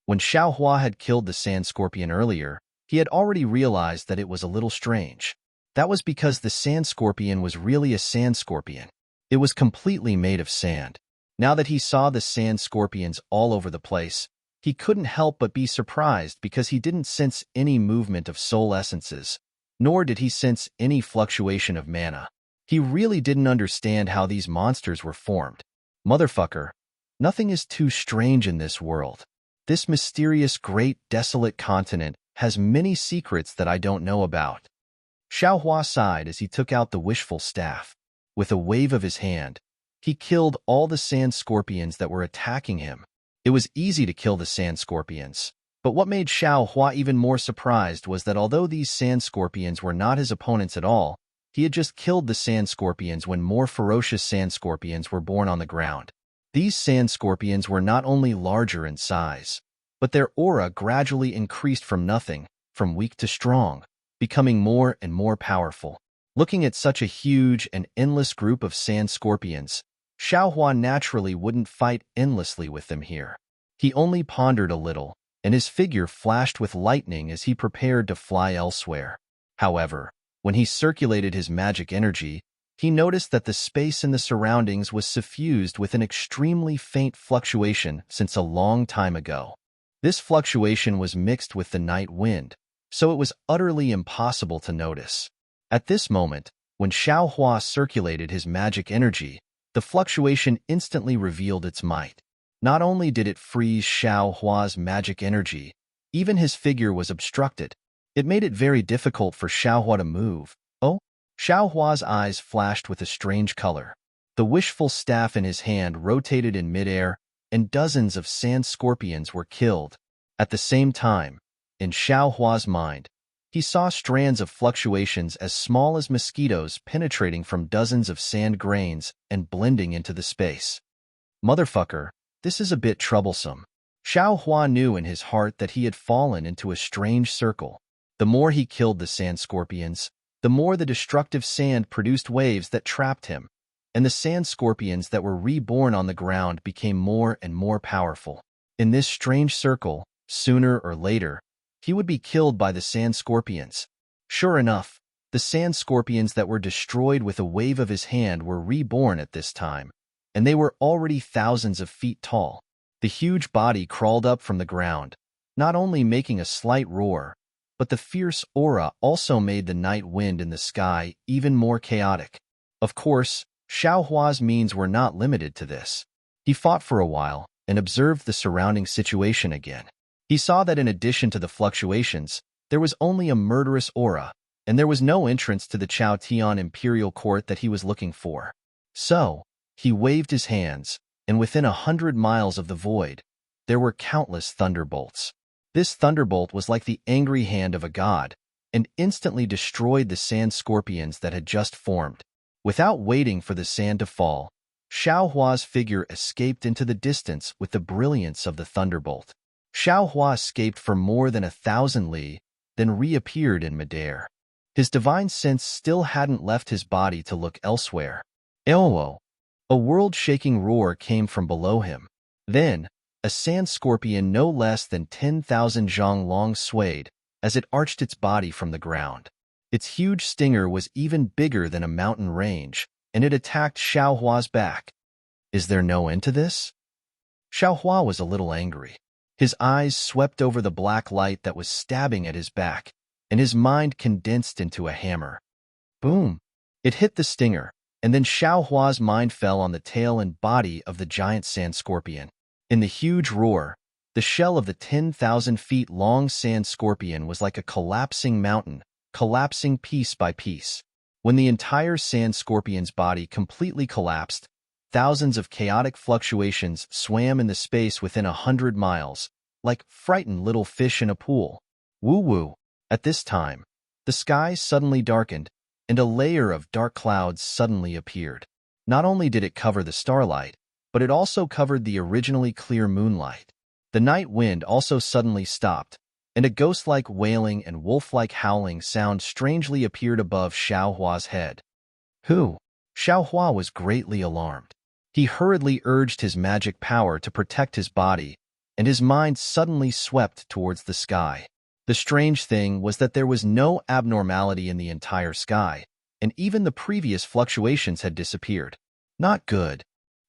When Xiao Hua had killed the sand scorpion earlier, he had already realized that it was a little strange. That was because the sand scorpion was really a sand scorpion. It was completely made of sand. Now that he saw the sand scorpions all over the place, he couldn't help but be surprised because he didn't sense any movement of soul essences, nor did he sense any fluctuation of mana. He really didn't understand how these monsters were formed. Motherfucker, nothing is too strange in this world. This mysterious great desolate continent has many secrets that I don't know about. Xiao Hua sighed as he took out the wishful staff. With a wave of his hand, he killed all the sand scorpions that were attacking him. It was easy to kill the sand scorpions, but what made Xiao Hua even more surprised was that although these sand scorpions were not his opponents at all, he had just killed the sand scorpions when more ferocious sand scorpions were born on the ground. These sand scorpions were not only larger in size, but their aura gradually increased from nothing, from weak to strong, becoming more and more powerful. Looking at such a huge and endless group of sand scorpions, Xiao Hua naturally wouldn't fight endlessly with them here. He only pondered a little, and his figure flashed with lightning as he prepared to fly elsewhere. However, when he circulated his magic energy, he noticed that the space in the surroundings was suffused with an extremely faint fluctuation since a long time ago. This fluctuation was mixed with the night wind, so it was utterly impossible to notice. At this moment, when Xiao Hua circulated his magic energy, the fluctuation instantly revealed its might. Not only did it freeze Xiao Hua's magic energy, even his figure was obstructed. It made it very difficult for Xiao Hua to move. Oh! Xiao Hua's eyes flashed with a strange color. The wishful staff in his hand rotated in midair, and dozens of sand scorpions were killed. At the same time, in Xiao Hua's mind, he saw strands of fluctuations as small as mosquitoes penetrating from dozens of sand grains and blending into the space. Motherfucker, this is a bit troublesome. Xiao Hua knew in his heart that he had fallen into a strange circle. The more he killed the sand scorpions, the more the destructive sand produced waves that trapped him. and the sand scorpions that were reborn on the ground became more and more powerful. In this strange circle, sooner or later, he would be killed by the sand scorpions. Sure enough, the sand scorpions that were destroyed with a wave of his hand were reborn at this time, and they were already thousands of feet tall. The huge body crawled up from the ground, not only making a slight roar, but the fierce aura also made the night wind in the sky even more chaotic. Of course, Xiaohua's means were not limited to this. He fought for a while and observed the surrounding situation again. He saw that in addition to the fluctuations, there was only a murderous aura, and there was no entrance to the Chao Tian imperial court that he was looking for. So, he waved his hands, and within 100 miles of the void, there were countless thunderbolts. This thunderbolt was like the angry hand of a god, and instantly destroyed the sand scorpions that had just formed. Without waiting for the sand to fall, Xiaohua's figure escaped into the distance with the brilliance of the thunderbolt. Xiaohua escaped for more than 1,000 li, then reappeared in midair. His divine sense still hadn't left his body to look elsewhere. Elwo! A world-shaking roar came from below him. Then, a sand scorpion no less than 10,000 zhang long swayed as it arched its body from the ground. Its huge stinger was even bigger than a mountain range, and it attacked Xiaohua's back. Is there no end to this? Xiaohua was a little angry. His eyes swept over the black light that was stabbing at his back, and his mind condensed into a hammer. Boom! It hit the stinger, and then Xiaohua's mind fell on the tail and body of the giant sand scorpion. In the huge roar, the shell of the 10,000 feet long sand scorpion was like a collapsing mountain, collapsing piece by piece. When the entire sand scorpion's body completely collapsed, thousands of chaotic fluctuations swam in the space within 100 miles, like frightened little fish in a pool. Woo-woo! At this time, the sky suddenly darkened, and a layer of dark clouds suddenly appeared. Not only did it cover the starlight, but it also covered the originally clear moonlight. The night wind also suddenly stopped, and a ghost-like wailing and wolf-like howling sound strangely appeared above Xiaohua's head. Who? Xiaohua was greatly alarmed. He hurriedly urged his magic power to protect his body, and his mind suddenly swept towards the sky. The strange thing was that there was no abnormality in the entire sky, and even the previous fluctuations had disappeared. Not good.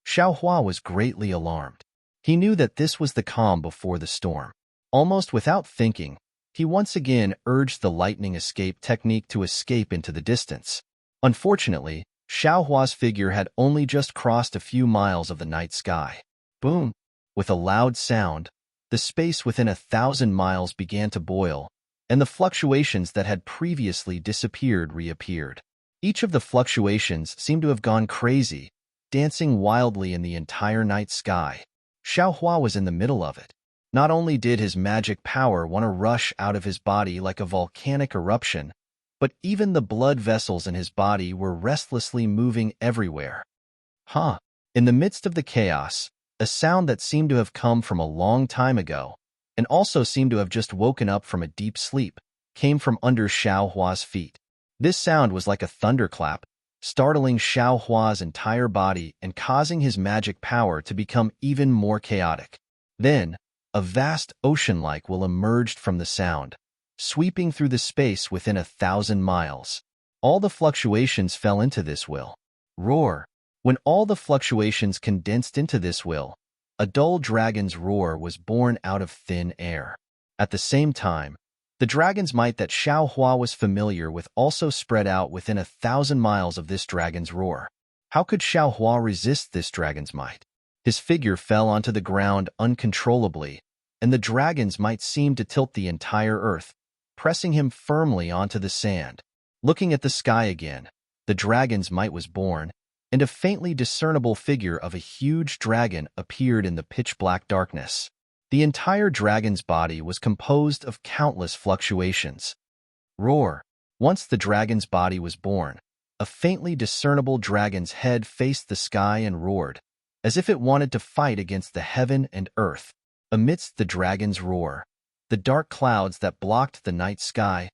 Xiaohua was greatly alarmed. He knew that this was the calm before the storm. Almost without thinking, he once again urged the lightning escape technique to escape into the distance. Unfortunately, Xiaohua's figure had only just crossed a few miles of the night sky. Boom! With a loud sound, the space within 1,000 miles began to boil, and the fluctuations that had previously disappeared reappeared. Each of the fluctuations seemed to have gone crazy, dancing wildly in the entire night sky. Xiaohua was in the middle of it. Not only did his magic power want to rush out of his body like a volcanic eruption, but even the blood vessels in his body were restlessly moving everywhere. In the midst of the chaos, a sound that seemed to have come from a long time ago, and also seemed to have just woken up from a deep sleep, came from under Xiaohua's feet. This sound was like a thunderclap, startling Xiaohua's entire body and causing his magic power to become even more chaotic. Then, a vast ocean-like will emerged from the sound, sweeping through the space within 1,000 miles. All the fluctuations fell into this will. Roar! When all the fluctuations condensed into this will, a dull dragon's roar was born out of thin air. At the same time, the dragon's might that Xiaohua was familiar with also spread out within 1,000 miles of this dragon's roar. How could Xiaohua resist this dragon's might? His figure fell onto the ground uncontrollably, and the dragon's might seemed to tilt the entire earth, pressing him firmly onto the sand. Looking at the sky again, the dragon's might was born, and a faintly discernible figure of a huge dragon appeared in the pitch-black darkness. The entire dragon's body was composed of countless fluctuations. Roar! Once the dragon's body was born, a faintly discernible dragon's head faced the sky and roared, as if it wanted to fight against the heaven and earth. Amidst the dragon's roar, the dark clouds that blocked the night sky,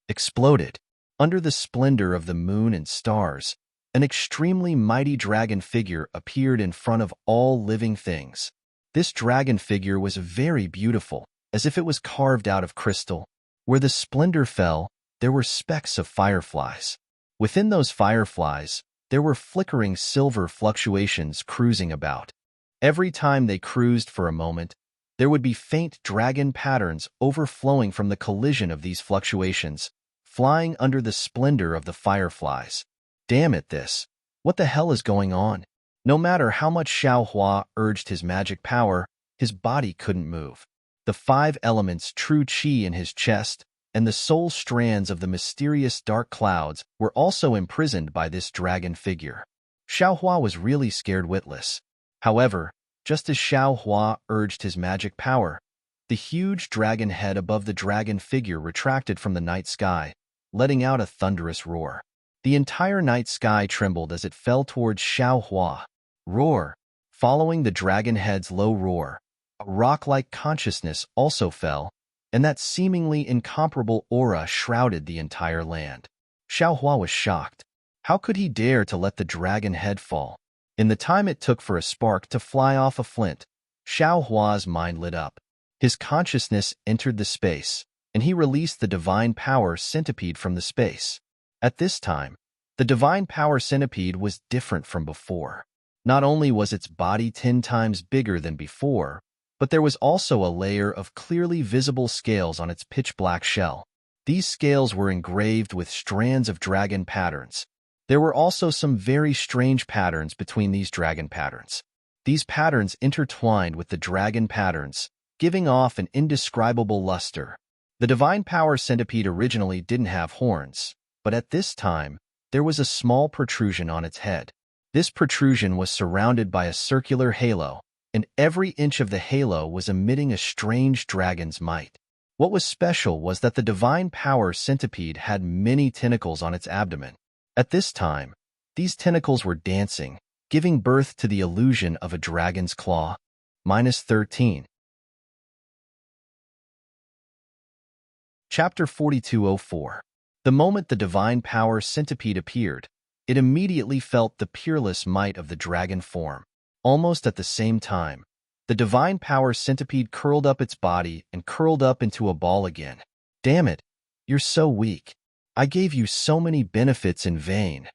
exploded. Under the splendor of the moon and stars, an extremely mighty dragon figure appeared in front of all living things. This dragon figure was very beautiful, as if it was carved out of crystal. Where the splendor fell, there were specks of fireflies. Within those fireflies, there were flickering silver fluctuations cruising about. Every time they cruised for a moment, there would be faint dragon patterns overflowing from the collision of these fluctuations, flying under the splendor of the fireflies. Damn it, this! What the hell is going on? No matter how much Xiao Hua urged his magic power, his body couldn't move. The 5 elements true qi in his chest and the soul strands of the mysterious dark clouds were also imprisoned by this dragon figure. Xiao Hua was really scared witless. However, just as Xiao Hua urged his magic power, the huge dragon head above the dragon figure retracted from the night sky, letting out a thunderous roar. The entire night sky trembled as it fell towards Xiao Hua. Roar! Following the dragon head's low roar, a rock-like consciousness also fell, and that seemingly incomparable aura shrouded the entire land. Xiao Hua was shocked. How could he dare to let the dragon head fall? In the time it took for a spark to fly off a flint, Xiao Hua's mind lit up. His consciousness entered the space, and he released the divine power centipede from the space. At this time, the divine power centipede was different from before. Not only was its body 10 times bigger than before, but there was also a layer of clearly visible scales on its pitch-black shell. These scales were engraved with strands of dragon patterns. There were also some very strange patterns between these dragon patterns. These patterns intertwined with the dragon patterns, giving off an indescribable luster. The divine power centipede originally didn't have horns, but at this time, there was a small protrusion on its head. This protrusion was surrounded by a circular halo, and every inch of the halo was emitting a strange dragon's might. What was special was that the divine power centipede had many tentacles on its abdomen. At this time, these tentacles were dancing, giving birth to the illusion of a dragon's claw. -13. Chapter 4204. The moment the divine power centipede appeared, it immediately felt the peerless might of the dragon form. Almost at the same time, the divine power centipede curled up its body and curled up into a ball again. Damn it, you're so weak. I gave you so many benefits in vain.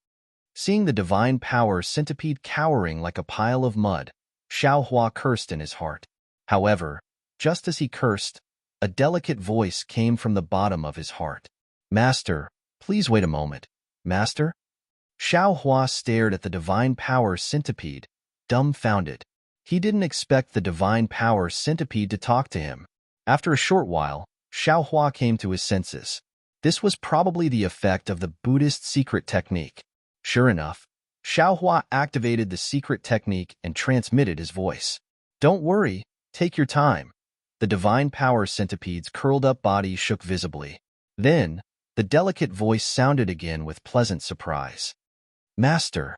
Seeing the divine power centipede cowering like a pile of mud, Xiao Hua cursed in his heart. However, just as he cursed, a delicate voice came from the bottom of his heart. Master, please wait a moment. Master? Xiao Hua stared at the divine power centipede, dumbfounded. He didn't expect the divine power centipede to talk to him. After a short while, Xiao Hua came to his senses. This was probably the effect of the Buddhist secret technique. Sure enough, Xiao Hua activated the secret technique and transmitted his voice. Don't worry, take your time. The divine power centipede's curled-up body shook visibly. Then, the delicate voice sounded again with pleasant surprise. Master,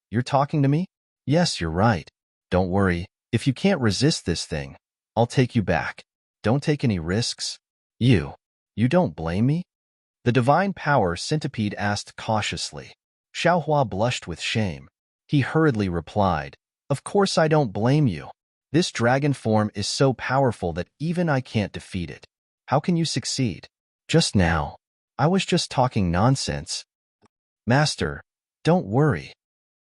you're talking to me? Yes, you're right. Don't worry, if you can't resist this thing, I'll take you back. Don't take any risks. You don't blame me? The divine power centipede asked cautiously. Xiao Hua blushed with shame. He hurriedly replied, Of course I don't blame you. This dragon form is so powerful that even I can't defeat it. How can you succeed? Just now, I was just talking nonsense. Master, don't worry.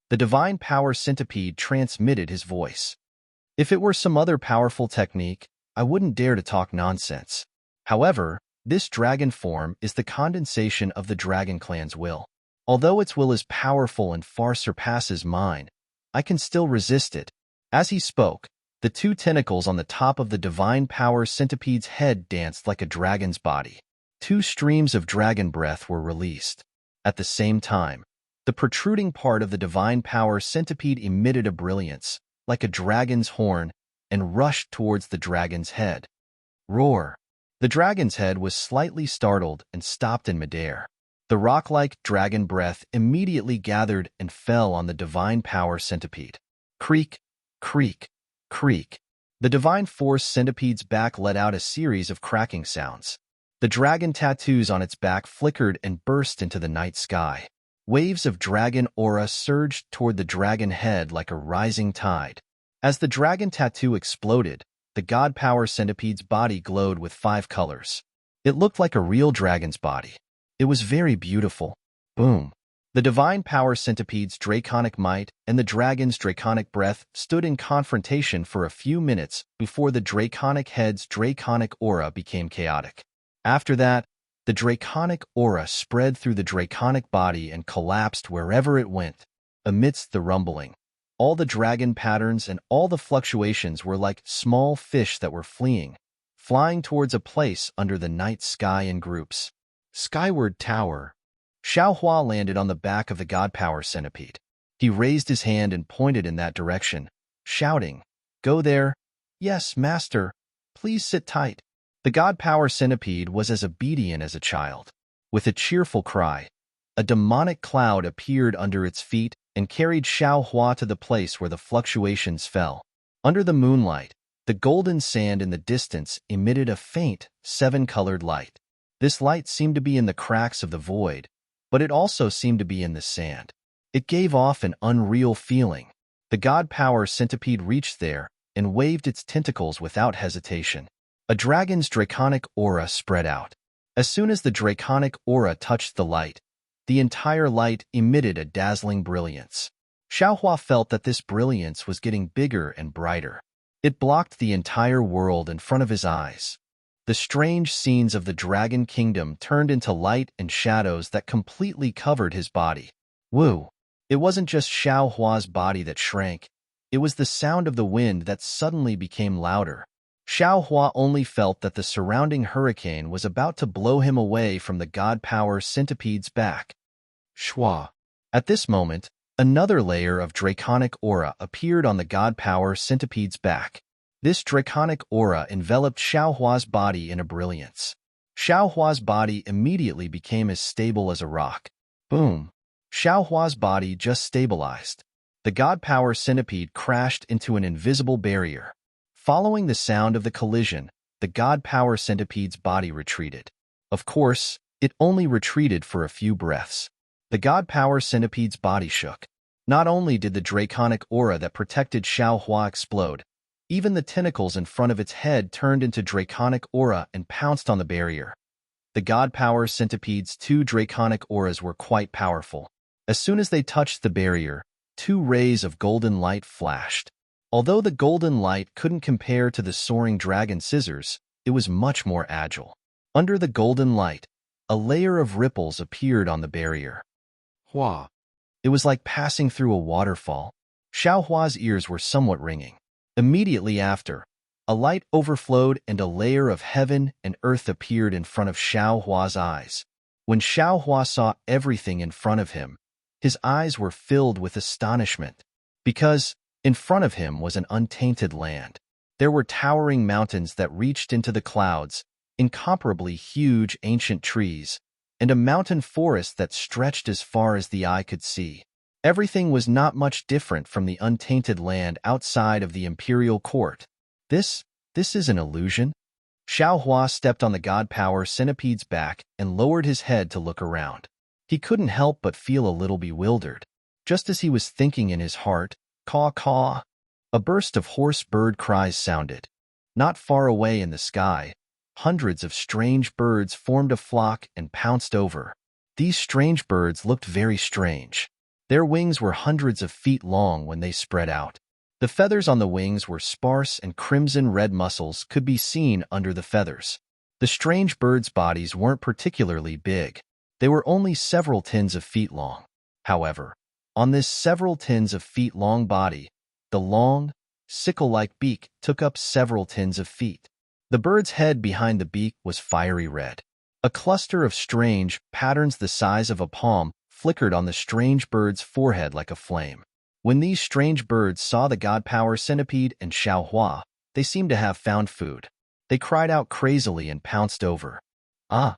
The divine power centipede transmitted his voice. If it were some other powerful technique, I wouldn't dare to talk nonsense. However, this dragon form is the condensation of the dragon clan's will. Although its will is powerful and far surpasses mine, I can still resist it. As he spoke, the 2 tentacles on the top of the divine power centipede's head danced like a dragon's body. 2 streams of dragon breath were released. At the same time, the protruding part of the divine power centipede emitted a brilliance, like a dragon's horn, and rushed towards the dragon's head. Roar! The dragon's head was slightly startled and stopped in midair. The rock-like dragon breath immediately gathered and fell on the divine power centipede. Creak, creak, creak. The divine force centipede's back let out a series of cracking sounds. The dragon tattoos on its back flickered and burst into the night sky. Waves of dragon aura surged toward the dragon head like a rising tide. As the dragon tattoo exploded, the god power centipede's body glowed with 5 colors. It looked like a real dragon's body. It was very beautiful. Boom. The divine power centipede's draconic might and the dragon's draconic breath stood in confrontation for a few minutes before the draconic head's draconic aura became chaotic. After that, the draconic aura spread through the draconic body and collapsed wherever it went. Amidst the rumbling, all the dragon patterns and all the fluctuations were like small fish that were flying towards a place under the night sky in groups. Skyward Tower. Xiaohua landed on the back of the god power centipede. He raised his hand and pointed in that direction, shouting, "Go there." "Yes, master. Please sit tight." The god power centipede was as obedient as a child. With a cheerful cry, a demonic cloud appeared under its feet and carried Xiaohua to the place where the fluctuations fell. Under the moonlight, the golden sand in the distance emitted a faint, 7-colored light. This light seemed to be in the cracks of the void, but it also seemed to be in the sand. It gave off an unreal feeling. The god power centipede reached there and waved its tentacles without hesitation. A dragon's draconic aura spread out. As soon as the draconic aura touched the light, the entire light emitted a dazzling brilliance. Xiaohua felt that this brilliance was getting bigger and brighter. It blocked the entire world in front of his eyes. The strange scenes of the Dragon Kingdom turned into light and shadows that completely covered his body. Woo! It wasn't just Xiaohua's body that shrank. It was the sound of the wind that suddenly became louder. Xiaohua only felt that the surrounding hurricane was about to blow him away from the god power centipede's back. Shua. At this moment, another layer of draconic aura appeared on the god power centipede's back. This draconic aura enveloped Xiaohua's body in a brilliance. Xiaohua's body immediately became as stable as a rock. Boom. Xiaohua's body just stabilized. The god power centipede crashed into an invisible barrier. Following the sound of the collision, the god power centipede's body retreated. Of course, it only retreated for a few breaths. The god power centipede's body shook. Not only did the draconic aura that protected Xiaohua explode, even the tentacles in front of its head turned into draconic aura and pounced on the barrier. The god power centipede's 2 draconic auras were quite powerful. As soon as they touched the barrier, 2 rays of golden light flashed. Although the golden light couldn't compare to the soaring dragon scissors, it was much more agile. Under the golden light, a layer of ripples appeared on the barrier. Hua. It was like passing through a waterfall. Xiaohua's ears were somewhat ringing. Immediately after, a light overflowed and a layer of heaven and earth appeared in front of Xiaohua's eyes. When Xiaohua saw everything in front of him, his eyes were filled with astonishment, because in front of him was an untainted land. There were towering mountains that reached into the clouds, incomparably huge ancient trees, and a mountain forest that stretched as far as the eye could see. Everything was not much different from the untainted land outside of the imperial court. This is an illusion? Xiaohua stepped on the god power centipede's back and lowered his head to look around. He couldn't help but feel a little bewildered. Just as he was thinking in his heart, caw caw, a burst of hoarse bird cries sounded. Not far away in the sky, hundreds of strange birds formed a flock and pounced over. These strange birds looked very strange. Their wings were hundreds of feet long when they spread out. The feathers on the wings were sparse and crimson-red muscles could be seen under the feathers. The strange birds' bodies weren't particularly big. They were only several tens of feet long. However, on this several tens of feet long body, the long, sickle-like beak took up several tens of feet. The bird's head behind the beak was fiery red. A cluster of strange patterns the size of a palm flickered on the strange bird's forehead like a flame. When these strange birds saw the god power centipede and Xiaohua, they seemed to have found food. They cried out crazily and pounced over. Ah!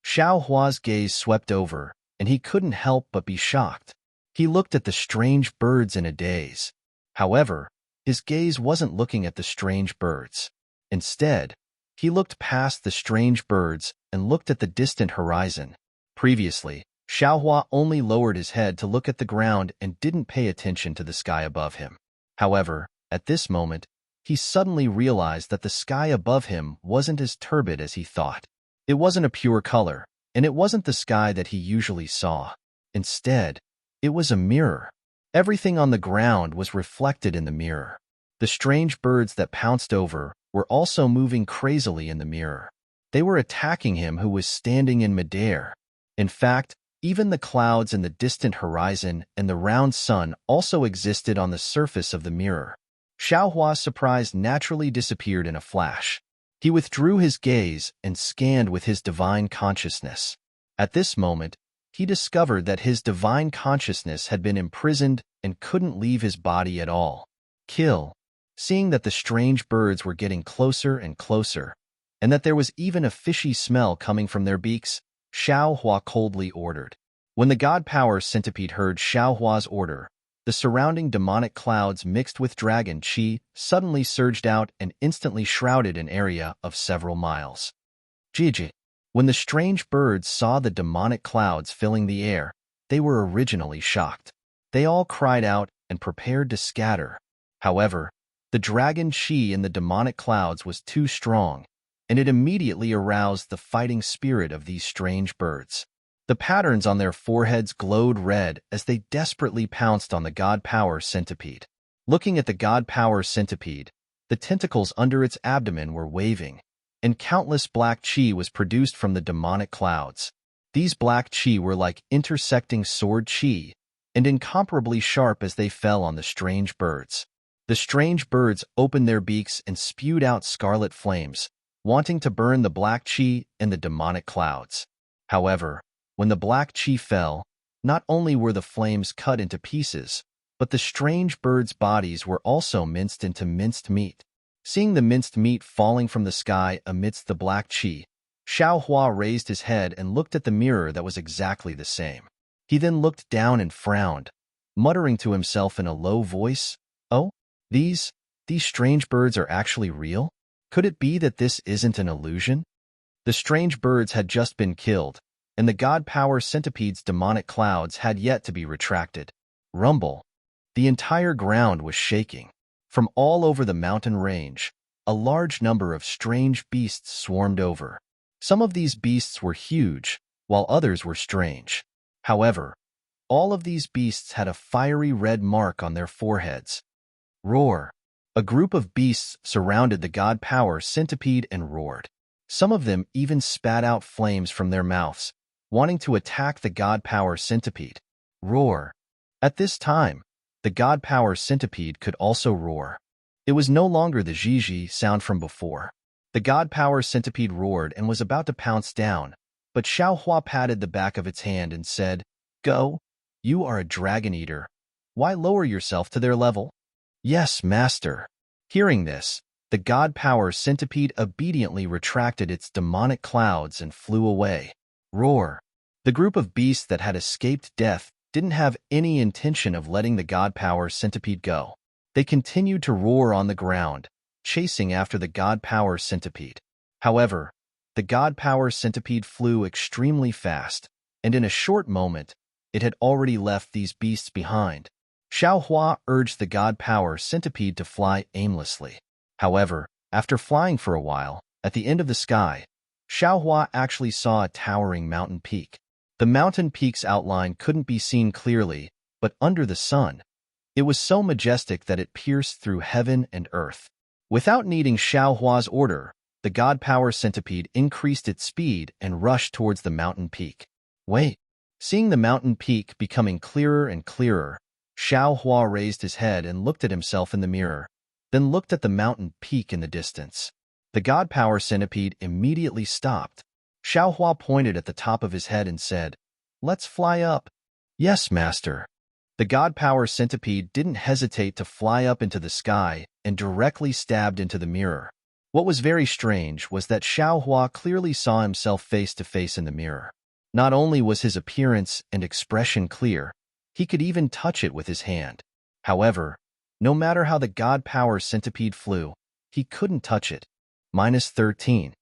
Xiaohua's gaze swept over, and he couldn't help but be shocked. He looked at the strange birds in a daze. However, his gaze wasn't looking at the strange birds. Instead, he looked past the strange birds and looked at the distant horizon. Previously, Xiaohua only lowered his head to look at the ground and didn't pay attention to the sky above him. However, at this moment, he suddenly realized that the sky above him wasn't as turbid as he thought. It wasn't a pure color, and it wasn't the sky that he usually saw. Instead, it was a mirror. Everything on the ground was reflected in the mirror. The strange birds that pounced over were also moving crazily in the mirror. They were attacking him who was standing in midair. In fact, even the clouds in the distant horizon and the round sun also existed on the surface of the mirror. Xiaohua's surprise naturally disappeared in a flash. He withdrew his gaze and scanned with his divine consciousness. At this moment, he discovered that his divine consciousness had been imprisoned and couldn't leave his body at all. Kill. Seeing that the strange birds were getting closer and closer, and that there was even a fishy smell coming from their beaks, Xiaohua coldly ordered. When the god power centipede heard Xiaohua's order, the surrounding demonic clouds mixed with dragon qi suddenly surged out and instantly shrouded an area of several miles. Jiji. When the strange birds saw the demonic clouds filling the air, they were originally shocked. They all cried out and prepared to scatter. However, the dragon qi in the demonic clouds was too strong, and it immediately aroused the fighting spirit of these strange birds. The patterns on their foreheads glowed red as they desperately pounced on the god power centipede. Looking at the god power centipede, the tentacles under its abdomen were waving, and countless black qi was produced from the demonic clouds. These black qi were like intersecting sword qi, and incomparably sharp as they fell on the strange birds. The strange birds opened their beaks and spewed out scarlet flames, wanting to burn the black qi and the demonic clouds. However, when the black qi fell, not only were the flames cut into pieces, but the strange birds' bodies were also minced into minced meat. Seeing the minced meat falling from the sky amidst the black qi, Xiaohua raised his head and looked at the mirror that was exactly the same. He then looked down and frowned, muttering to himself in a low voice, "Oh, these strange birds are actually real? Could it be that this isn't an illusion?" The strange birds had just been killed, and the god power centipede's demonic clouds had yet to be retracted. Rumble. The entire ground was shaking. From all over the mountain range, a large number of strange beasts swarmed over. Some of these beasts were huge, while others were strange. However, all of these beasts had a fiery red mark on their foreheads. Roar. A group of beasts surrounded the god power centipede and roared. Some of them even spat out flames from their mouths, wanting to attack the god power centipede. Roar. At this time, the god power centipede could also roar. It was no longer the zhizhi sound from before. The god power centipede roared and was about to pounce down, but Xiaohua patted the back of its hand and said, "Go, you are a dragon eater. Why lower yourself to their level?" "Yes, master." Hearing this, the god power centipede obediently retracted its demonic clouds and flew away. Roar. The group of beasts that had escaped death didn't have any intention of letting the god power centipede go. They continued to roar on the ground, chasing after the god power centipede. However, the god power centipede flew extremely fast, and in a short moment, it had already left these beasts behind. Xiaohua urged the god power centipede to fly aimlessly. However, after flying for a while, at the end of the sky, Xiaohua actually saw a towering mountain peak. The mountain peak's outline couldn't be seen clearly, but under the sun, it was so majestic that it pierced through heaven and earth. Without needing Xiaohua's order, the god power centipede increased its speed and rushed towards the mountain peak. Wait! Seeing the mountain peak becoming clearer and clearer, Xiaohua raised his head and looked at himself in the mirror, then looked at the mountain peak in the distance. The god power centipede immediately stopped. Xiaohua pointed at the top of his head and said, "Let's fly up." "Yes, master." The god power centipede didn't hesitate to fly up into the sky and directly stabbed into the mirror. What was very strange was that Xiaohua clearly saw himself face to face in the mirror. Not only was his appearance and expression clear, he could even touch it with his hand. However, no matter how the god power centipede flew, he couldn't touch it. -13.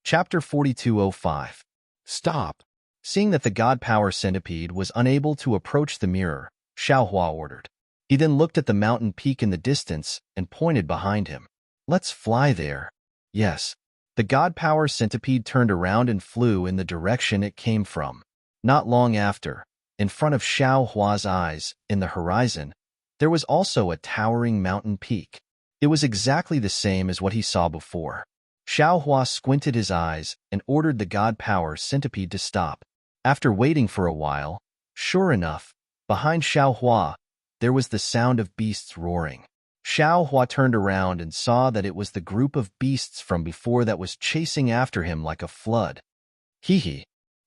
Chapter 4205. Stop. Seeing that the god power centipede was unable to approach the mirror, Xiaohua ordered. He then looked at the mountain peak in the distance and pointed behind him. Let's fly there. Yes. The god power centipede turned around and flew in the direction it came from. Not long after, in front of Xiaohua's eyes, in the horizon, there was also a towering mountain peak. It was exactly the same as what he saw before. Xiaohua squinted his eyes and ordered the god power centipede to stop. After waiting for a while, sure enough, behind Xiaohua, there was the sound of beasts roaring. Xiaohua turned around and saw that it was the group of beasts from before that was chasing after him like a flood. Hee.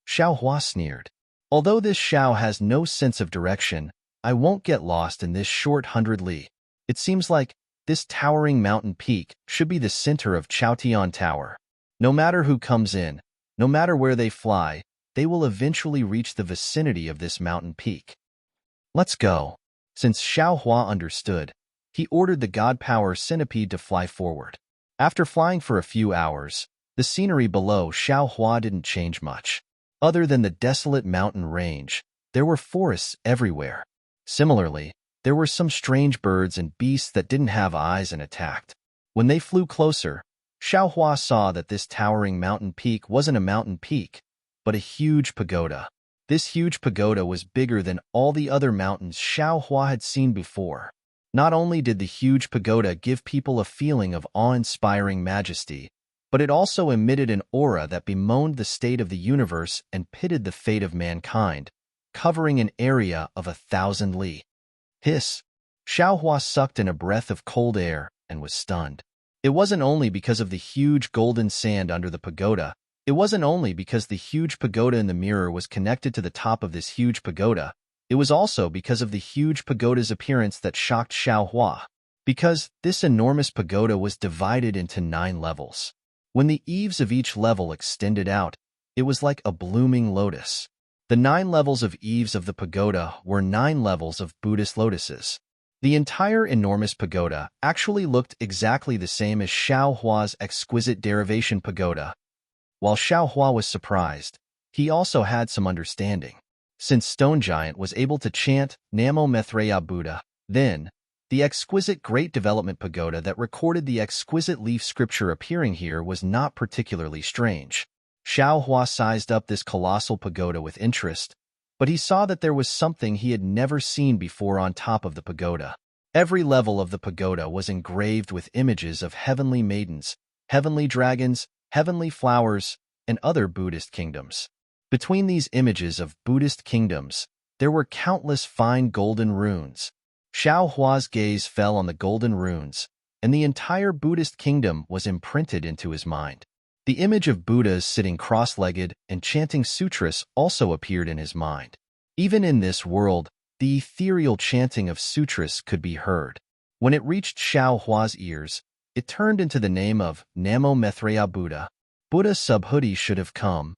Xiaohua sneered. Although this Xiao has no sense of direction, I won't get lost in this short 100 li. It seems like this towering mountain peak should be the center of Chaotian Tower. No matter who comes in, no matter where they fly, they will eventually reach the vicinity of this mountain peak. Let's go. Since Xiaohua understood, he ordered the god power centipede to fly forward. After flying for a few hours, the scenery below Xiaohua didn't change much. Other than the desolate mountain range, there were forests everywhere. Similarly, there were some strange birds and beasts that didn't have eyes and attacked. When they flew closer, Xiaohua saw that this towering mountain peak wasn't a mountain peak, but a huge pagoda. This huge pagoda was bigger than all the other mountains Xiaohua had seen before. Not only did the huge pagoda give people a feeling of awe-inspiring majesty, but it also emitted an aura that bemoaned the state of the universe and pitted the fate of mankind, covering an area of 1,000 li. Hiss! Xiaohua sucked in a breath of cold air and was stunned. It wasn't only because of the huge golden sand under the pagoda. It wasn't only because the huge pagoda in the mirror was connected to the top of this huge pagoda. It was also because of the huge pagoda's appearance that shocked Xiaohua. Because this enormous pagoda was divided into 9 levels. When the eaves of each level extended out, it was like a blooming lotus. The 9 levels of eaves of the pagoda were 9 levels of Buddhist lotuses. The entire enormous pagoda actually looked exactly the same as Xiaohua's exquisite derivation pagoda. While Xiaohua was surprised, he also had some understanding. Since Stone Giant was able to chant Namo Maitreya Buddha, then, the exquisite Great Development Pagoda that recorded the exquisite leaf scripture appearing here was not particularly strange. Xiaohua sized up this colossal pagoda with interest, but he saw that there was something he had never seen before on top of the pagoda. Every level of the pagoda was engraved with images of heavenly maidens, heavenly dragons, heavenly flowers, and other Buddhist kingdoms. Between these images of Buddhist kingdoms, there were countless fine golden runes. Xiaohua's gaze fell on the golden runes, and the entire Buddhist kingdom was imprinted into his mind. The image of Buddhas sitting cross-legged and chanting sutras also appeared in his mind. Even in this world, the ethereal chanting of sutras could be heard. When it reached Xiaohua's ears, it turned into the name of Namo Maitreya Buddha. Buddha Subhuti should have come.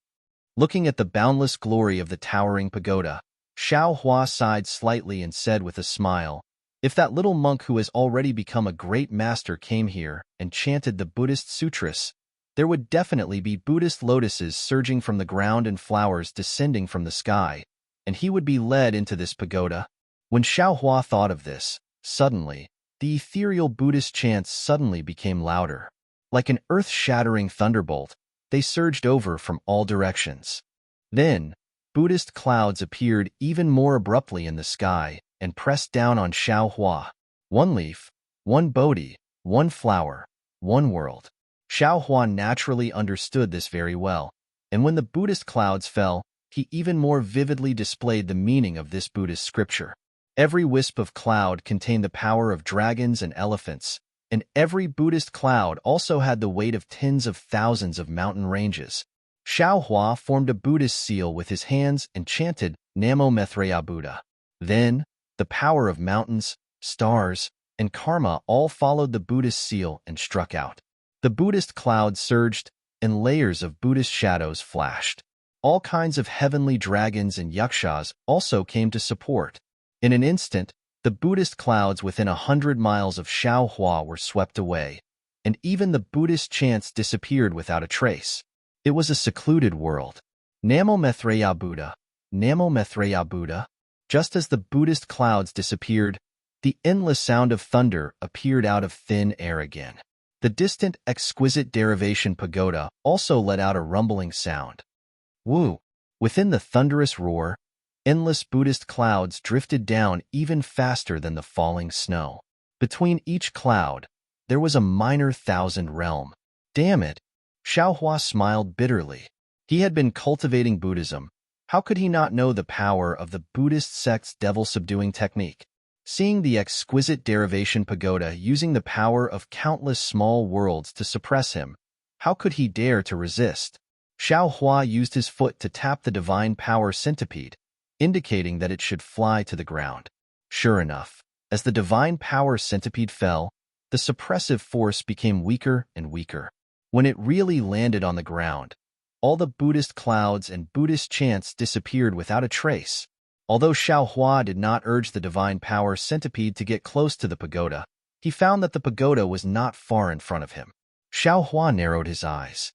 Looking at the boundless glory of the towering pagoda, Xiaohua sighed slightly and said with a smile, if that little monk who has already become a great master came here and chanted the Buddhist sutras, there would definitely be Buddhist lotuses surging from the ground and flowers descending from the sky, and he would be led into this pagoda. When Xiaohua thought of this, suddenly, the ethereal Buddhist chants suddenly became louder. Like an earth-shattering thunderbolt, they surged over from all directions. Then, Buddhist clouds appeared even more abruptly in the sky and pressed down on Xiaohua. 1 leaf, 1 Bodhi, 1 flower, 1 world. Xiaohua naturally understood this very well, and when the Buddhist clouds fell, he even more vividly displayed the meaning of this Buddhist scripture. Every wisp of cloud contained the power of dragons and elephants, and every Buddhist cloud also had the weight of tens of thousands of mountain ranges. Xiaohua formed a Buddhist seal with his hands and chanted Namo Maitreya Buddha. Then, the power of mountains, stars, and karma all followed the Buddhist seal and struck out. The Buddhist cloud surged, and layers of Buddhist shadows flashed. All kinds of heavenly dragons and yakshas also came to support. In an instant, the Buddhist clouds within 100 miles of Xiaohua were swept away, and even the Buddhist chants disappeared without a trace. It was a secluded world. Namo Maitreya Buddha, Namo Maitreya Buddha. Just as the Buddhist clouds disappeared, the endless sound of thunder appeared out of thin air again. The distant, exquisite derivation pagoda also let out a rumbling sound. Woo! Within the thunderous roar, endless Buddhist clouds drifted down even faster than the falling snow. Between each cloud, there was a minor thousand realm. Damn it! Xiaohua smiled bitterly. He had been cultivating Buddhism. How could he not know the power of the Buddhist sect's devil-subduing technique? Seeing the exquisite derivation pagoda using the power of countless small worlds to suppress him, how could he dare to resist? Xiaohua used his foot to tap the divine power centipede, indicating that it should fly to the ground. Sure enough, as the divine power centipede fell, the suppressive force became weaker and weaker. When it really landed on the ground, all the Buddhist clouds and Buddhist chants disappeared without a trace. Although Xiaohua did not urge the divine power centipede to get close to the pagoda, he found that the pagoda was not far in front of him. Xiaohua narrowed his eyes.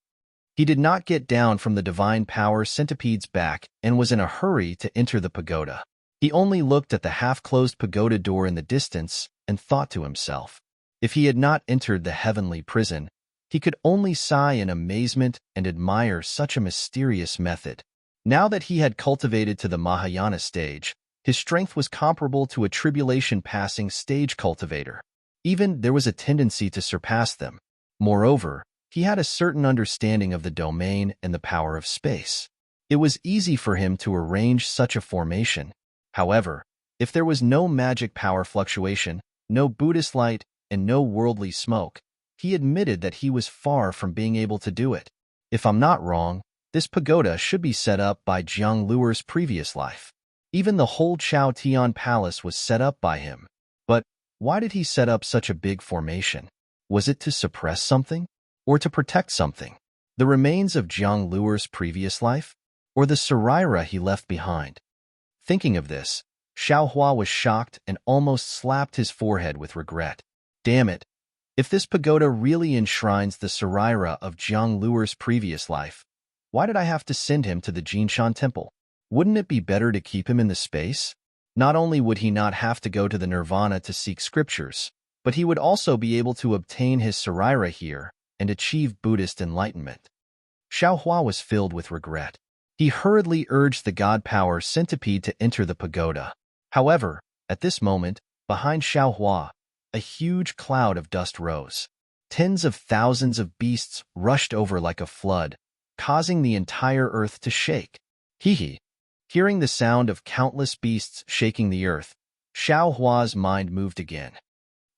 He did not get down from the divine power centipede's back and was in a hurry to enter the pagoda. He only looked at the half-closed pagoda door in the distance and thought to himself, if he had not entered the heavenly prison, he could only sigh in amazement and admire such a mysterious method. Now that he had cultivated to the Mahayana stage, his strength was comparable to a tribulation-passing stage cultivator. Even there was a tendency to surpass them. Moreover, he had a certain understanding of the domain and the power of space. It was easy for him to arrange such a formation. However, if there was no magic power fluctuation, no Buddhist light, and no worldly smoke, he admitted that he was far from being able to do it. If I'm not wrong, this pagoda should be set up by Jiang Luer's previous life. Even the whole Chao Tian Palace was set up by him. But why did he set up such a big formation? Was it to suppress something? Or to protect something? The remains of Jiang Luer's previous life? Or the Saraira he left behind? Thinking of this, Xiaohua was shocked and almost slapped his forehead with regret. Damn it! If this pagoda really enshrines the Saraira of Jiang Luer's previous life, why did I have to send him to the Jinshan Temple? Wouldn't it be better to keep him in the space? Not only would he not have to go to the Nirvana to seek scriptures, but he would also be able to obtain his Saraira here and achieve Buddhist enlightenment. Xiaohua was filled with regret. He hurriedly urged the god power centipede to enter the pagoda. However, at this moment, behind Xiaohua, a huge cloud of dust rose. Tens of thousands of beasts rushed over like a flood, causing the entire earth to shake. Hee. Hearing the sound of countless beasts shaking the earth, Xiaohua's mind moved again.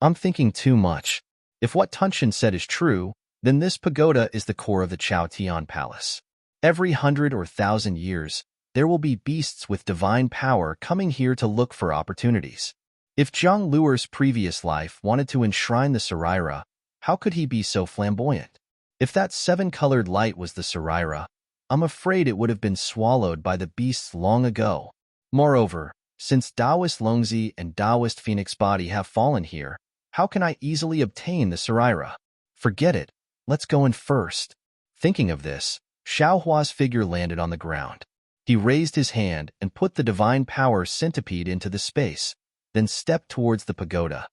I'm thinking too much. If what Tunshin said is true, then this pagoda is the core of the Chao Tian Palace. Every 100 or 1,000 years, there will be beasts with divine power coming here to look for opportunities. If Jiang Luer's previous life wanted to enshrine the Saraira, how could he be so flamboyant? If that seven-colored light was the Saraira, I'm afraid it would have been swallowed by the beasts long ago. Moreover, since Taoist Longzi and Taoist Phoenix Body have fallen here, how can I easily obtain the Saraira? Forget it. Let's go in first. Thinking of this, Xiaohua's figure landed on the ground. He raised his hand and put the divine power centipede into the space, then stepped towards the pagoda.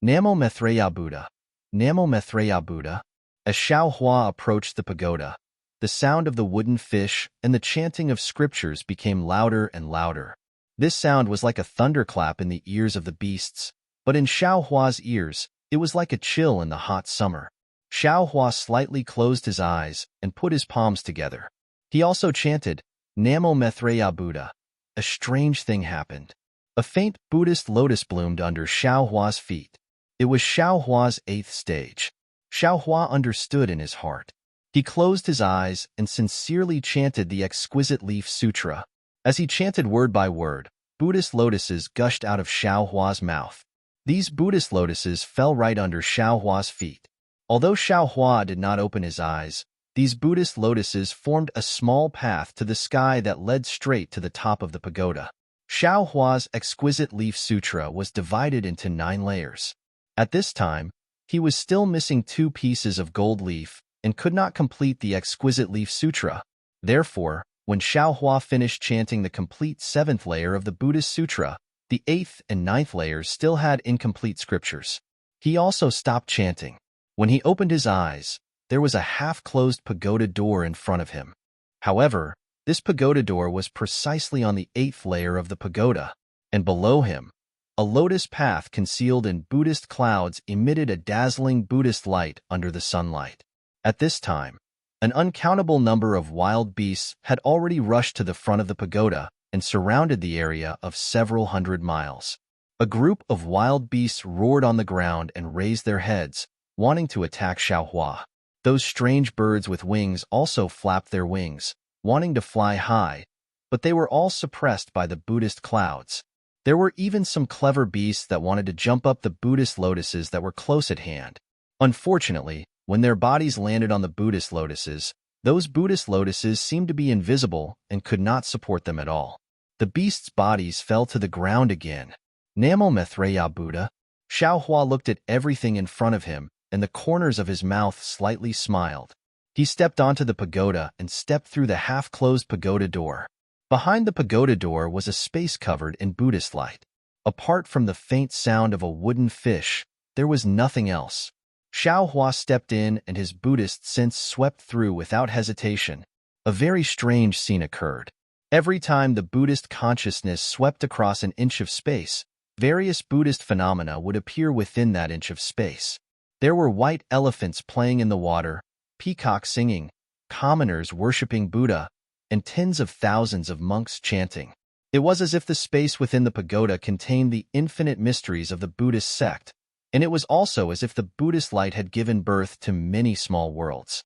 Namo Maitreya Buddha, Namo Maitreya Buddha. As Xiaohua approached the pagoda, the sound of the wooden fish and the chanting of scriptures became louder and louder. This sound was like a thunderclap in the ears of the beasts, but in Xiaohua's ears, it was like a chill in the hot summer. Xiaohua slightly closed his eyes and put his palms together. He also chanted, Namo Maitreya Buddha. A strange thing happened. A faint Buddhist lotus bloomed under Xiaohua's feet. It was Xiaohua's 8th stage. Xiaohua understood in his heart. He closed his eyes and sincerely chanted the exquisite leaf sutra. As he chanted word by word, Buddhist lotuses gushed out of Xiaohua's mouth. These Buddhist lotuses fell right under Xiaohua's feet. Although Xiaohua did not open his eyes, these Buddhist lotuses formed a small path to the sky that led straight to the top of the pagoda. Xiaohua's exquisite leaf sutra was divided into 9 layers. At this time, he was still missing 2 pieces of gold leaf, and could not complete the exquisite Leaf Sutra. Therefore, when Xiaohua finished chanting the complete 7th layer of the Buddhist Sutra, the 8th and 9th layers still had incomplete scriptures. He also stopped chanting. When he opened his eyes, there was a half-closed pagoda door in front of him. However, this pagoda door was precisely on the 8th layer of the pagoda, and below him, a lotus path concealed in Buddhist clouds emitted a dazzling Buddhist light under the sunlight. At this time, an uncountable number of wild beasts had already rushed to the front of the pagoda and surrounded the area of several hundred miles. A group of wild beasts roared on the ground and raised their heads, wanting to attack Xiaohua. Those strange birds with wings also flapped their wings, wanting to fly high, but they were all suppressed by the Buddhist clouds. There were even some clever beasts that wanted to jump up the Buddhist lotuses that were close at hand. Unfortunately, when their bodies landed on the Buddhist lotuses, those Buddhist lotuses seemed to be invisible and could not support them at all. The beasts' bodies fell to the ground again. Namo Maitreya Buddha. Xiaohua looked at everything in front of him, and the corners of his mouth slightly smiled. He stepped onto the pagoda and stepped through the half-closed pagoda door. Behind the pagoda door was a space covered in Buddhist light. Apart from the faint sound of a wooden fish, there was nothing else. Xiaohua stepped in and his Buddhist sense swept through without hesitation. A very strange scene occurred. Every time the Buddhist consciousness swept across an inch of space, various Buddhist phenomena would appear within that inch of space. There were white elephants playing in the water, peacocks singing, commoners worshipping Buddha, and tens of thousands of monks chanting. It was as if the space within the pagoda contained the infinite mysteries of the Buddhist sect, and it was also as if the Buddhist light had given birth to many small worlds.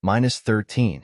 -13.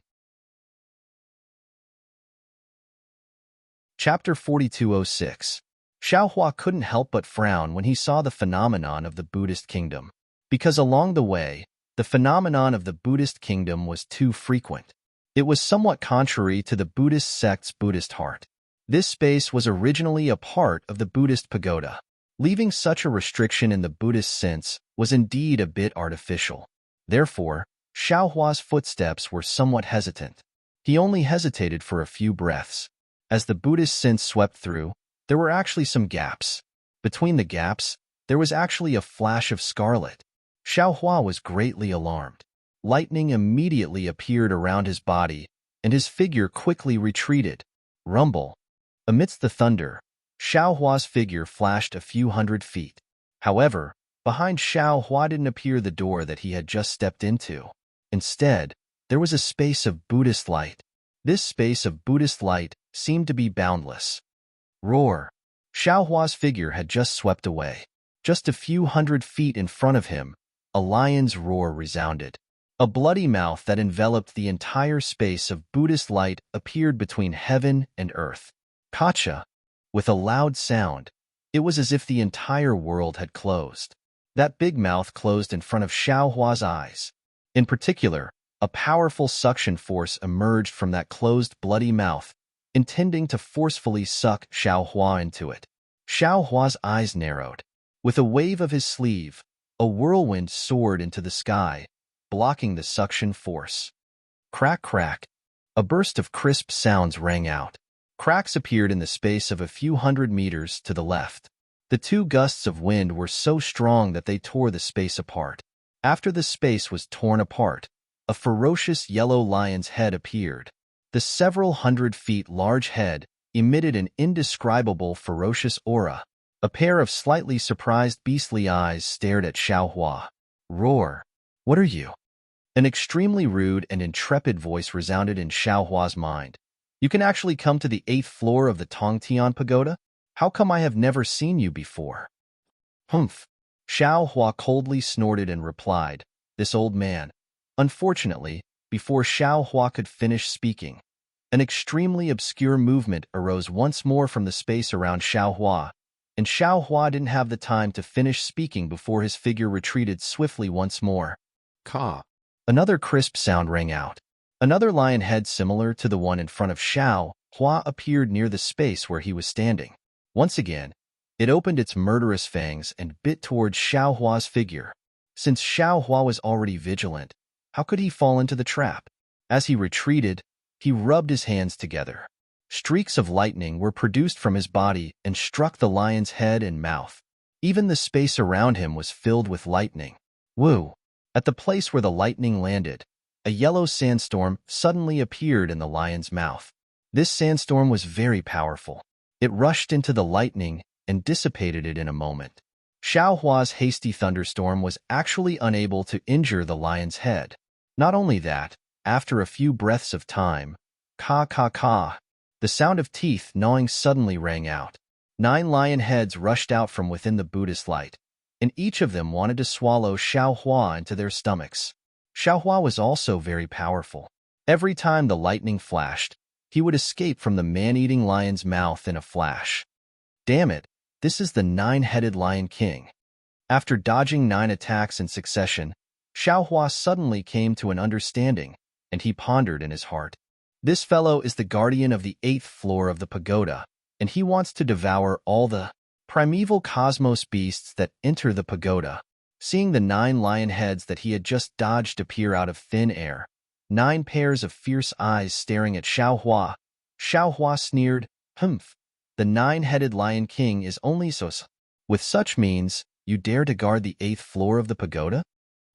Chapter 4206. Xiaohua couldn't help but frown when he saw the phenomenon of the Buddhist kingdom, because along the way, the phenomenon of the Buddhist kingdom was too frequent. It was somewhat contrary to the Buddhist sect's Buddhist heart. This space was originally a part of the Buddhist pagoda. Leaving such a restriction in the Buddhist sense was indeed a bit artificial. Therefore, Xiaohua's footsteps were somewhat hesitant. He only hesitated for a few breaths. As the Buddhist sense swept through, there were actually some gaps. Between the gaps, there was actually a flash of scarlet. Xiaohua was greatly alarmed. Lightning immediately appeared around his body, and his figure quickly retreated. Rumble. Amidst the thunder, Xiaohua's figure flashed a few hundred feet. However, behind Xiaohua didn't appear the door that he had just stepped into. Instead, there was a space of Buddhist light. This space of Buddhist light seemed to be boundless. Roar. Xiaohua's figure had just swept away. Just a few hundred feet in front of him, a lion's roar resounded. A bloody mouth that enveloped the entire space of Buddhist light appeared between heaven and earth. Kacha. With a loud sound, it was as if the entire world had closed. That big mouth closed in front of Xiaohua's eyes. In particular, a powerful suction force emerged from that closed bloody mouth, intending to forcefully suck Xiaohua into it. Xiaohua's eyes narrowed. With a wave of his sleeve, a whirlwind soared into the sky, blocking the suction force. Crack, crack. A burst of crisp sounds rang out. Cracks appeared in the space of a few hundred meters to the left. The two gusts of wind were so strong that they tore the space apart. After the space was torn apart, a ferocious yellow lion's head appeared. The several hundred feet large head emitted an indescribable ferocious aura. A pair of slightly surprised beastly eyes stared at Xiaohua. Roar. What are you? An extremely rude and intrepid voice resounded in Xiaohua's mind. You can actually come to the 8th floor of the Tongtian Pagoda? How come I have never seen you before? Humph. Xiaohua coldly snorted and replied, this old man. Unfortunately, before Xiaohua could finish speaking, an extremely obscure movement arose once more from the space around Xiaohua, and Xiaohua didn't have the time to finish speaking before his figure retreated swiftly once more. Ka. Another crisp sound rang out. Another lion head similar to the one in front of Xiaohua appeared near the space where he was standing. Once again, it opened its murderous fangs and bit towards Xiaohua's figure. Since Xiaohua was already vigilant, How could he fall into the trap? As he retreated, he rubbed his hands together. Streaks of lightning were produced from his body and struck the lion's head and mouth. Even the space around him was filled with lightning. Woo! At the place where the lightning landed, a yellow sandstorm suddenly appeared in the lion's mouth. This sandstorm was very powerful. It rushed into the lightning and dissipated it in a moment. Xiao Hua's hasty thunderstorm was actually unable to injure the lion's head. Not only that, after a few breaths of time, ka ka ka, the sound of teeth gnawing suddenly rang out. 9 lion heads rushed out from within the Buddhist light, and each of them wanted to swallow Xiao Hua into their stomachs. Xiao Hua was also very powerful. Every time the lightning flashed, he would escape from the man-eating lion's mouth in a flash. Damn it, this is the 9-headed Lion King. After dodging 9 attacks in succession, Xiao Hua suddenly came to an understanding, and he pondered in his heart. This fellow is the guardian of the 8th floor of the pagoda, and he wants to devour all the primeval cosmos beasts that enter the pagoda. Seeing the 9 lion heads that he had just dodged appear out of thin air, 9 pairs of fierce eyes staring at Xiao Hua sneered, "Humph, the 9-headed Lion King is only so. With such means, you dare to guard the 8th floor of the pagoda?"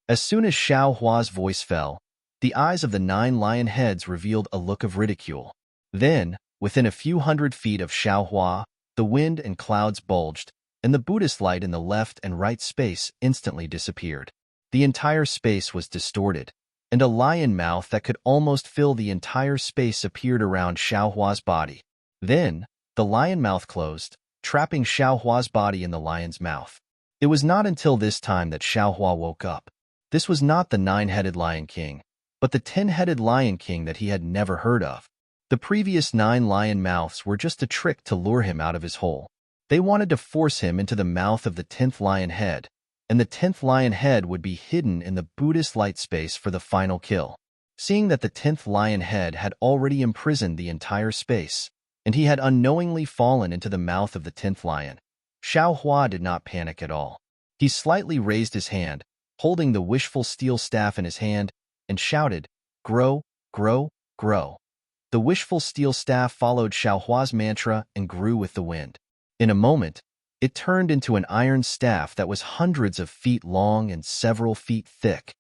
As soon as Xiao Hua's voice fell, the eyes of the 9 lion heads revealed a look of ridicule. Then, within a few hundred feet of Xiao Hua, the wind and clouds bulged, and the Buddhist light in the left and right space instantly disappeared. The entire space was distorted, and a lion mouth that could almost fill the entire space appeared around Xiao Hua's body. Then, the lion mouth closed, trapping Xiao Hua's body in the lion's mouth. It was not until this time that Xiao Hua woke up. This was not the 9-headed Lion King, but the 10-headed Lion King that he had never heard of. The previous 9 lion mouths were just a trick to lure him out of his hole. They wanted to force him into the mouth of the 10th lion head, and the 10th lion head would be hidden in the Buddhist light space for the final kill. Seeing that the 10th lion head had already imprisoned the entire space, and he had unknowingly fallen into the mouth of the 10th lion, Xiao Hua did not panic at all. He slightly raised his hand, holding the wishful steel staff in his hand, and shouted, "Grow, grow, grow." The wishful steel staff followed Xiao Hua's mantra and grew with the wind. In a moment, it turned into an iron staff that was hundreds of feet long and several feet thick.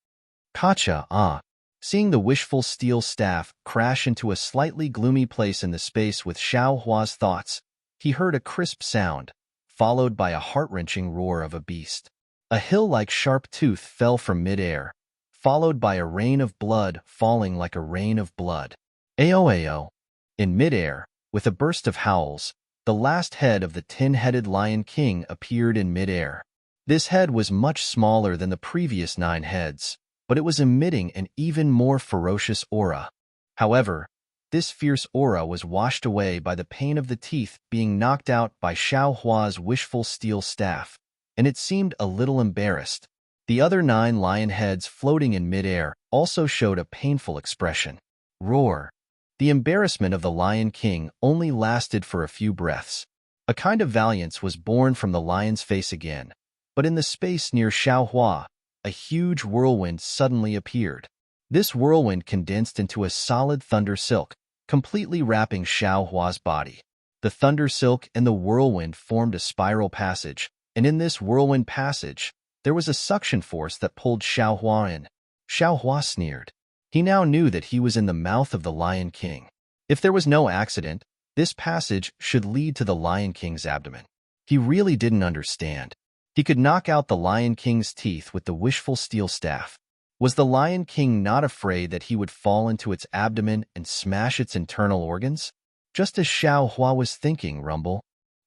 Kacha. Seeing the wishful steel staff crash into a slightly gloomy place in the space with Xiao Hua's thoughts, he heard a crisp sound, followed by a heart-wrenching roar of a beast. A hill-like sharp tooth fell from mid-air, followed by a rain of blood falling like a rain of blood. Ao. In mid-air, with a burst of howls, the last head of the 10-headed Lion King appeared in mid-air. This head was much smaller than the previous 9 heads, but it was emitting an even more ferocious aura. However, this fierce aura was washed away by the pain of the teeth being knocked out by Xiao Hua's wishful steel staff, and it seemed a little embarrassed. The other 9 lion heads floating in mid-air also showed a painful expression. Roar. The embarrassment of the Lion King only lasted for a few breaths. A kind of valiance was born from the lion's face again, but in the space near Xiao Hua, a huge whirlwind suddenly appeared. This whirlwind condensed into a solid thunder silk, completely wrapping Xiao Hua's body. The thunder silk and the whirlwind formed a spiral passage, and in this whirlwind passage, there was a suction force that pulled Xiao Hua in. Xiao Hua sneered. He now knew that he was in the mouth of the Lion King. If there was no accident, this passage should lead to the Lion King's abdomen. He really didn't understand. He could knock out the Lion King's teeth with the wishful steel staff. Was the Lion King not afraid that he would fall into its abdomen and smash its internal organs? Just as Xiao Hua was thinking, rumble.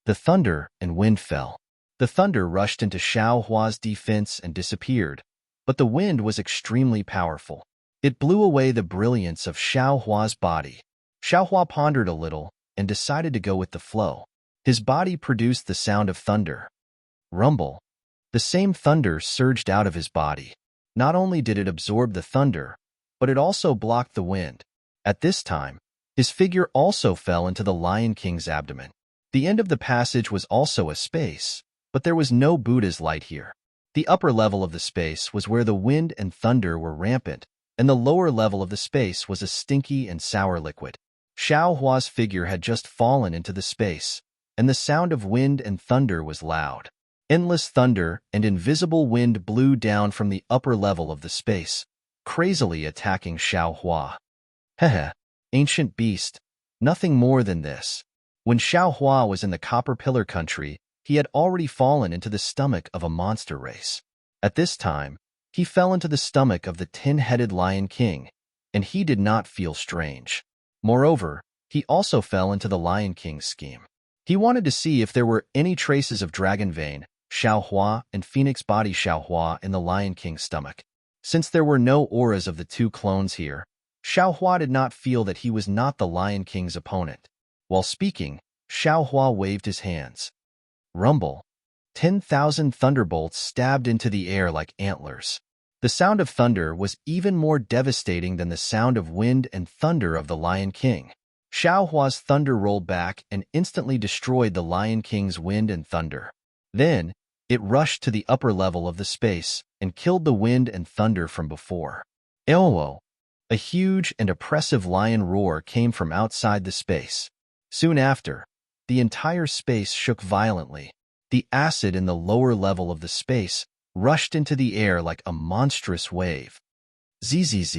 The thunder and wind fell. The thunder rushed into Xiao Hua's defense and disappeared, but the wind was extremely powerful. It blew away the brilliance of Xiao Hua's body. Xiao Hua pondered a little and decided to go with the flow. His body produced the sound of thunder. Rumble. The same thunder surged out of his body. Not only did it absorb the thunder, but it also blocked the wind. At this time, his figure also fell into the Lion King's abdomen. The end of the passage was also a space, but there was no Buddha's light here. The upper level of the space was where the wind and thunder were rampant, and the lower level of the space was a stinky and sour liquid. Xiao Hua's figure had just fallen into the space, and the sound of wind and thunder was loud. Endless thunder and invisible wind blew down from the upper level of the space, crazily attacking Xiao Hua. Heh, ancient beast, nothing more than this. When Xiao Hua was in the Copper Pillar country, he had already fallen into the stomach of a monster race. At this time, he fell into the stomach of the 10-headed Lion King, and he did not feel strange. Moreover, he also fell into the Lion King's scheme. He wanted to see if there were any traces of Dragon Vein, Xiao Hua, and Phoenix Body Xiao Hua in the Lion King's stomach. Since there were no auras of the two clones here, Xiao Hua did not feel that he was not the Lion King's opponent. While speaking, Xiao Hua waved his hands. Rumble. 10,000 thunderbolts stabbed into the air like antlers. The sound of thunder was even more devastating than the sound of wind and thunder of the Lion King. Xiao Hua's thunder rolled back and instantly destroyed the Lion King's wind and thunder. Then, it rushed to the upper level of the space and killed the wind and thunder from before. Elwo! A huge and oppressive lion roar came from outside the space. Soon after, the entire space shook violently. The acid in the lower level of the space rushed into the air like a monstrous wave. Zzz.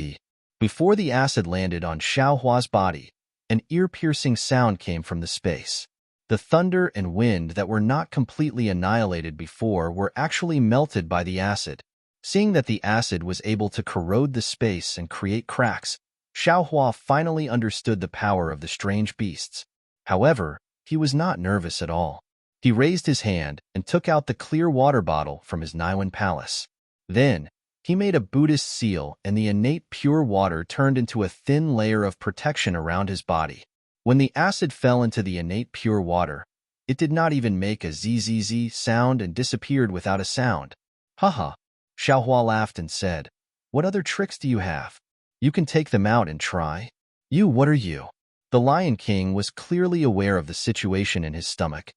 Before the acid landed on Xiao Hua's body, an ear-piercing sound came from the space. The thunder and wind that were not completely annihilated before were actually melted by the acid. Seeing that the acid was able to corrode the space and create cracks, Xiao Hua finally understood the power of the strange beasts. However, he was not nervous at all. He raised his hand and took out the clear water bottle from his Niwen palace. Then, he made a Buddhist seal, and the innate pure water turned into a thin layer of protection around his body. When the acid fell into the innate pure water, it did not even make a zzz sound and disappeared without a sound. Haha. Xiao Hua laughed and said, "What other tricks do you have? You can take them out and try." What are you? The Lion King was clearly aware of the situation in his stomach.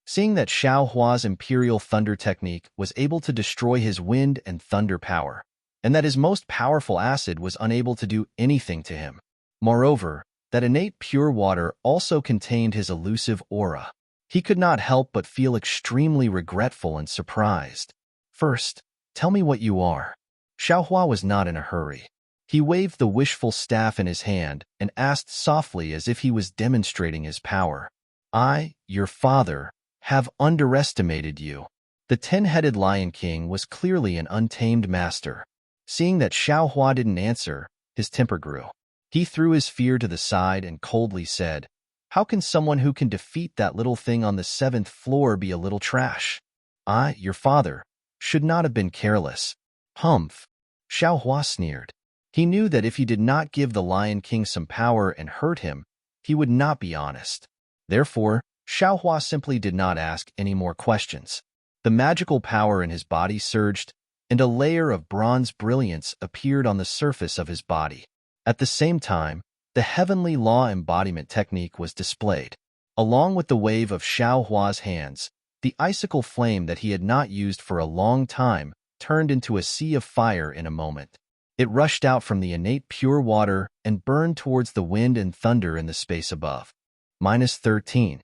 Seeing that Xiao Hua's Imperial Thunder technique was able to destroy his wind and thunder power, and that his most powerful acid was unable to do anything to him. Moreover, that innate pure water also contained his elusive aura. He could not help but feel extremely regretful and surprised. First, tell me what you are. Xiao Hua was not in a hurry. He waved the wishful staff in his hand and asked softly as if he was demonstrating his power. I, your father, have underestimated you. The 10-headed Lion King was clearly an untamed master. Seeing that Xiao Hua didn't answer, his temper grew. He threw his fear to the side and coldly said, "How can someone who can defeat that little thing on the 7th floor be a little trash? I, your father, should not have been careless." Humph! Xiao Hua sneered. He knew that if he did not give the Lion King some power and hurt him, he would not be honest. Therefore, Xiao Hua simply did not ask any more questions. The magical power in his body surged, and a layer of bronze brilliance appeared on the surface of his body. At the same time, the heavenly law embodiment technique was displayed. Along with the wave of Xiao Hua's hands, the icicle flame that he had not used for a long time turned into a sea of fire in a moment. It rushed out from the innate pure water and burned towards the wind and thunder in the space above. -13.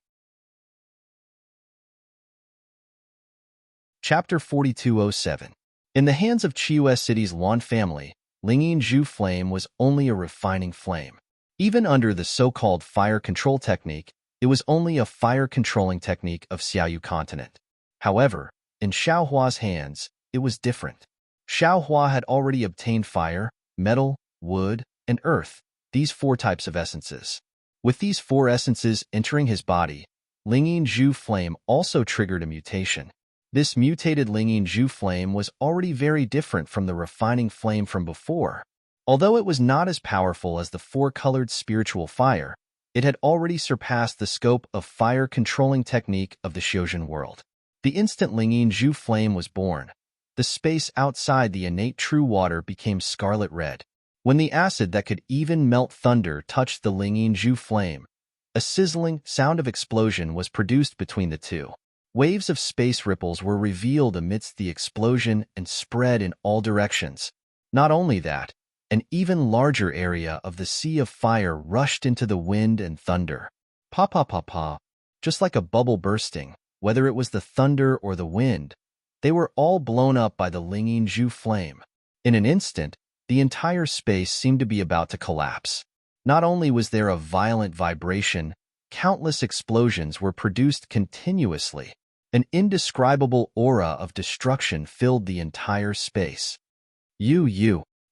Chapter 4207. In the hands of Chiyu City's Lan family, Lingyin Zhu flame was only a refining flame. Even under the so-called fire control technique, it was only a fire-controlling technique of Xiaoyu continent. However, in Xiao Hua's hands, it was different. Xiao Hua had already obtained fire, metal, wood, and earth, these 4 types of essences. With these 4 essences entering his body, Lingyin Zhu flame also triggered a mutation. This mutated Lingyin Zhu flame was already very different from the refining flame from before. Although it was not as powerful as the 4-colored spiritual fire, it had already surpassed the scope of fire-controlling technique of the Xiuzhen world. The instant Lingyin Zhu flame was born, the space outside the innate true water became scarlet red. When the acid that could even melt thunder touched the Lingyin Zhu flame, a sizzling sound of explosion was produced between the two. Waves of space ripples were revealed amidst the explosion and spread in all directions. Not only that, An even larger area of the sea of fire rushed into the wind and thunder. Pa pa pa pa, just like a bubble bursting, whether it was the thunder or the wind, they were all blown up by the Linging Zhu flame. In an instant, the entire space seemed to be about to collapse. Not only was there a violent vibration, countless explosions were produced continuously. An indescribable aura of destruction filled the entire space.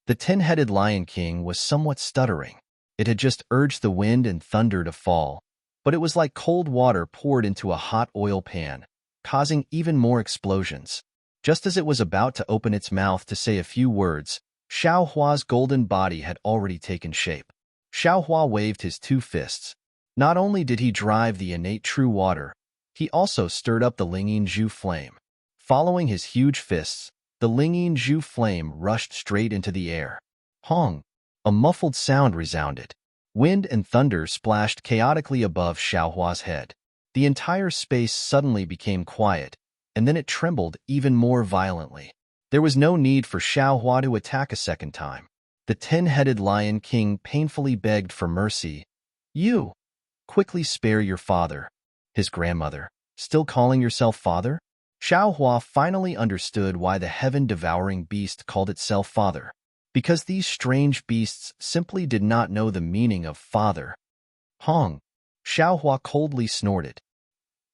The 10-headed Lion King was somewhat stuttering. It had just urged the wind and thunder to fall, but it was like cold water poured into a hot oil pan, causing even more explosions. Just as it was about to open its mouth to say a few words, Xiao Hua's golden body had already taken shape. Xiao Hua waved his two fists. Not only did he drive the innate true water, he also stirred up the Linging Zhu flame. Following his huge fists, the Linging Zhu flame rushed straight into the air. Hong! A muffled sound resounded. Wind and thunder splashed chaotically above Xiao Hua's head. The entire space suddenly became quiet, and then it trembled even more violently. There was no need for Xiao Hua to attack a second time. The 10-headed Lion King painfully begged for mercy. You! Quickly spare your father. His grandmother. Still calling yourself father? Xiao Hua finally understood why the heaven-devouring beast called itself father. Because these strange beasts simply did not know the meaning of father. Hong! Xiao Hua coldly snorted.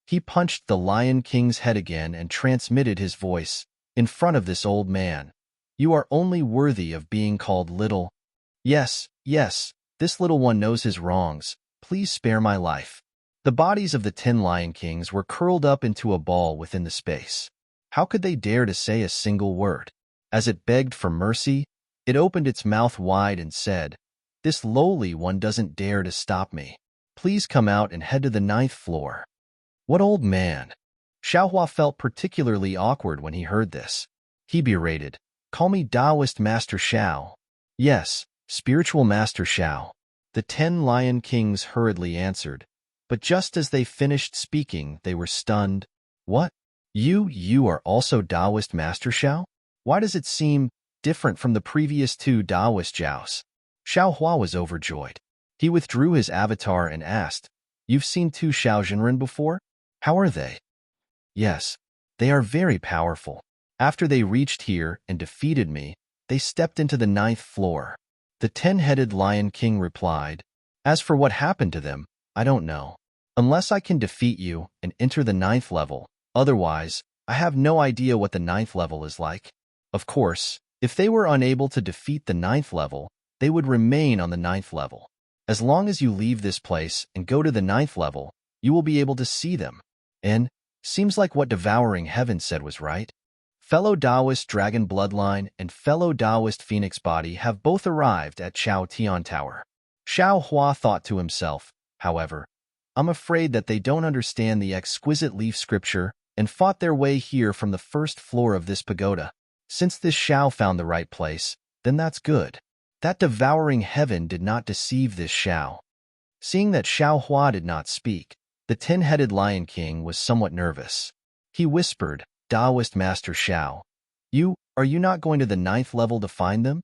He punched the Lion King's head again and transmitted his voice. In front of this old man. You are only worthy of being called little. Yes, this little one knows his wrongs. Please spare my life. The bodies of the 10 Lion Kings were curled up into a ball within the space. How could they dare to say a single word? As it begged for mercy, it opened its mouth wide and said, This lowly one doesn't dare to stop me. Please come out and head to the 9th floor. What old man? Xiao Hua felt particularly awkward when he heard this. He berated, Call me Taoist Master Xiao. Yes, Spiritual Master Xiao. The 10 Lion Kings hurriedly answered, but just as they finished speaking, they were stunned. What? You are also Taoist Master Xiao? Why does it seem different from the previous 2 Taoist Xiaos? Xiao Hua was overjoyed. He withdrew his avatar and asked, You've seen 2 Xiao Zhenren before? How are they? Yes, they are very powerful. After they reached here and defeated me, they stepped into the 9th floor. The 10-headed Lion King replied, As for what happened to them, I don't know. Unless I can defeat you and enter the 9th level, otherwise, I have no idea what the 9th level is like. Of course, if they were unable to defeat the 9th level, they would remain on the 9th level. As long as you leave this place and go to the 9th level, you will be able to see them. And, seems like what Devouring Heaven said was right. Fellow Taoist Dragon Bloodline and fellow Taoist Phoenix Body have both arrived at Chao Tian Tower. Xiao Hua thought to himself, however, I'm afraid that they don't understand the exquisite leaf scripture and fought their way here from the 1st floor of this pagoda. Since this Xiao found the right place, then that's good. That Devouring Heaven did not deceive this Xiao. Seeing that Xiao Hua did not speak, the 10-headed Lion King was somewhat nervous. He whispered, Taoist Master Xiao, are you not going to the 9th level to find them?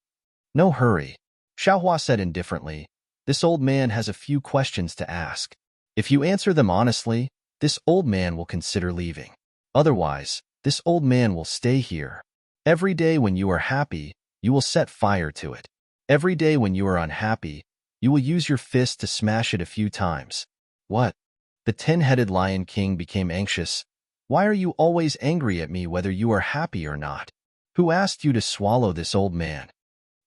No hurry. Xiao Hua said indifferently, This old man has a few questions to ask. If you answer them honestly, this old man will consider leaving. Otherwise, this old man will stay here. Every day when you are happy, you will set fire to it. Every day when you are unhappy, you will use your fist to smash it a few times. What? The 10-headed Lion King became anxious. Why are you always angry at me whether you are happy or not? Who asked you to swallow this old man?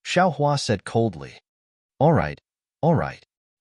Xiao Hua said coldly. All right.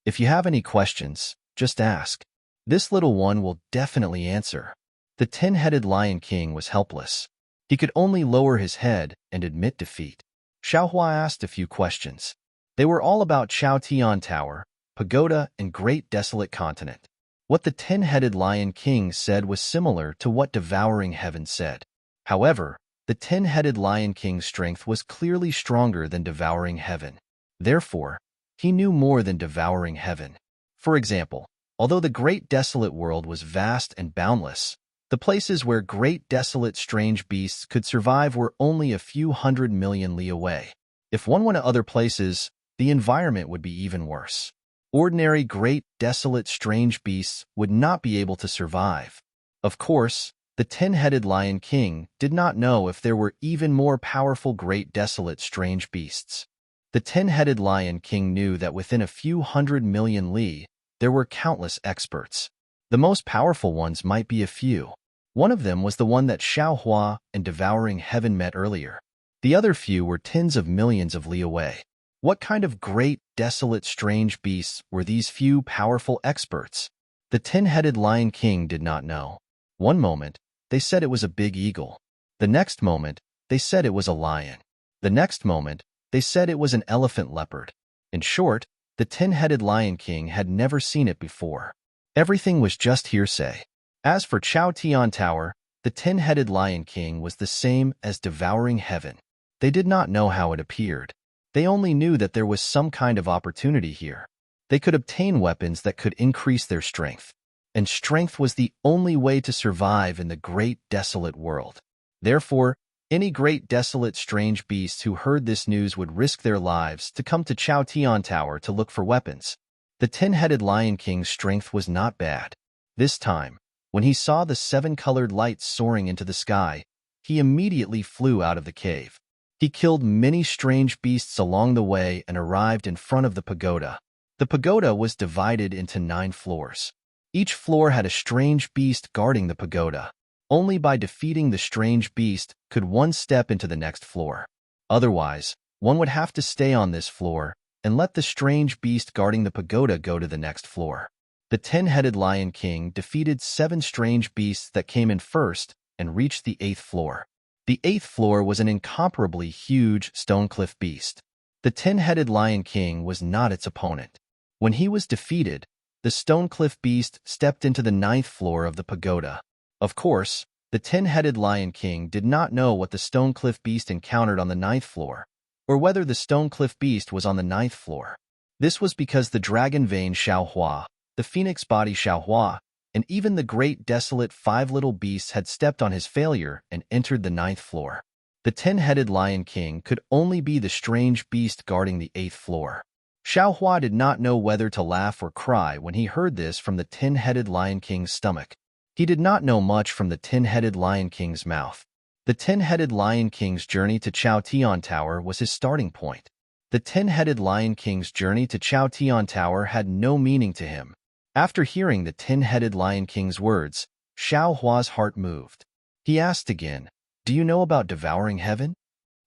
If you have any questions, just ask. This little one will definitely answer. The 10-headed Lion King was helpless. He could only lower his head and admit defeat. Xiao Hua asked a few questions. They were all about Chao Tian Tower, Pagoda, and Great Desolate Continent. What the 10-headed Lion King said was similar to what Devouring Heaven said. However, the 10-headed Lion King's strength was clearly stronger than Devouring Heaven. Therefore, he knew more than Devouring Heaven. For example, although the Great Desolate World was vast and boundless, the places where great desolate strange beasts could survive were only a few 100 million li away. If one went to other places, the environment would be even worse. Ordinary, great, desolate, strange beasts would not be able to survive. Of course, the 10-headed Lion King did not know if there were even more powerful, great, desolate, strange beasts. The 10-headed Lion King knew that within a few 100 million li, there were countless experts. The most powerful ones might be a few. One of them was the one that Xiaohua and Devouring Heaven met earlier. The other few were tens of millions of li away. What kind of great, desolate, strange beasts were these few powerful experts? The 10-headed Lion King did not know. One moment, they said it was a big eagle. The next moment, they said it was a lion. The next moment, they said it was an elephant leopard. In short, the 10-headed Lion King had never seen it before. Everything was just hearsay. As for Chao Tian Tower, the 10-headed Lion King was the same as Devouring Heaven. They did not know how it appeared. They only knew that there was some kind of opportunity here. They could obtain weapons that could increase their strength. And strength was the only way to survive in the great desolate world. Therefore, any great desolate strange beasts who heard this news would risk their lives to come to Chao Tian Tower to look for weapons. The 10-headed Lion King's strength was not bad. This time, when he saw the 7-colored lights soaring into the sky, he immediately flew out of the cave. He killed many strange beasts along the way and arrived in front of the pagoda. The pagoda was divided into 9 floors. Each floor had a strange beast guarding the pagoda. Only by defeating the strange beast could one step into the next floor. Otherwise, one would have to stay on this floor and let the strange beast guarding the pagoda go to the next floor. The 10-headed Lion King defeated 7 strange beasts that came in first and reached the 8th floor. The 8th floor was an incomparably huge stone cliff beast. The 10-headed Lion King was not its opponent. When he was defeated, the stone cliff beast stepped into the 9th floor of the pagoda. Of course, the 10-headed Lion King did not know what the stone cliff beast encountered on the 9th floor, or whether the stone cliff beast was on the 9th floor. This was because the dragon vein Xiaohua, the phoenix body Xiaohua, and even the great desolate 5 little beasts had stepped on his failure and entered the 9th floor. The 10-headed Lion King could only be the strange beast guarding the 8th floor. Xiaohua did not know whether to laugh or cry when he heard this from the 10-headed Lion King's stomach. He did not know much from the 10-headed Lion King's mouth. The 10-headed Lion King's journey to Chao Tian Tower was his starting point. The 10-headed Lion King's journey to Chao Tian Tower had no meaning to him. After hearing the 10-headed Lion King's words, Xiaohua's heart moved. He asked again, "Do you know about Devouring Heaven?"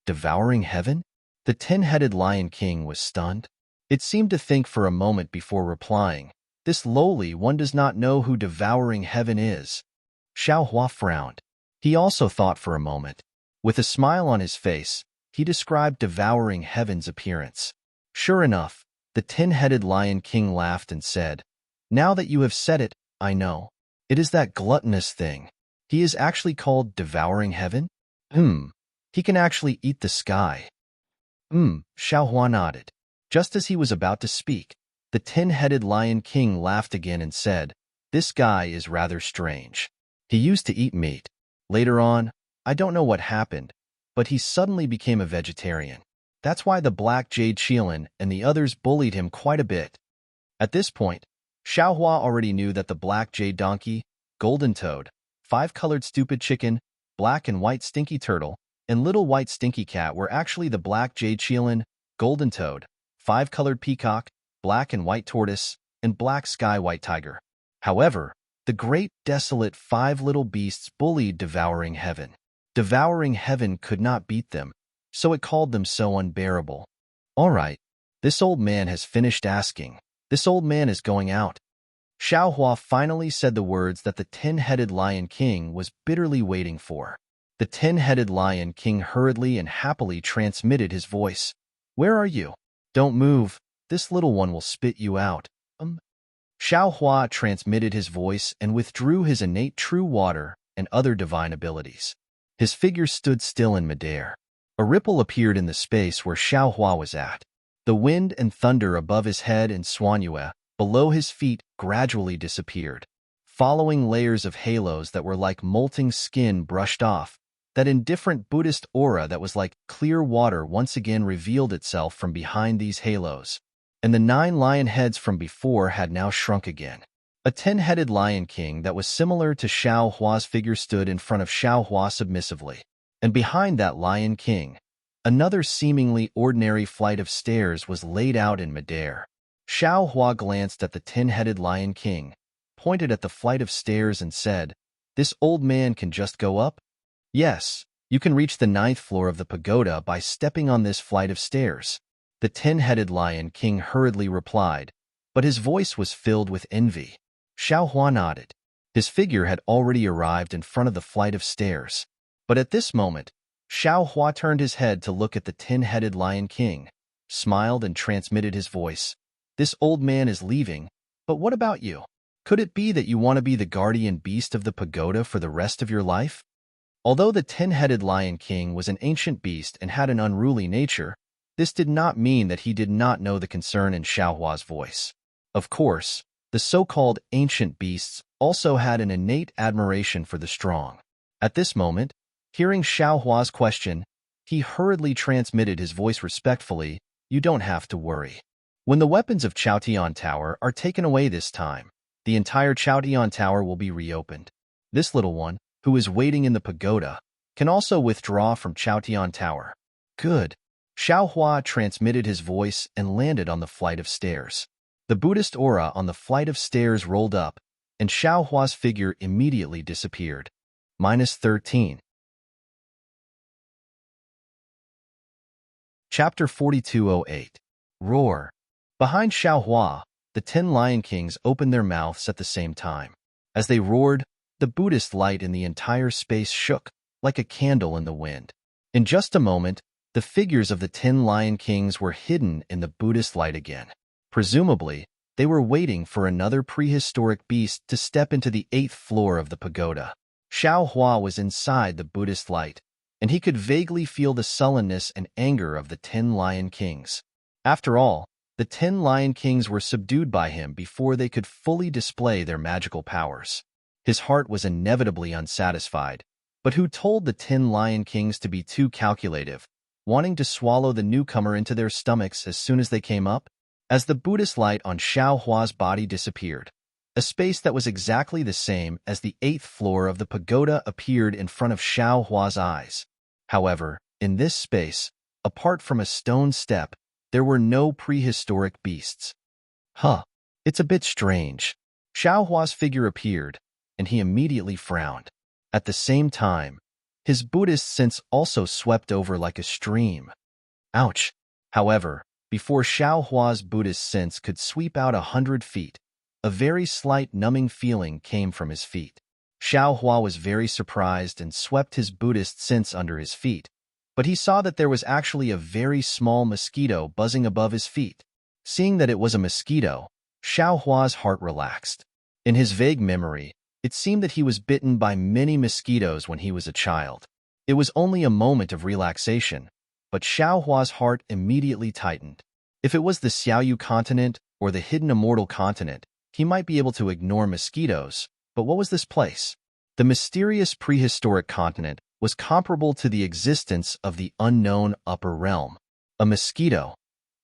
Devouring Heaven? The 10-headed Lion King was stunned. It seemed to think for a moment before replying. This lowly one does not know who Devouring Heaven is. Xiaohua frowned. He also thought for a moment. With a smile on his face, he described Devouring Heaven's appearance. Sure enough, the 10-headed Lion King laughed and said, "Now that you have said it, I know. It is that gluttonous thing. He is actually called Devouring Heaven? He can actually eat the sky." Xiaohua nodded. Just as he was about to speak, the 10-headed Lion King laughed again and said, "This guy is rather strange. He used to eat meat. Later on, I don't know what happened, but he suddenly became a vegetarian. That's why the Black Jade Qilin and the others bullied him quite a bit." At this point, Xiaohua already knew that the Black Jade Donkey, Golden Toad, 5-colored Stupid Chicken, Black and White Stinky Turtle, and Little White Stinky Cat were actually the Black Jade Qilin, Golden Toad, 5-colored Peacock, Black and White Tortoise, and Black Sky White Tiger. However, the great desolate 5 little beasts bullied Devouring Heaven. Devouring Heaven could not beat them, so it called them so unbearable. "All right, this old man has finished asking. This old man is going out." Xiaohua finally said the words that the 10-headed Lion King was bitterly waiting for. The 10-headed Lion King hurriedly and happily transmitted his voice. "Where are you? Don't move. This little one will spit you out." Xiaohua transmitted his voice and withdrew his innate true water and other divine abilities. His figure stood still in midair. A ripple appeared in the space where Xiaohua was at. The wind and thunder above his head and Suanyue, below his feet, gradually disappeared. Following layers of halos that were like molting skin brushed off, That indifferent Buddhist aura that was like clear water once again revealed itself from behind these halos, and the 9 lion heads from before had now shrunk again. A 10-headed lion king that was similar to Xiao Hua's figure stood in front of Xiao Hua submissively, and behind that lion king, another seemingly ordinary flight of stairs was laid out in midair. Xiao Hua glanced at the 10-headed lion king, pointed at the flight of stairs and said, "This old man can just go up?" "Yes, you can reach the 9th floor of the pagoda by stepping on this flight of stairs," the 10-headed lion king hurriedly replied, but his voice was filled with envy. Xiao Hua nodded. His figure had already arrived in front of the flight of stairs, but at this moment, Xiao Hua turned his head to look at the 10-headed lion king, smiled and transmitted his voice. "This old man is leaving, but what about you? Could it be that you want to be the guardian beast of the pagoda for the rest of your life?" Although the 10-headed lion king was an ancient beast and had an unruly nature, this did not mean that he did not know the concern in Xiao Hua's voice. Of course, the so-called ancient beasts also had an innate admiration for the strong. At this moment, hearing Xiao Hua's question, he hurriedly transmitted his voice respectfully, "You don't have to worry. When the weapons of Chaotian Tower are taken away this time, the entire Chaotian Tower will be reopened. This little one, who is waiting in the pagoda, can also withdraw from Chaotian Tower." "Good." Xiao Hua transmitted his voice and landed on the flight of stairs. The Buddhist aura on the flight of stairs rolled up, and Xiao Hua's figure immediately disappeared. -13. Chapter 4208. Roar. Behind Xiao Hua, the 10 Lion Kings opened their mouths at the same time. As they roared, the Buddhist light in the entire space shook, like a candle in the wind. In just a moment, the figures of the 10 Lion Kings were hidden in the Buddhist light again. Presumably, they were waiting for another prehistoric beast to step into the 8th floor of the pagoda. Xiao Hua was inside the Buddhist light, and he could vaguely feel the sullenness and anger of the 10 Lion Kings. After all, the 10 Lion Kings were subdued by him before they could fully display their magical powers. His heart was inevitably unsatisfied, but who told the 10 Lion Kings to be too calculative, wanting to swallow the newcomer into their stomachs as soon as they came up? As the Buddhist light on Xiao Hua's body disappeared, a space that was exactly the same as the 8th floor of the pagoda appeared in front of Xiao Hua's eyes. However, in this space, apart from a stone step, there were no prehistoric beasts. It's a bit strange. Xiao Hua's figure appeared, and he immediately frowned. At the same time, his Buddhist sense also swept over like a stream. Ouch! However, before Xiao Hua's Buddhist sense could sweep out 100 feet, a very slight numbing feeling came from his feet. Xiao Hua was very surprised and swept his Buddhist sense under his feet, but he saw that there was actually a very small mosquito buzzing above his feet. Seeing that it was a mosquito, Xiao Hua's heart relaxed. In his vague memory, it seemed that he was bitten by many mosquitoes when he was a child. It was only a moment of relaxation, but Xiao Hua's heart immediately tightened. If it was the Xiaoyu continent or the hidden immortal continent, he might be able to ignore mosquitoes, but what was this place? The mysterious prehistoric continent was comparable to the existence of the unknown upper realm. A mosquito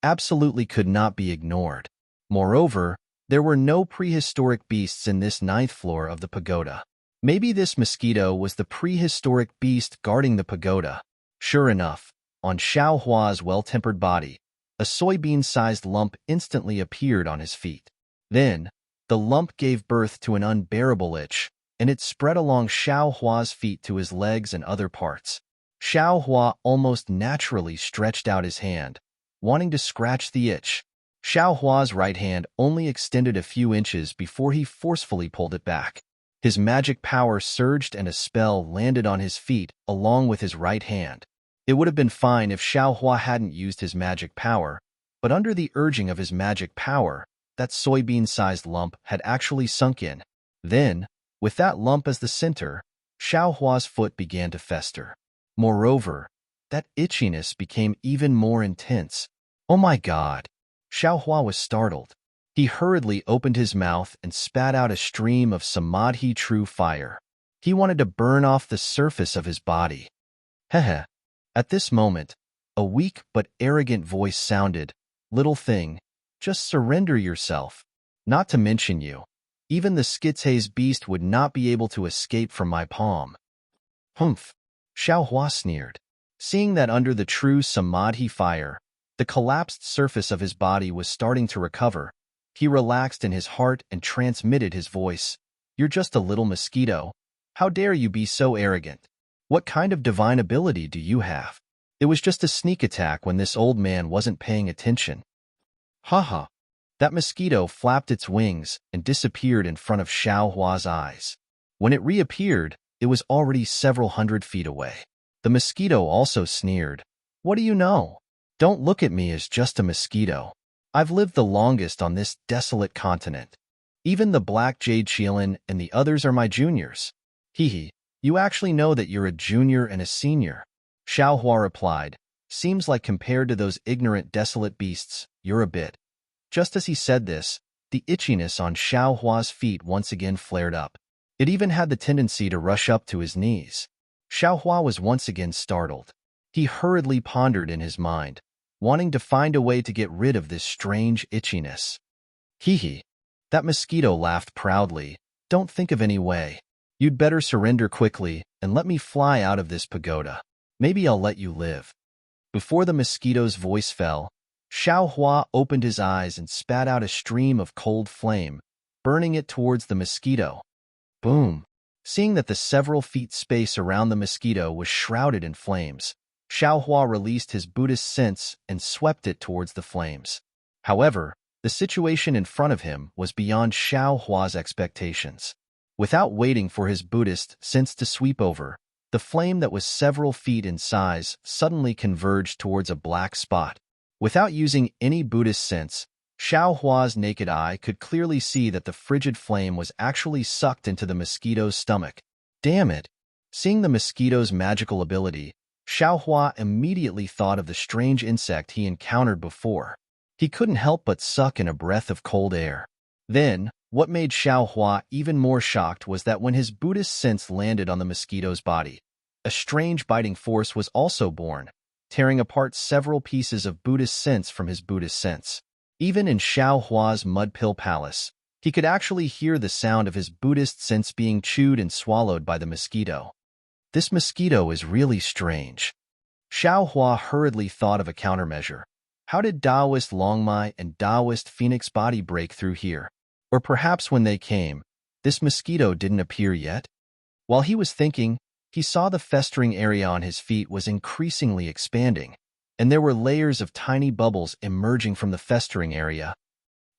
absolutely could not be ignored. Moreover, there were no prehistoric beasts in this 9th floor of the pagoda. Maybe this mosquito was the prehistoric beast guarding the pagoda. Sure enough, on Xiao Hua's well-tempered body, a soybean-sized lump instantly appeared on his feet. Then, the lump gave birth to an unbearable itch, and it spread along Xiao Hua's feet to his legs and other parts. Xiao Hua almost naturally stretched out his hand, wanting to scratch the itch. Xiao Hua's right hand only extended a few inches before he forcefully pulled it back. His magic power surged and a spell landed on his feet along with his right hand. It would have been fine if Xiao Hua hadn't used his magic power, but under the urging of his magic power, that soybean-sized lump had actually sunk in. Then, with that lump as the center, Xiao Hua's foot began to fester. Moreover, that itchiness became even more intense. Oh my God! Xiao Hua was startled. He hurriedly opened his mouth and spat out a stream of samadhi true fire. He wanted to burn off the surface of his body. Heh. At this moment, a weak but arrogant voice sounded, "Little thing, just surrender yourself. Not to mention you. Even the Skitshaze beast would not be able to escape from my palm." Humph. Xiao Hua sneered. Seeing that under the true Samadhi fire, the collapsed surface of his body was starting to recover, he relaxed in his heart and transmitted his voice. "You're just a little mosquito. How dare you be so arrogant? What kind of divine ability do you have? It was just a sneak attack when this old man wasn't paying attention." Haha. That mosquito flapped its wings and disappeared in front of Xiao Hua's eyes. When it reappeared, it was already several hundred feet away. The mosquito also sneered. "What do you know? Don't look at me as just a mosquito. I've lived the longest on this desolate continent. Even the Black Jade Qianlin and the others are my juniors." "Hee. You actually know that you're a junior and a senior," Xiao Hua replied. "Seems like compared to those ignorant desolate beasts, you're a bit." Just as he said this, the itchiness on Xiao Hua's feet once again flared up. It even had the tendency to rush up to his knees. Xiao Hua was once again startled. He hurriedly pondered in his mind, wanting to find a way to get rid of this strange itchiness. Hee. That mosquito laughed proudly. "Don't think of any way. You'd better surrender quickly and let me fly out of this pagoda. Maybe I'll let you live." Before the mosquito's voice fell, Xiao Hua opened his eyes and spat out a stream of cold flame, burning it towards the mosquito. Boom! Seeing that the several feet space around the mosquito was shrouded in flames, Xiao Hua released his Buddhist sense and swept it towards the flames. However, the situation in front of him was beyond Xiao Hua's expectations. Without waiting for his Buddhist sense to sweep over, the flame that was several feet in size suddenly converged towards a black spot. Without using any Buddhist sense, Xiao Hua's naked eye could clearly see that the frigid flame was actually sucked into the mosquito's stomach. Damn it! Seeing the mosquito's magical ability, Xiao Hua immediately thought of the strange insect he encountered before. He couldn't help but suck in a breath of cold air. Then, what made Xiao Hua even more shocked was that when his Buddhist sense landed on the mosquito's body, a strange biting force was also born, tearing apart several pieces of Buddhist sense from his Buddhist sense. Even in Xiao Hua's mud pill palace, he could actually hear the sound of his Buddhist sense being chewed and swallowed by the mosquito. This mosquito is really strange. Xiao Hua hurriedly thought of a countermeasure. How did Taoist Longmai and Taoist Phoenix Body break through here? Or perhaps when they came, this mosquito didn't appear yet? While he was thinking, he saw the festering area on his feet was increasingly expanding, and there were layers of tiny bubbles emerging from the festering area.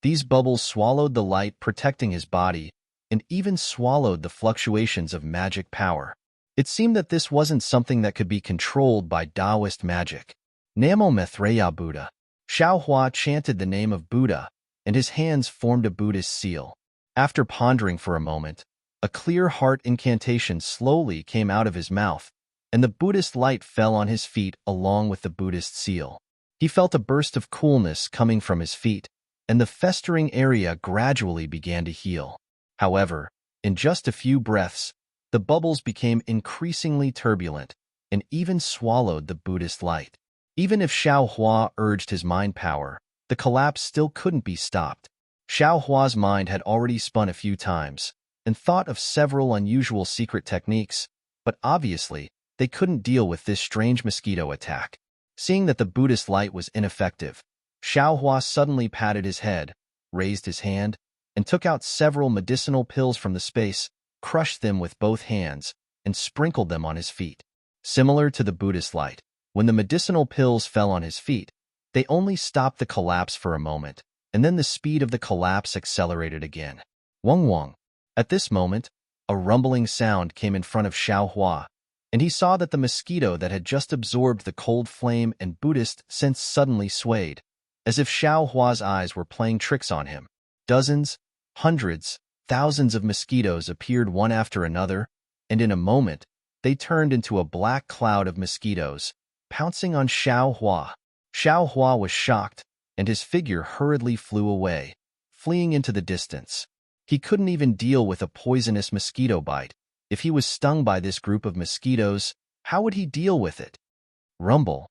These bubbles swallowed the light protecting his body, and even swallowed the fluctuations of magic power. It seemed that this wasn't something that could be controlled by Taoist magic. Namo Maitreya Buddha. Xiao Hua chanted the name of Buddha, and his hands formed a Buddhist seal. After pondering for a moment, a clear heart incantation slowly came out of his mouth, and the Buddhist light fell on his feet along with the Buddhist seal. He felt a burst of coolness coming from his feet, and the festering area gradually began to heal. However, in just a few breaths, the bubbles became increasingly turbulent and even swallowed the Buddhist light. Even if Xiao Hua urged his mind power, the collapse still couldn't be stopped. Xiao Hua's mind had already spun a few times and thought of several unusual secret techniques, but obviously, they couldn't deal with this strange mosquito attack. Seeing that the Buddhist light was ineffective, Xiao Hua suddenly patted his head, raised his hand, and took out several medicinal pills from the space, crushed them with both hands, and sprinkled them on his feet. Similar to the Buddhist light, when the medicinal pills fell on his feet, they only stopped the collapse for a moment, and then the speed of the collapse accelerated again. Wong Wong. At this moment, a rumbling sound came in front of Xiao Hua, and he saw that the mosquito that had just absorbed the cold flame and Buddhist sense suddenly swayed, as if Xiao Hua's eyes were playing tricks on him. Dozens, hundreds, thousands of mosquitoes appeared one after another, and in a moment, they turned into a black cloud of mosquitoes, pouncing on Xiao Hua. Xiao Hua was shocked, and his figure hurriedly flew away, fleeing into the distance. He couldn't even deal with a poisonous mosquito bite. If he was stung by this group of mosquitoes, How would he deal with it? Rumble.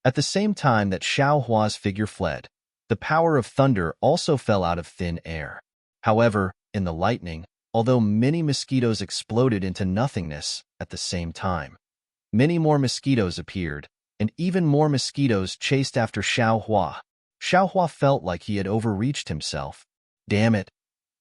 At the same time that Xiao Hua's figure fled, the power of thunder also fell out of thin air. However, in the lightning, although many mosquitoes exploded into nothingness at the same time, many more mosquitoes appeared, and even more mosquitoes chased after Xiao Hua. Xiao Hua felt like he had overreached himself. Damn it!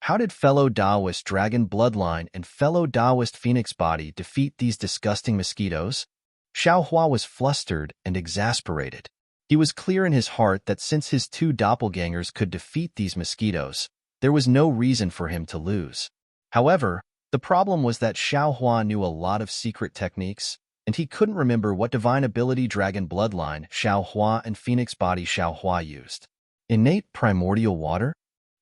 How did fellow Taoist Dragon Bloodline and fellow Taoist Phoenix Body defeat these disgusting mosquitoes? Xiao Hua was flustered and exasperated. He was clear in his heart that since his two doppelgangers could defeat these mosquitoes, there was no reason for him to lose. However, the problem was that Xiao Hua knew a lot of secret techniques, and he couldn't remember what divine ability Dragon Bloodline Xiao Hua and Phoenix Body Xiao Hua used. Innate primordial water?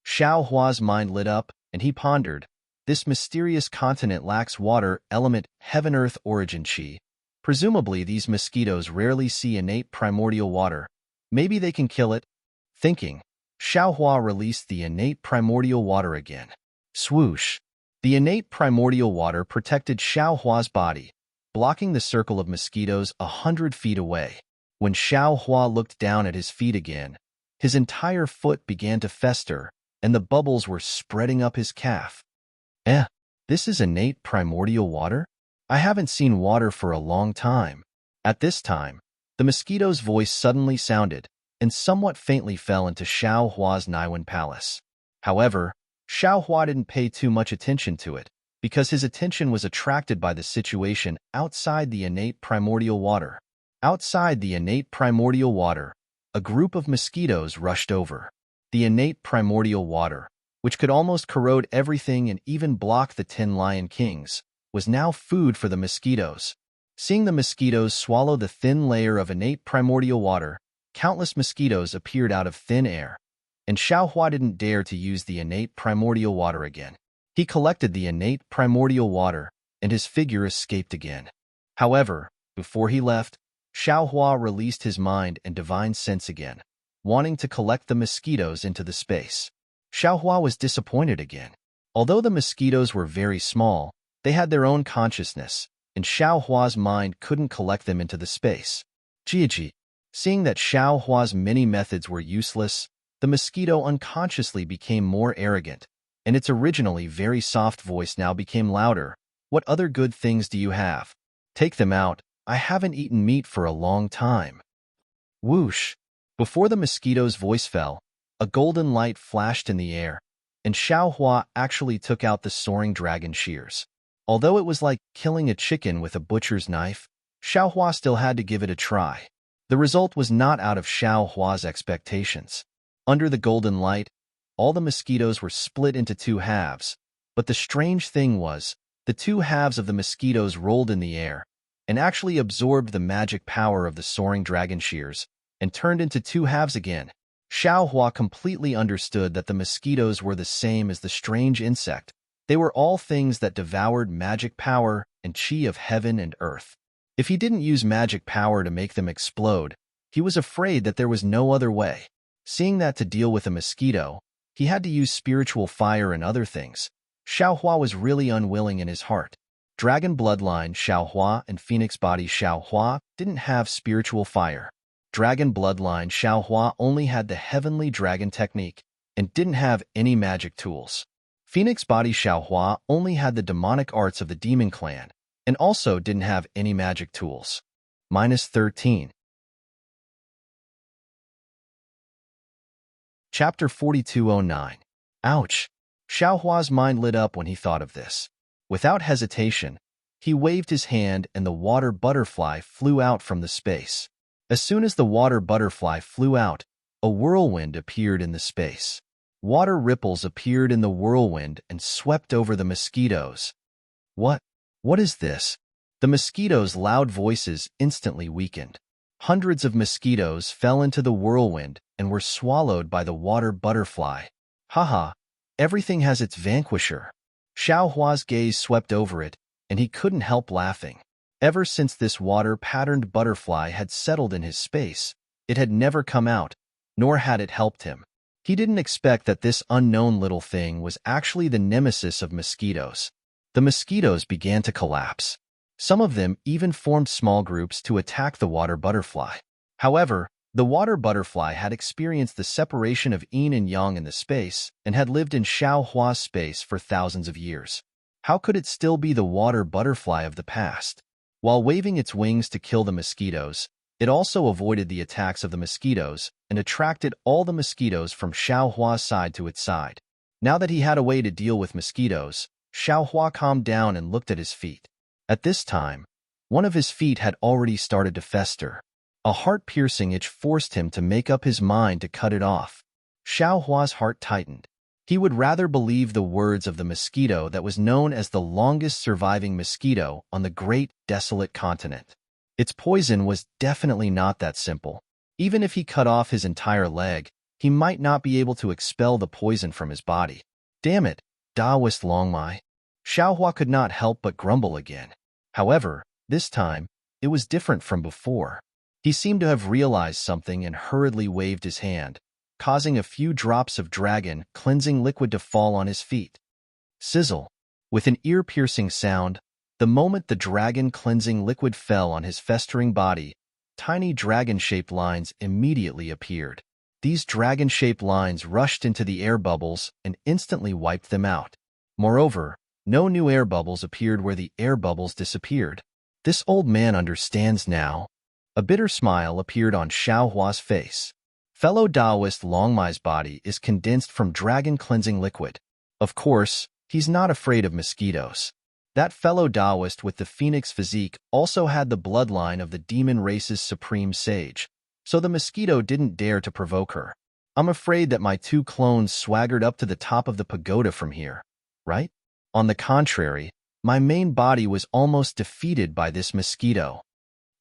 Xiao Hua's mind lit up, and he pondered. This mysterious continent lacks water element heaven-earth origin chi. Presumably, these mosquitoes rarely see innate primordial water. Maybe they can kill it. Thinking, Xiao Hua released the innate primordial water again. Swoosh! The innate primordial water protected Xiao Hua's body, blocking the circle of mosquitoes 100 feet away. When Xiao Hua looked down at his feet again, his entire foot began to fester, and the bubbles were spreading up his calf. This is innate primordial water? I haven't seen water for a long time. At this time, the mosquito's voice suddenly sounded, and somewhat faintly fell into Xiao Hua's Naiwan palace. However, Xiao Hua didn't pay too much attention to it, because his attention was attracted by the situation outside the innate primordial water. Outside the innate primordial water, a group of mosquitoes rushed over. The innate primordial water, which could almost corrode everything and even block the 10 Lion Kings, was now food for the mosquitoes. Seeing the mosquitoes swallow the thin layer of innate primordial water, countless mosquitoes appeared out of thin air, and Xiao Hua didn't dare to use the innate primordial water again. He collected the innate primordial water, and his figure escaped again. However, before he left, Xiao Hua released his mind and divine sense again, wanting to collect the mosquitoes into the space. Xiao Hua was disappointed again. Although the mosquitoes were very small, they had their own consciousness, and Xiao Hua's mind couldn't collect them into the space. Jiji. Seeing that Xiao Hua's many methods were useless, the mosquito unconsciously became more arrogant, and its originally very soft voice now became louder. What other good things do you have? Take them out. I haven't eaten meat for a long time. Whoosh! Before the mosquito's voice fell, a golden light flashed in the air, and Xiao Hua actually took out the soaring dragon shears. Although it was like killing a chicken with a butcher's knife, Xiao Hua still had to give it a try. The result was not out of Xiao Hua's expectations. Under the golden light, all the mosquitoes were split into two halves, but the strange thing was, the two halves of the mosquitoes rolled in the air and actually absorbed the magic power of the soaring dragon shears and turned into two halves again. Xiao Hua completely understood that the mosquitoes were the same as the strange insect. They were all things that devoured magic power and chi of heaven and earth. If he didn't use magic power to make them explode, he was afraid that there was no other way. Seeing that to deal with a mosquito, he had to use spiritual fire and other things. Xiao Hua was really unwilling in his heart. Dragon Bloodline Xiao Hua and Phoenix Body Xiao Hua didn't have spiritual fire. Dragon Bloodline Xiao Hua only had the Heavenly Dragon technique and didn't have any magic tools. Phoenix Body Xiao Hua only had the demonic arts of the Demon Clan and also didn't have any magic tools. -13. Chapter 4209. Ouch! Xiao Hua's mind lit up when he thought of this. Without hesitation, he waved his hand and the water butterfly flew out from the space. As soon as the water butterfly flew out, a whirlwind appeared in the space. Water ripples appeared in the whirlwind and swept over the mosquitoes. What is this? The mosquitoes' loud voices instantly weakened. Hundreds of mosquitoes fell into the whirlwind and were swallowed by the water butterfly. Haha, everything has its vanquisher. Xiao Hua's gaze swept over it, and he couldn't help laughing. Ever since this water-patterned butterfly had settled in his space, it had never come out, nor had it helped him. He didn't expect that this unknown little thing was actually the nemesis of mosquitoes. The mosquitoes began to collapse. Some of them even formed small groups to attack the water butterfly. However, the water butterfly had experienced the separation of yin and yang in the space and had lived in Xiaohua's space for thousands of years. How could it still be the water butterfly of the past? While waving its wings to kill the mosquitoes, it also avoided the attacks of the mosquitoes and attracted all the mosquitoes from Xiaohua's side to its side. Now that he had a way to deal with mosquitoes, Xiaohua calmed down and looked at his feet. At this time, one of his feet had already started to fester. A heart-piercing itch forced him to make up his mind to cut it off. Xiaohua's heart tightened. He would rather believe the words of the mosquito that was known as the longest surviving mosquito on the great desolate continent. Its poison was definitely not that simple. Even if he cut off his entire leg, he might not be able to expel the poison from his body. Damn it, Taoist Longmai. Xiaohua could not help but grumble again. However, this time, it was different from before. He seemed to have realized something and hurriedly waved his hand, causing a few drops of dragon cleansing liquid to fall on his feet. Sizzle. With an ear-piercing sound, the moment the dragon cleansing liquid fell on his festering body, tiny dragon-shaped lines immediately appeared. These dragon-shaped lines rushed into the air bubbles and instantly wiped them out. Moreover, no new air bubbles appeared where the air bubbles disappeared. This old man understands now. A bitter smile appeared on Xiaohua's face. Fellow Taoist Longmai's body is condensed from dragon-cleansing liquid. Of course, he's not afraid of mosquitoes. That fellow Taoist with the phoenix physique also had the bloodline of the demon race's supreme sage, so the mosquito didn't dare to provoke her. I'm afraid that my two clones swaggered up to the top of the pagoda from here, right? On the contrary, my main body was almost defeated by this mosquito.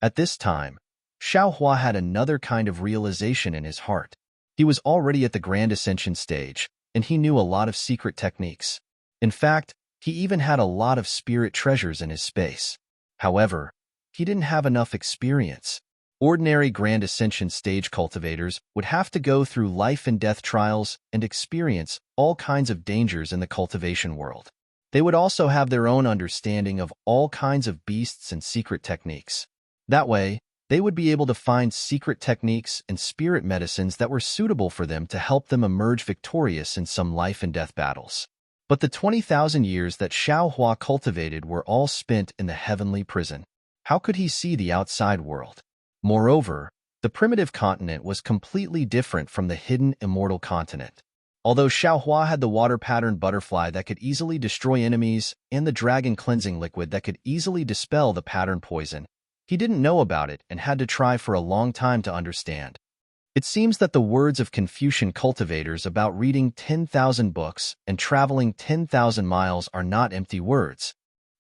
At this time, Xiaohua had another kind of realization in his heart. He was already at the Grand Ascension stage, and he knew a lot of secret techniques. In fact, he even had a lot of spirit treasures in his space. However, he didn't have enough experience. Ordinary Grand Ascension stage cultivators would have to go through life and death trials and experience all kinds of dangers in the cultivation world. They would also have their own understanding of all kinds of beasts and secret techniques. That way, they would be able to find secret techniques and spirit medicines that were suitable for them to help them emerge victorious in some life and death battles. But the 20,000 years that Xiaohua cultivated were all spent in the heavenly prison. How could he see the outside world? Moreover, the primitive continent was completely different from the hidden immortal continent. Although Xiaohua had the water-patterned butterfly that could easily destroy enemies and the dragon cleansing liquid that could easily dispel the pattern poison, he didn't know about it and had to try for a long time to understand. It seems that the words of Confucian cultivators about reading 10,000 books and traveling 10,000 miles are not empty words.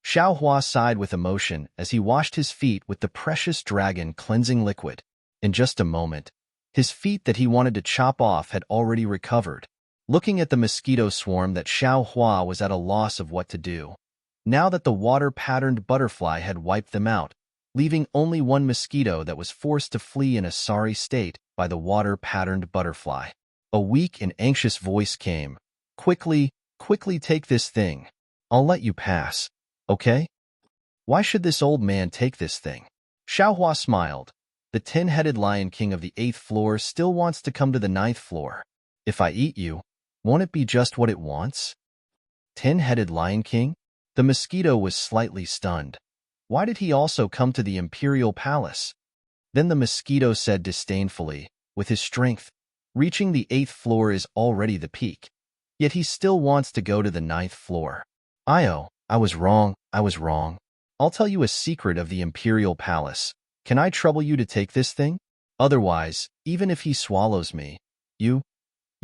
Xiaohua sighed with emotion as he washed his feet with the precious dragon cleansing liquid. In just a moment, his feet that he wanted to chop off had already recovered. Looking at the mosquito swarm that Xiaohua was at a loss of what to do. Now that the water-patterned butterfly had wiped them out, leaving only one mosquito that was forced to flee in a sorry state by the water-patterned butterfly. A weak and anxious voice came. Quickly take this thing. I'll let you pass, okay? Why should this old man take this thing? Xiaohua smiled. The 10-headed Lion King of the 8th floor still wants to come to the 9th floor. If I eat you, won't it be just what it wants? 10-headed Lion King? The mosquito was slightly stunned. Why did he also come to the imperial palace? Then the mosquito said disdainfully, with his strength, reaching the 8th floor is already the peak. Yet he still wants to go to the 9th floor. I was wrong. I'll tell you a secret of the imperial palace. Can I trouble you to take this thing? Otherwise, even if he swallows me, you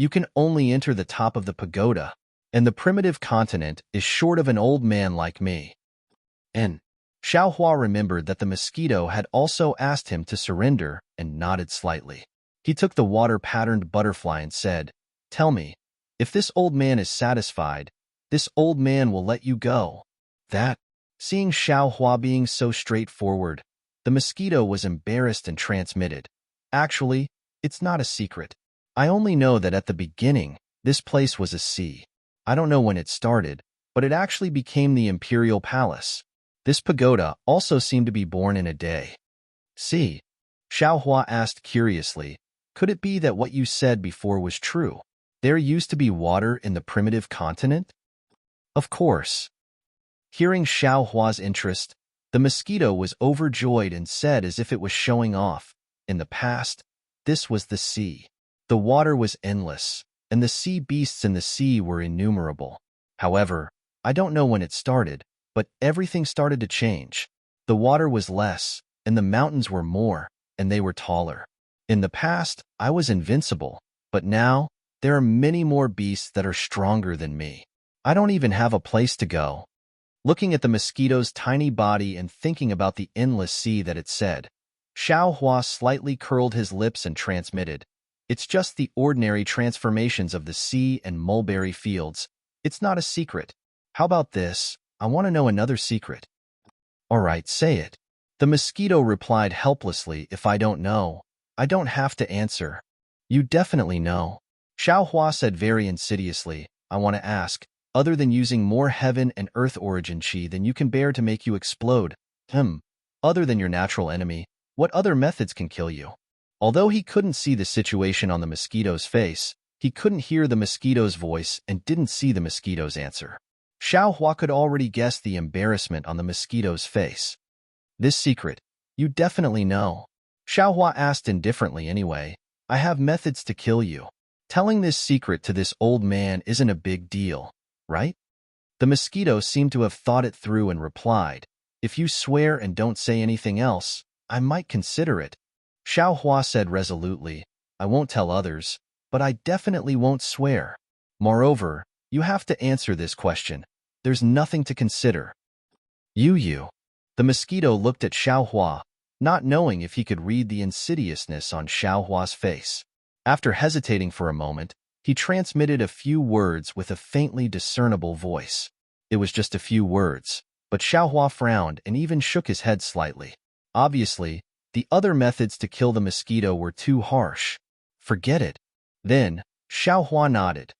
can only enter the top of the pagoda, and the primitive continent is short of an old man like me. And Xiaohua remembered that the mosquito had also asked him to surrender and nodded slightly. He took the water-patterned butterfly and said, "Tell me, if this old man is satisfied, this old man will let you go." Seeing Xiaohua being so straightforward, the mosquito was embarrassed and transmitted. Actually, it's not a secret. I only know that at the beginning, this place was a sea. I don't know when it started, but it actually became the imperial palace. This pagoda also seemed to be born in a day. See, Xiaohua asked curiously, could it be that what you said before was true? There used to be water in the primitive continent? Of course. Hearing Xiaohua's interest, the mosquito was overjoyed and said as if it was showing off, in the past, this was the sea. The water was endless, and the sea beasts in the sea were innumerable. However, I don't know when it started, but everything started to change. The water was less, and the mountains were more, and they were taller. In the past, I was invincible, but now, there are many more beasts that are stronger than me. I don't even have a place to go. Looking at the mosquito's tiny body and thinking about the endless sea that it said, Xiaohua slightly curled his lips and transmitted, it's just the ordinary transformations of the sea and mulberry fields. It's not a secret. How about this? I want to know another secret. All right, say it. The mosquito replied helplessly, if I don't know, I don't have to answer. You definitely know. Xiaohua said very insidiously, I want to ask, other than using more heaven and earth origin chi than you can bear to make you explode, other than your natural enemy, what other methods can kill you? Although he couldn't see the situation on the mosquito's face, he couldn't hear the mosquito's voice and didn't see the mosquito's answer. Xiaohua could already guess the embarrassment on the mosquito's face. This secret, you definitely know. Xiaohua asked indifferently anyway, I have methods to kill you. Telling this secret to this old man isn't a big deal, right? The mosquito seemed to have thought it through and replied, if you swear and don't say anything else, I might consider it. Xiaohua said resolutely, I won't tell others, but I definitely won't swear. Moreover, you have to answer this question. There's nothing to consider. You. The mosquito looked at Xiaohua, not knowing if he could read the insidiousness on Xiaohua's face. After hesitating for a moment, he transmitted a few words with a faintly discernible voice. It was just a few words, but Xiaohua frowned and even shook his head slightly. Obviously, the other methods to kill the mosquito were too harsh. Forget it. Then, Xiaohua nodded.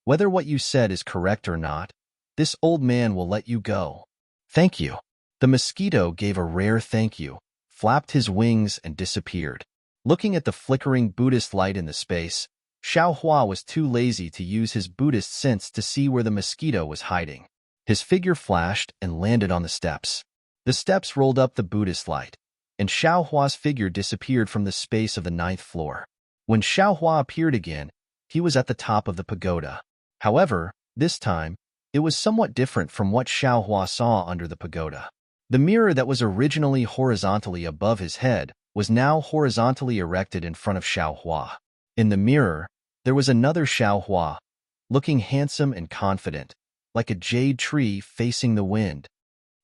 Whether what you said is correct or not, this old man will let you go. Thank you. The mosquito gave a rare thank you, flapped his wings and disappeared. Looking at the flickering Buddhist light in the space, Xiaohua was too lazy to use his Buddhist sense to see where the mosquito was hiding. His figure flashed and landed on the steps. The steps rolled up the Buddhist light, and Xiaohua's figure disappeared from the space of the 9th floor. When Xiaohua appeared again, he was at the top of the pagoda. However, this time, it was somewhat different from what Xiaohua saw under the pagoda. The mirror that was originally horizontally above his head was now horizontally erected in front of Xiaohua. In the mirror, there was another Xiaohua, looking handsome and confident, like a jade tree facing the wind.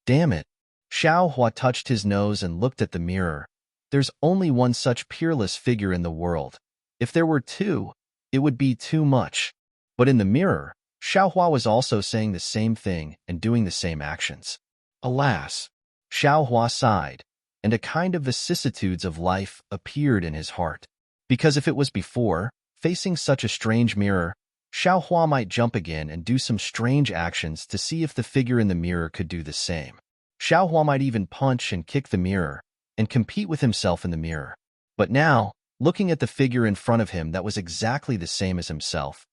Damn it. Xiaohua touched his nose and looked at the mirror. There's only one such peerless figure in the world. If there were two, it would be too much. But in the mirror, Xiaohua was also saying the same thing and doing the same actions. Alas, Xiaohua sighed, and a kind of vicissitudes of life appeared in his heart. Because if it was before, facing such a strange mirror, Xiaohua might jump again and do some strange actions to see if the figure in the mirror could do the same. Xiaohua might even punch and kick the mirror and compete with himself in the mirror. But now, looking at the figure in front of him that was exactly the same as himself,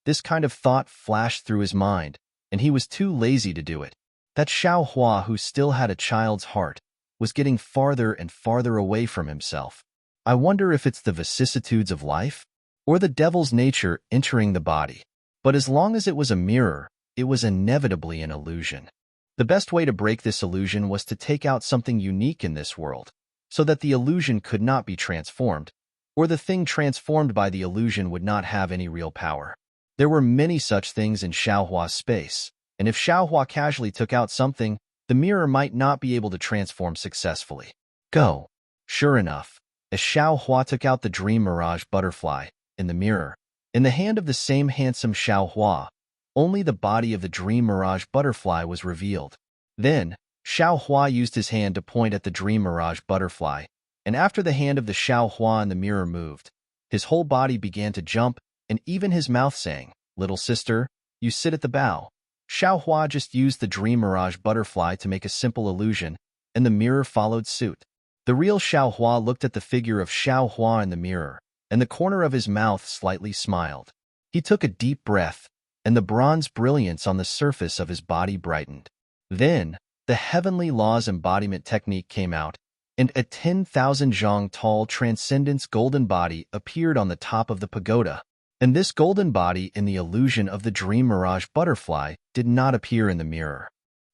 this kind of thought flashed through his mind, and he was too lazy to do it. That Xiaohua, who still had a child's heart, was getting farther and farther away from himself. I wonder if it's the vicissitudes of life, or the devil's nature entering the body. But as long as it was a mirror, it was inevitably an illusion. The best way to break this illusion was to take out something unique in this world, so that the illusion could not be transformed, or the thing transformed by the illusion would not have any real power. There were many such things in Xiaohua's space, and if Xiaohua casually took out something, the mirror might not be able to transform successfully. Go. Sure enough, as Xiaohua took out the dream mirage butterfly in the mirror, in the hand of the same handsome Xiaohua, only the body of the dream mirage butterfly was revealed. Then, Xiaohua used his hand to point at the dream mirage butterfly, and after the hand of the Xiaohua in the mirror moved, his whole body began to jump, and even his mouth sang, "Little sister, you sit at the bow." Xiaohua just used the dream mirage butterfly to make a simple illusion, and the mirror followed suit. The real Xiaohua looked at the figure of Xiaohua in the mirror, and the corner of his mouth slightly smiled. He took a deep breath, and the bronze brilliance on the surface of his body brightened. Then, the heavenly laws embodiment technique came out, and a 10,000 zhang tall transcendence golden body appeared on the top of the pagoda. And this golden body in the illusion of the dream mirage butterfly did not appear in the mirror.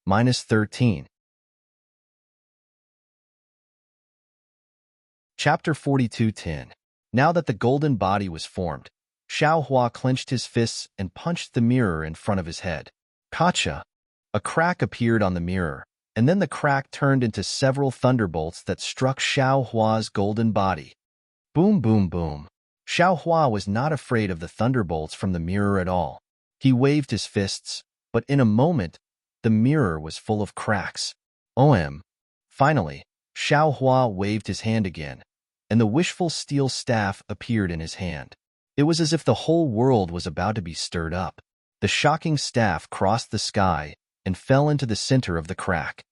-13. Chapter 42:10. Now that the golden body was formed, Xiaohua clenched his fists and punched the mirror in front of his head. Kacha! A crack appeared on the mirror, and then the crack turned into several thunderbolts that struck Xiaohua's golden body. Boom, boom, boom. Xiaohua was not afraid of the thunderbolts from the mirror at all. He waved his fists, but in a moment, the mirror was full of cracks. Finally, Xiaohua waved his hand again, and the wishful steel staff appeared in his hand. It was as if the whole world was about to be stirred up. The shocking staff crossed the sky and fell into the center of the crack.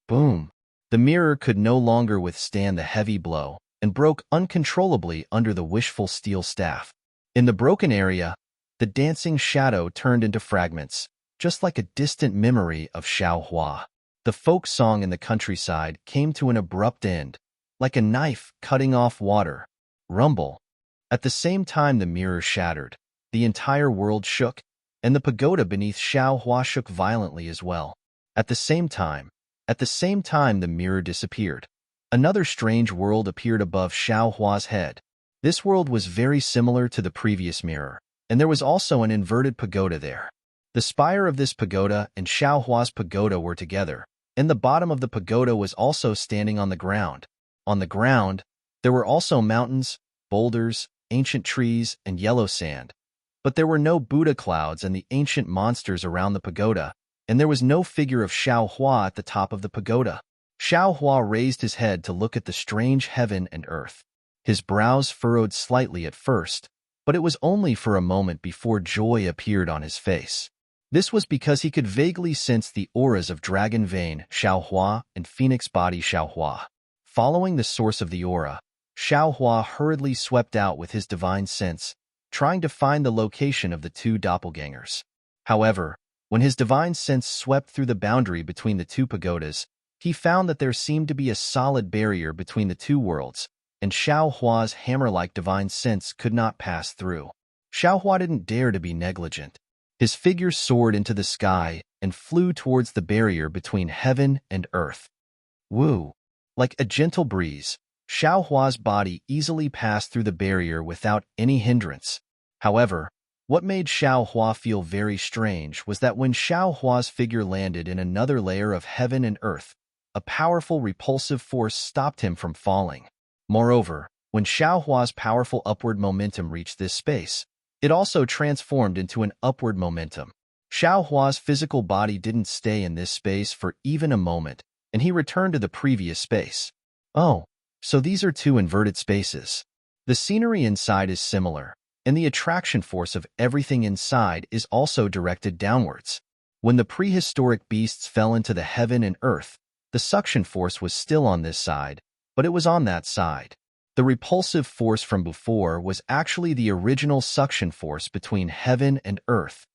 Boom! The mirror could no longer withstand the heavy blow and broke uncontrollably under the wishful steel staff. In the broken area, the dancing shadow turned into fragments, just like a distant memory of Xiaohua. The folk song in the countryside came to an abrupt end, like a knife cutting off water. Rumble. At the same time the mirror shattered, the entire world shook, and the pagoda beneath Xiaohua shook violently as well. At the same time the mirror disappeared. Another strange world appeared above Xiaohua's head. This world was very similar to the previous mirror, and there was also an inverted pagoda there. The spire of this pagoda and Xiaohua's pagoda were together, and the bottom of the pagoda was also standing on the ground. On the ground, there were also mountains, boulders, ancient trees, and yellow sand. But there were no Buddha clouds and the ancient monsters around the pagoda, and there was no figure of Xiaohua at the top of the pagoda. Xiaohua raised his head to look at the strange heaven and earth. His brows furrowed slightly at first, but it was only for a moment before joy appeared on his face. This was because he could vaguely sense the auras of Dragon Vein Xiaohua and Phoenix Body Xiaohua. Following the source of the aura, Xiaohua hurriedly swept out with his divine sense, trying to find the location of the two doppelgangers. However, when his divine sense swept through the boundary between the two pagodas, he found that there seemed to be a solid barrier between the two worlds, and Xiaohua's hammer-like divine sense could not pass through. Xiaohua didn't dare to be negligent. His figure soared into the sky and flew towards the barrier between heaven and earth. Woo! Like a gentle breeze, Xiaohua's body easily passed through the barrier without any hindrance. However, what made Xiaohua feel very strange was that when Xiaohua's figure landed in another layer of heaven and earth, a powerful repulsive force stopped him from falling. Moreover, when Xiaohua's powerful upward momentum reached this space, it also transformed into an upward momentum. Xiaohua's physical body didn't stay in this space for even a moment, and he returned to the previous space. Oh, so these are two inverted spaces. The scenery inside is similar, and the attraction force of everything inside is also directed downwards. When the prehistoric beasts fell into the heaven and earth, the suction force was still on this side, but it was on that side. The repulsive force from before was actually the original suction force between heaven and earth.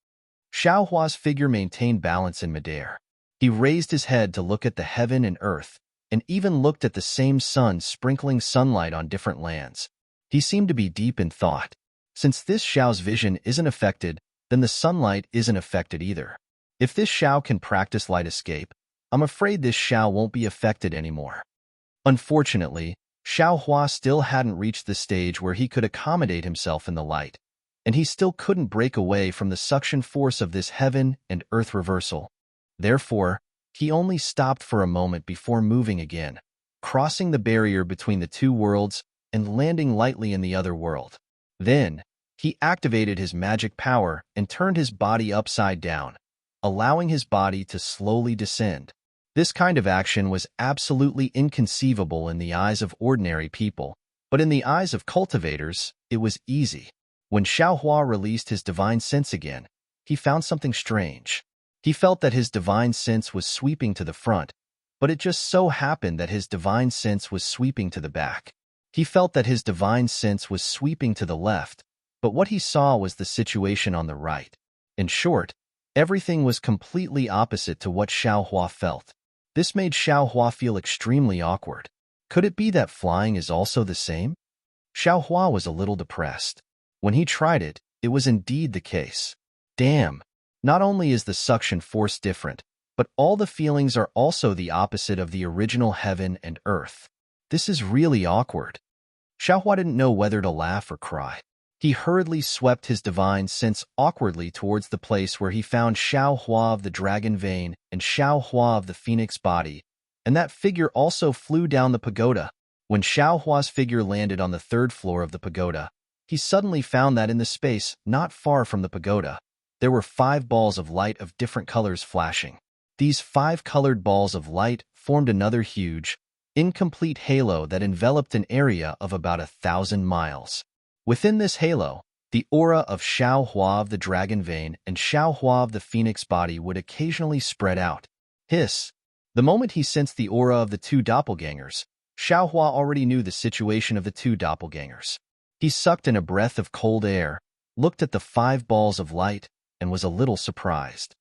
Xiaohua's figure maintained balance in midair. He raised his head to look at the heaven and earth, and even looked at the same sun sprinkling sunlight on different lands. He seemed to be deep in thought. Since this Xiao's vision isn't affected, then the sunlight isn't affected either. If this Xiao can practice light escape, I'm afraid this Xiao won't be affected anymore. Unfortunately, Xiaohua still hadn't reached the stage where he could accommodate himself in the light, and he still couldn't break away from the suction force of this heaven and earth reversal. Therefore, he only stopped for a moment before moving again, crossing the barrier between the two worlds and landing lightly in the other world. Then, he activated his magic power and turned his body upside down, allowing his body to slowly descend. This kind of action was absolutely inconceivable in the eyes of ordinary people, but in the eyes of cultivators, it was easy. When Xiaohua released his divine sense again, he found something strange. He felt that his divine sense was sweeping to the front, but it just so happened that his divine sense was sweeping to the back. He felt that his divine sense was sweeping to the left, but what he saw was the situation on the right. In short, everything was completely opposite to what Xiaohua felt. This made Xiaohua feel extremely awkward. Could it be that flying is also the same? Xiaohua was a little depressed. When he tried it, it was indeed the case. Damn, not only is the suction force different, but all the feelings are also the opposite of the original heaven and earth. This is really awkward. Xiaohua didn't know whether to laugh or cry. He hurriedly swept his divine sense awkwardly towards the place where he found Xiaohua of the dragon vein and Xiaohua of the phoenix body, and that figure also flew down the pagoda. When Xiaohua's figure landed on the third floor of the pagoda, he suddenly found that in the space not far from the pagoda, there were 5 balls of light of different colors flashing. These 5 colored balls of light formed another huge, incomplete halo that enveloped an area of about 1,000 miles. Within this halo, the aura of Xiaohua of the dragon vein and Xiaohua of the phoenix body would occasionally spread out. Hiss! The moment he sensed the aura of the 2 doppelgangers, Xiaohua already knew the situation of the 2 doppelgangers. He sucked in a breath of cold air, looked at the 5 balls of light, and was a little surprised.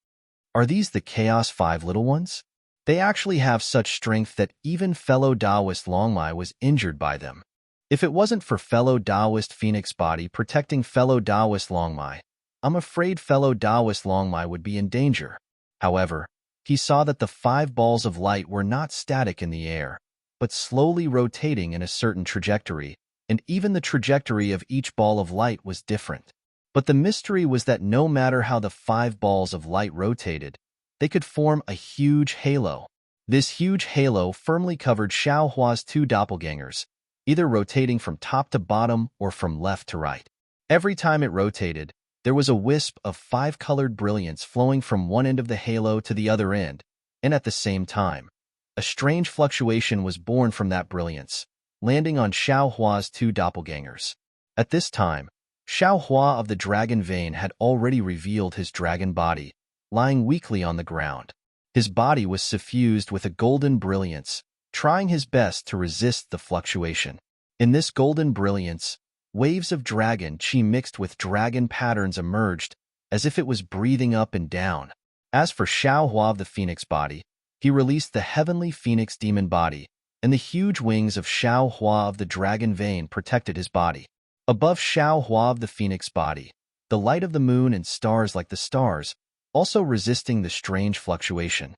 Are these the Chaos 5 little ones? They actually have such strength that even fellow Taoist Longmai was injured by them. If it wasn't for fellow Taoist Phoenix Body protecting fellow Taoist Longmai, I'm afraid fellow Taoist Longmai would be in danger. However, he saw that the 5 balls of light were not static in the air, but slowly rotating in a certain trajectory, and even the trajectory of each ball of light was different. But the mystery was that no matter how the 5 balls of light rotated, they could form a huge halo. This huge halo firmly covered Xiaohua's 2 doppelgangers, either rotating from top to bottom or from left to right. Every time it rotated, there was a wisp of 5-colored brilliance flowing from one end of the halo to the other end, and at the same time, a strange fluctuation was born from that brilliance, landing on Xiaohua's 2 doppelgangers. At this time, Xiaohua of the dragon vein had already revealed his dragon body, lying weakly on the ground. His body was suffused with a golden brilliance, trying his best to resist the fluctuation. In this golden brilliance, waves of dragon chi mixed with dragon patterns emerged, as if it was breathing up and down. As for Xiaohua of the phoenix body, he released the heavenly phoenix demon body, and the huge wings of Xiaohua of the dragon vein protected his body. Above Xiaohua of the phoenix body, the light of the moon and stars like the stars, also resisting the strange fluctuation.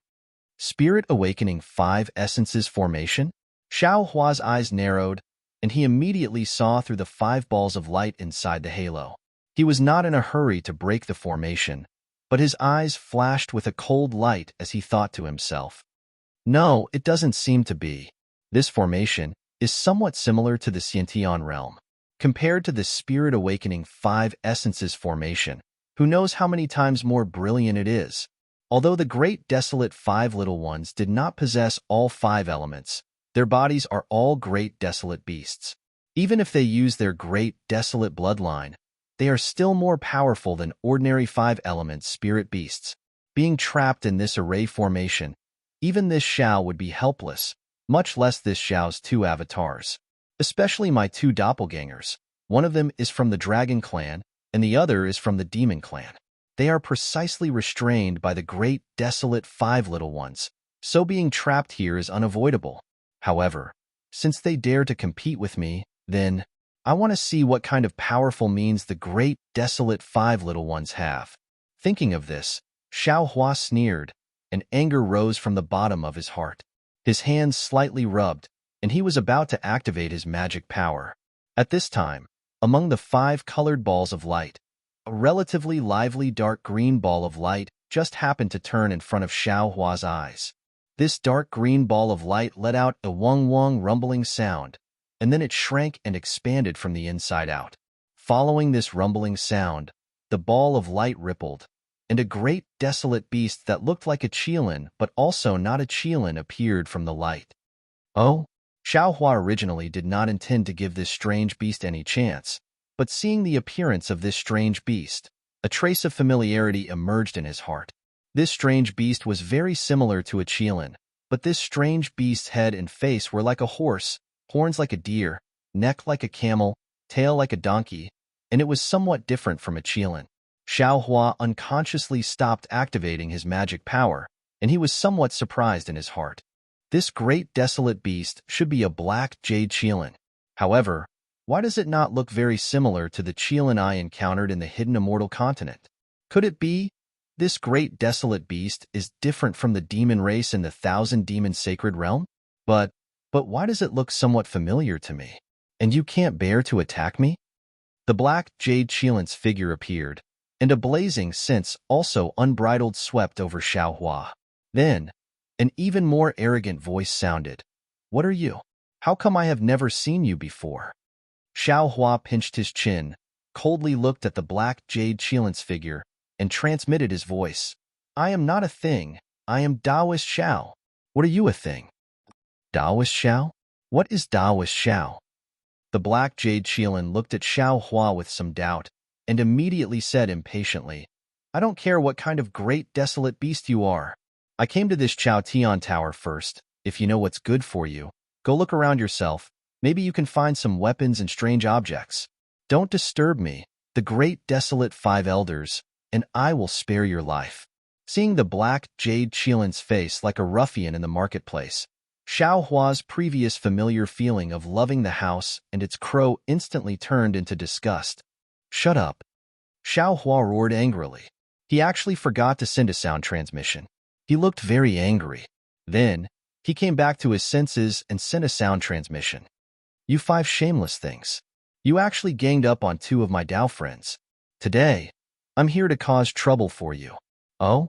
Spirit awakening 5 essences formation? Xiaohua's eyes narrowed, and he immediately saw through the 5 balls of light inside the halo. He was not in a hurry to break the formation, but his eyes flashed with a cold light as he thought to himself, "No, it doesn't seem to be. This formation is somewhat similar to the Xiantian realm. Compared to the Spirit Awakening 5 Essences formation, who knows how many times more brilliant it is? Although the Great Desolate 5 Little Ones did not possess all 5 elements, their bodies are all Great Desolate beasts. Even if they use their Great Desolate bloodline, they are still more powerful than ordinary 5-element spirit beasts. Being trapped in this array formation, even this Xiao would be helpless, much less this Xiao's 2 avatars. Especially my 2 doppelgangers. One of them is from the Dragon Clan, and the other is from the Demon Clan. They are precisely restrained by the Great Desolate 5 Little Ones, so being trapped here is unavoidable. However, since they dare to compete with me, then I want to see what kind of powerful means the Great Desolate 5 Little Ones have." Thinking of this, Xiaohua sneered, and anger rose from the bottom of his heart. His hands slightly rubbed, and he was about to activate his magic power. At this time, among the 5 colored balls of light, a relatively lively dark green ball of light just happened to turn in front of Xiaohua's eyes. This dark green ball of light let out a wong-wong rumbling sound, and then it shrank and expanded from the inside out. Following this rumbling sound, the ball of light rippled, and a great desolate beast that looked like a Qilin but also not a Qilin appeared from the light. Oh? Xiaohua originally did not intend to give this strange beast any chance, but seeing the appearance of this strange beast, a trace of familiarity emerged in his heart. This strange beast was very similar to a Chelan, but this strange beast's head and face were like a horse, horns like a deer, neck like a camel, tail like a donkey, and it was somewhat different from a Chelan. Xiao Hua unconsciously stopped activating his magic power, and he was somewhat surprised in his heart. This great desolate beast should be a black jade Chelan. However, why does it not look very similar to the Chelan I encountered in the hidden immortal continent? Could it be this great desolate beast is different from the demon race in the thousand demon sacred realm? But why does it look somewhat familiar to me? And you can't bear to attack me? The black jade Chelan's figure appeared, and a blazing sense also unbridled swept over Xiao Hua. Then, an even more arrogant voice sounded. What are you? How come I have never seen you before? Xiao Hua pinched his chin, coldly looked at the black jade Chelan's figure, and transmitted his voice. I am not a thing. I am Taoist Xiao. What are you a thing? Taoist Xiao? What is Taoist Xiao? The black jade Chelan looked at Xiao Hua with some doubt, and immediately said impatiently, I don't care what kind of great desolate beast you are. I came to this Chao Tian Tower first. If you know what's good for you, go look around yourself. Maybe you can find some weapons and strange objects. Don't disturb me, the great desolate five elders, and I will spare your life. Seeing the black jade Chelan's face like a ruffian in the marketplace, Xiao Hua's previous familiar feeling of loving the house and its crow instantly turned into disgust. Shut up. Xiao Hua roared angrily. He actually forgot to send a sound transmission. He looked very angry. Then, he came back to his senses and sent a sound transmission. You five shameless things. You actually ganged up on two of my Dao friends. Today, I'm here to cause trouble for you. Oh?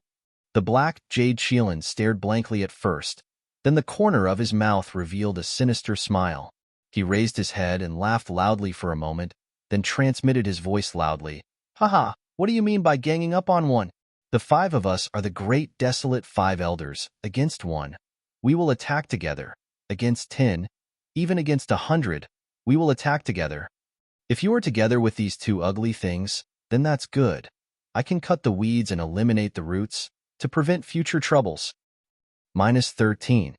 The black jade Chelan stared blankly at first, then the corner of his mouth revealed a sinister smile. He raised his head and laughed loudly for a moment, then transmitted his voice loudly. Haha, what do you mean by ganging up on one? The five of us are the great desolate five elders, against one. We will attack together. Against 10, even against 100, we will attack together. If you are together with these two ugly things, then that's good. I can cut the weeds and eliminate the roots to prevent future troubles. -13.